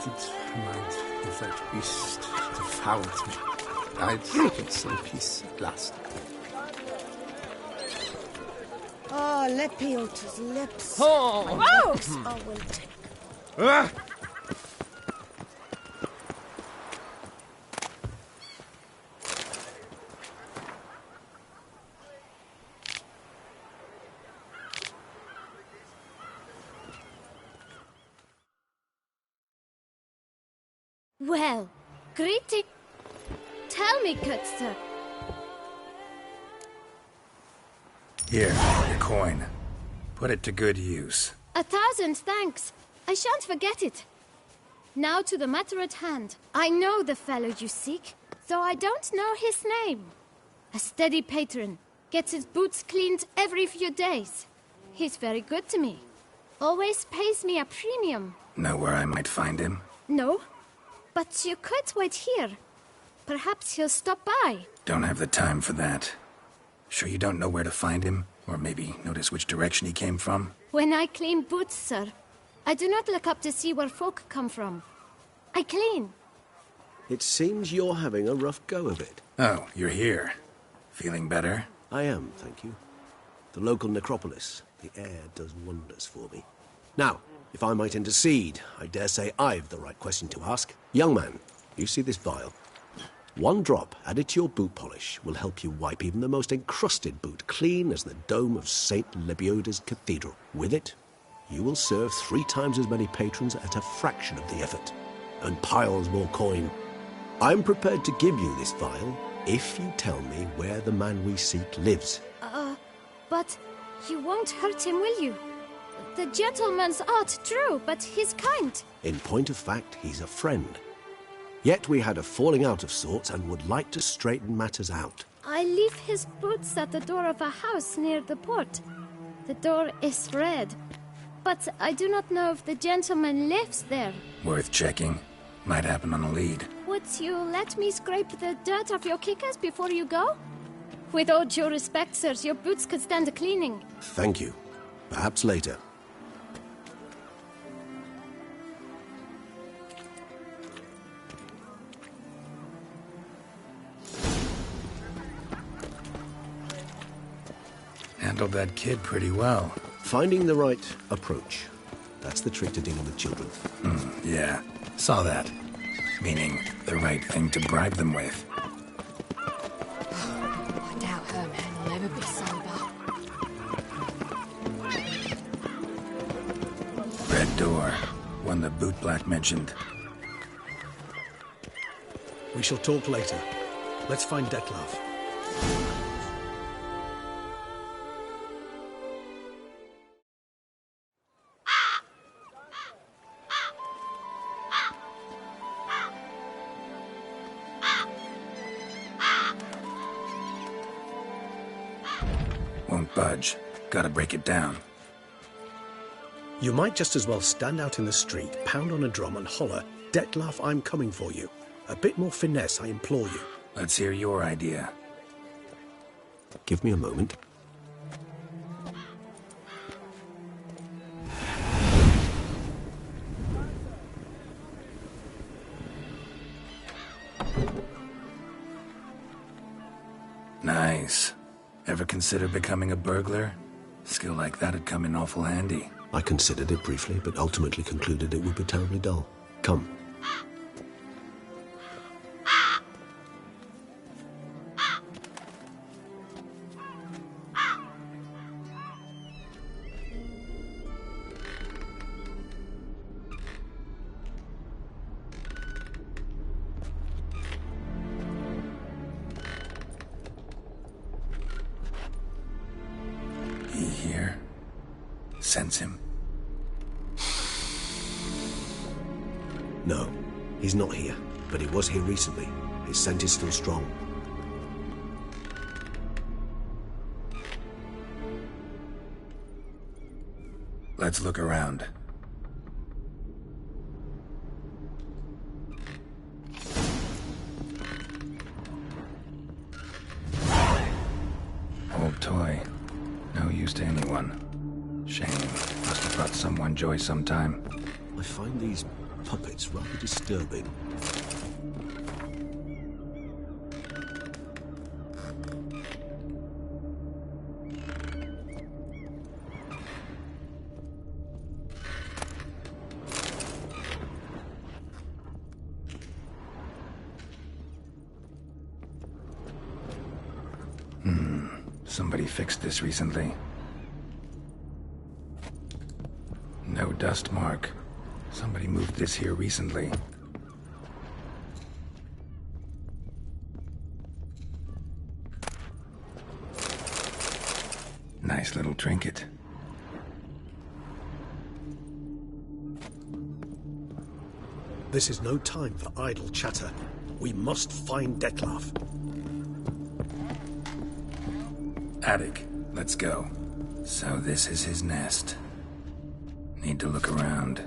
wasn't mind if that beast devoured me. I'd get some peace at last. Oh, Lepiot's lips. Oh! My lips are wilting. Ah! Well, greeting. Tell me, good sir. Here, your coin. Put it to good use. 1,000 thanks. I shan't forget it. Now to the matter at hand. I know the fellow you seek, though I don't know his name. A steady patron. Gets his boots cleaned every few days. He's very good to me. Always pays me a premium. Know where I might find him? No, but you could wait here. Perhaps he'll stop by. Don't have the time for that. Sure you don't know where to find him? Or maybe notice which direction he came from? When I clean boots, sir, I do not look up to see where folk come from. I clean. It seems you're having a rough go of it. Oh, you're here. Feeling better? I am, thank you. The local necropolis. The air does wonders for me. Now, if I might intercede, I dare say I've the right question to ask. Young man, you see this vial? One drop added to your boot polish will help you wipe even the most encrusted boot clean as the dome of St. Lebioda's Cathedral. With it, you will serve 3 times as many patrons at a fraction of the effort, and piles more coin. I'm prepared to give you this vial if you tell me where the man we seek lives. But you won't hurt him, will you? The gentleman's art, true, but he's kind. In point of fact, he's a friend. Yet we had a falling out of sorts and would like to straighten matters out. I leave his boots at the door of a house near the port. The door is red, but I do not know if the gentleman lives there. Worth checking. Might happen on a lead. Would you let me scrape the dirt off your kickers before you go? With all due respect, sirs, your boots could stand a cleaning. Thank you. Perhaps later. Handled that kid pretty well. Finding the right approach. That's the trick to dealing with children. Yeah, saw that. Meaning, the right thing to bribe them with. I doubt her man will ever be sober. Red door. One the bootblack mentioned. We shall talk later. Let's find Detlef. Won't budge. Gotta break it down. You might just as well stand out in the street, pound on a drum and holler, "Detlef, I'm coming for you." A bit more finesse, I implore you. Let's hear your idea. Give me a moment. Nice. Ever consider becoming a burglar? Skill like that'd come in awful handy. I considered it briefly, but ultimately concluded it would be terribly dull. Come. He here? Sense him? No, he's not here, but he was here recently. His scent is still strong. Let's look around. Old toy. No use to anyone. Shame. Must have brought someone joy sometime. I find these Puppets, rather disturbing. Somebody fixed this recently. No dust mark. Somebody moved this here recently. Nice little trinket. This is no time for idle chatter. We must find Detlef. Attic, let's go. So this is his nest. Need to look around.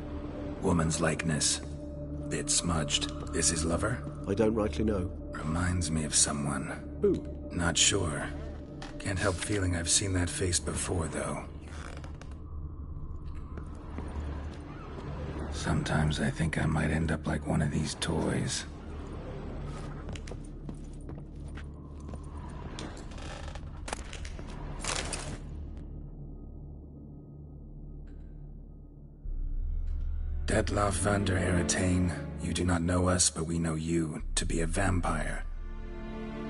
Woman's likeness. Bit smudged. Is his lover? I don't rightly know. Reminds me of someone. Who? Not sure. Can't help feeling I've seen that face before, though. Sometimes I think I might end up like one of these toys. Detlef van der Eretain, you do not know us, but we know you to be a vampire.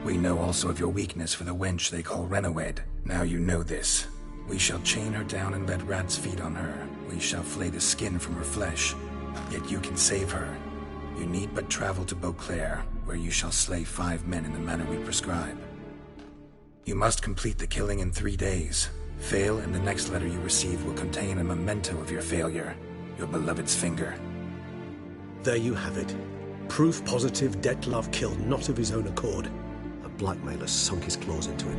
We know also of your weakness for the wench they call Renawed. Now you know this. We shall chain her down and let rats feed on her. We shall flay the skin from her flesh. Yet you can save her. You need but travel to Beauclair, where you shall slay 5 men in the manner we prescribe. You must complete the killing in 3 days. Fail, and the next letter you receive will contain a memento of your failure. Your beloved's finger. There you have it. Proof positive Detlef killed not of his own accord. A blackmailer sunk his claws into him.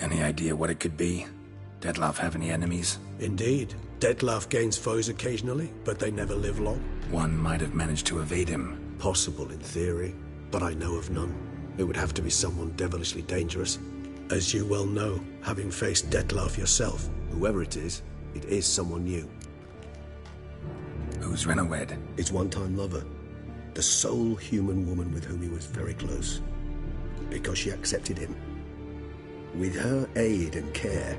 Any idea what it could be? Detlef have any enemies? Indeed. Detlef gains foes occasionally, but they never live long. One might have managed to evade him. Possible in theory, but I know of none. It would have to be someone devilishly dangerous. As you well know, having faced Detlef yourself. Whoever it is someone new. Who's Renawed? His one-time lover. The sole human woman with whom he was very close. Because she accepted him. With her aid and care,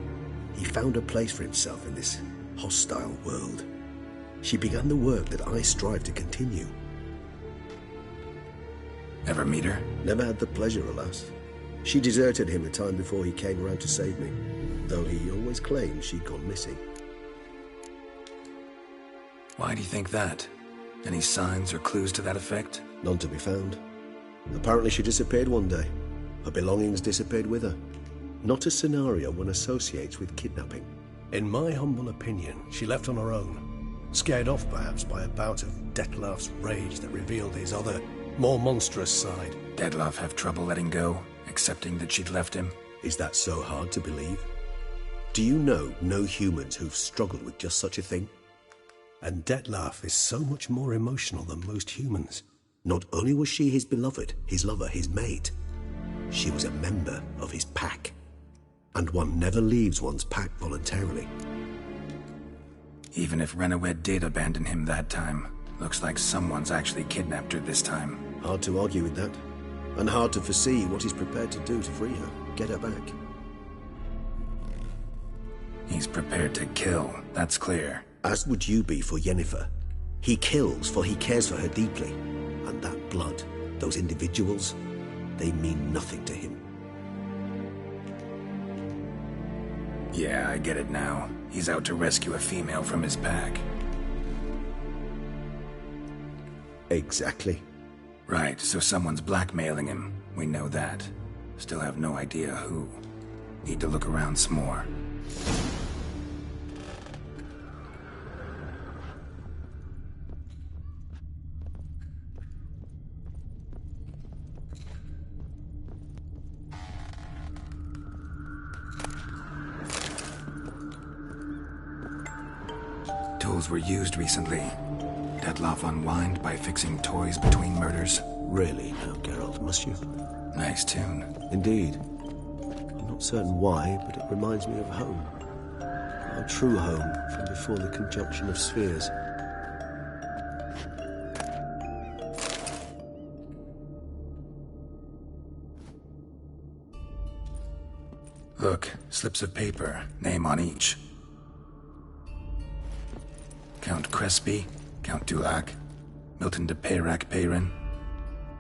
he found a place for himself in this hostile world. She began the work that I strive to continue. Ever meet her? Never had the pleasure, alas. She deserted him a time before he came around to save me, though he always claimed she'd gone missing. Why do you think that? Any signs or clues to that effect? None to be found. Apparently she disappeared one day. Her belongings disappeared with her. Not a scenario one associates with kidnapping. In my humble opinion, she left on her own. Scared off perhaps by a bout of Detlef's rage that revealed his other, more monstrous side. Detlef have trouble letting go? Accepting that she'd left him? Is that so hard to believe? Do you know no humans who've struggled with just such a thing? And Detlef is so much more emotional than most humans. Not only was she his beloved, his lover, his mate, she was a member of his pack. And one never leaves one's pack voluntarily. Even if Renawed did abandon him that time, looks like someone's actually kidnapped her this time. Hard to argue with that. And hard to foresee what he's prepared to do to free her, get her back. He's prepared to kill, that's clear. As would you be for Yennefer. He kills for he cares for her deeply. And that blood, those individuals, they mean nothing to him. Yeah, I get it now. He's out to rescue a female from his pack. Exactly. Right, so someone's blackmailing him. We know that. Still have no idea who. Need to look around some more. Tools were used recently. Detlef unwind by fixing toys between murders. Really now, Geralt, must you? Nice tune. Indeed. I'm not certain why, but it reminds me of home. Our true home from before the conjunction of spheres. Look, slips of paper, name on each. Count Crespi, Count Dulac, Milton de Peyrac-Peyrin,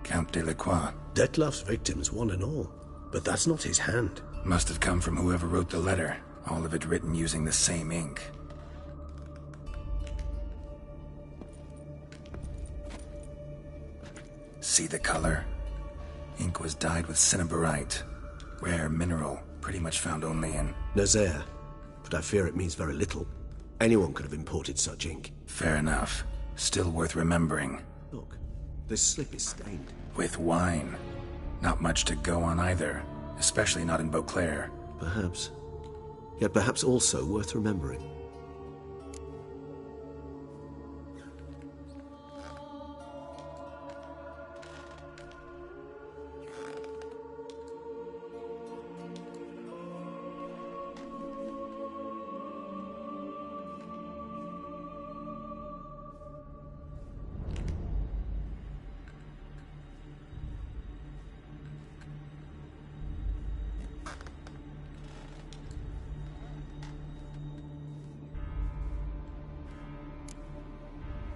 Count Delacroix. Detlef's victims, one and all. But that's not his hand. Must have come from whoever wrote the letter, all of it written using the same ink. See the color? Ink was dyed with cinnabarite, rare mineral, pretty much found only in Nazaire, but I fear it means very little. Anyone could have imported such ink. Fair enough. Still worth remembering. Look, this slip is stained. With wine. Not much to go on either, especially not in Beauclair. Perhaps. Yet perhaps also worth remembering.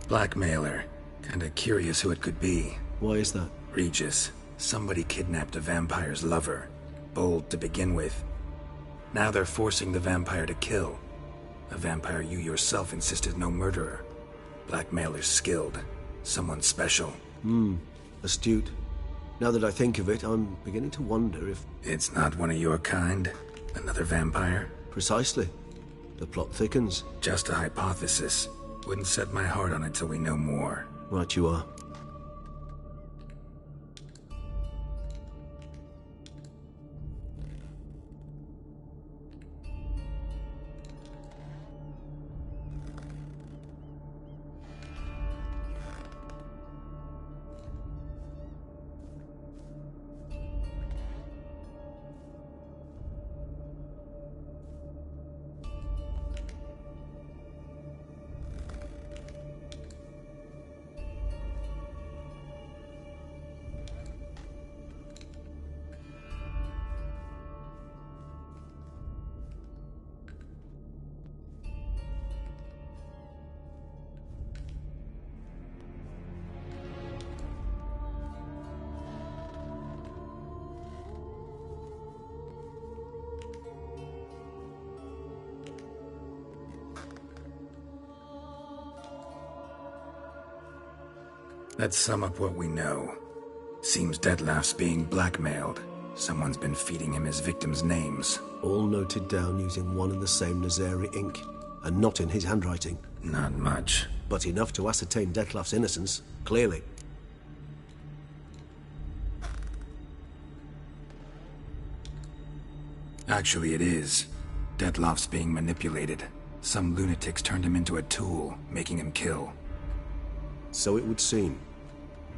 Blackmailer. Kinda curious who it could be. Why is that? Regis. Somebody kidnapped a vampire's lover. Bold to begin with. Now they're forcing the vampire to kill. A vampire you yourself insisted no murderer. Blackmailer's skilled. Someone special. Astute. Now that I think of it, I'm beginning to wonder if... It's not one of your kind? Another vampire? Precisely. The plot thickens. Just a hypothesis. Wouldn't set my heart on it till we know more. Right you are. Let's sum up what we know. Seems Detlef's being blackmailed. Someone's been feeding him his victims' names. All noted down using one and the same Nazari ink, and not in his handwriting. Not much. But enough to ascertain Detlef's innocence, clearly. Actually, it is. Detlef's being manipulated. Some lunatics turned him into a tool, making him kill. So it would seem.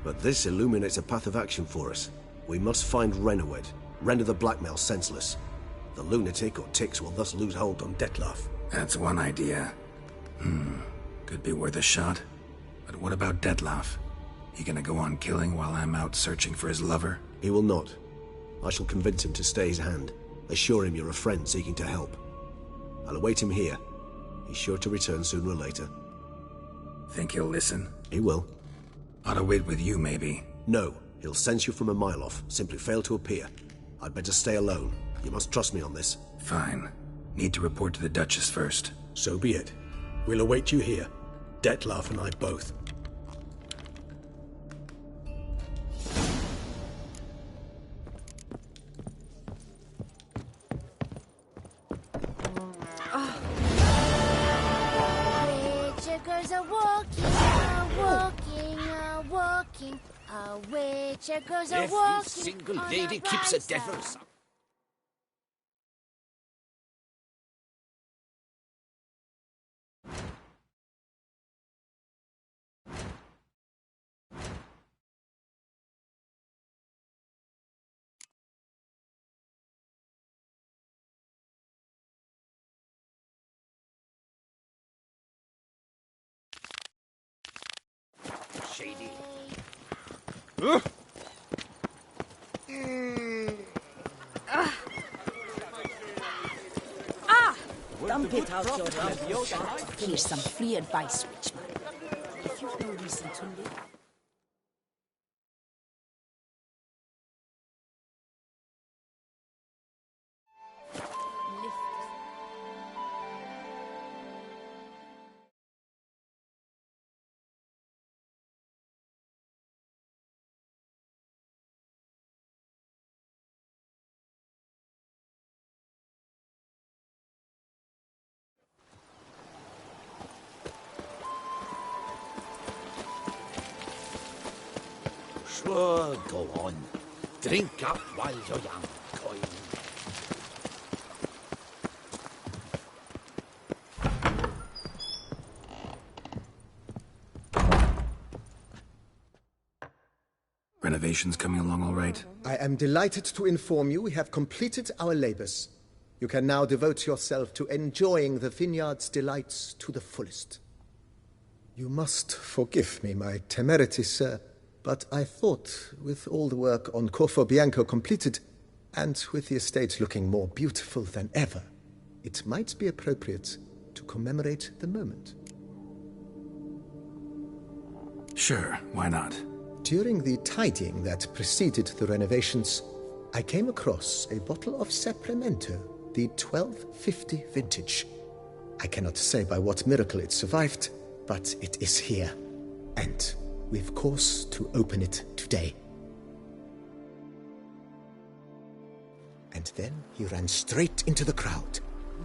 But this illuminates a path of action for us. We must find Renowed, render the blackmail senseless. The lunatic or ticks will thus lose hold on Detlef. That's one idea. Could be worth a shot. But what about Detlef? He gonna go on killing while I'm out searching for his lover? He will not. I shall convince him to stay his hand. Assure him you're a friend seeking to help. I'll await him here. He's sure to return sooner or later. Think he'll listen? He will. Ought to wait with you, maybe. No. He'll sense you from a mile off. Simply fail to appear. I'd better stay alone. You must trust me on this. Fine. Need to report to the Duchess first. So be it. We'll await you here. Detlef and I both. Witchers are walking, walking. A witcher goes a walking. Every single lady keeps a devil's shady. Dump it out your head. Finish some free advice, rich man. If you've no reason to live. Sure, go on. Drink up while you're young, coin. Renovations coming along all right? I am delighted to inform you we have completed our labors. You can now devote yourself to enjoying the vineyard's delights to the fullest. You must forgive me my temerity, sir, but I thought, with all the work on Corfo Bianco completed, and with the estate looking more beautiful than ever, it might be appropriate to commemorate the moment. Sure, why not? During the tidying that preceded the renovations, I came across a bottle of Sapramento, the 1250 vintage. I cannot say by what miracle it survived, but it is here, and we've cause to open it today. And then he ran straight into the crowd,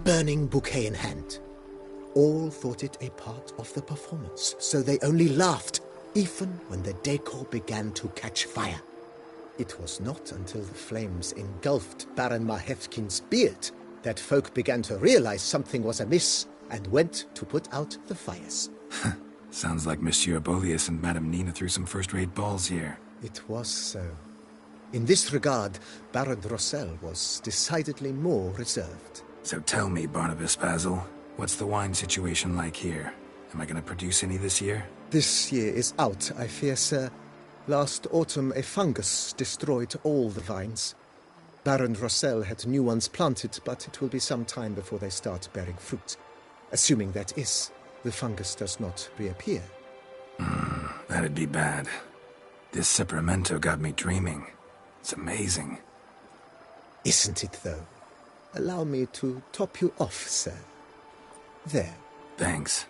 burning bouquet in hand. All thought it a part of the performance, so they only laughed, even when the decor began to catch fire. It was not until the flames engulfed Baron Mahevkin's beard that folk began to realize something was amiss and went to put out the fires. Sounds like Monsieur Bolius and Madame Nina threw some first-rate balls here. It was so. In this regard, Baron Rossel was decidedly more reserved. So tell me, Barnabas Basil, what's the wine situation like here? Am I going to produce any this year? This year is out, I fear, sir. Last autumn, a fungus destroyed all the vines. Baron Rossel had new ones planted, but it will be some time before they start bearing fruit. Assuming, that is, the fungus does not reappear. That'd be bad. This Sapramento got me dreaming. It's amazing. Isn't it, though? Allow me to top you off, sir. There. Thanks.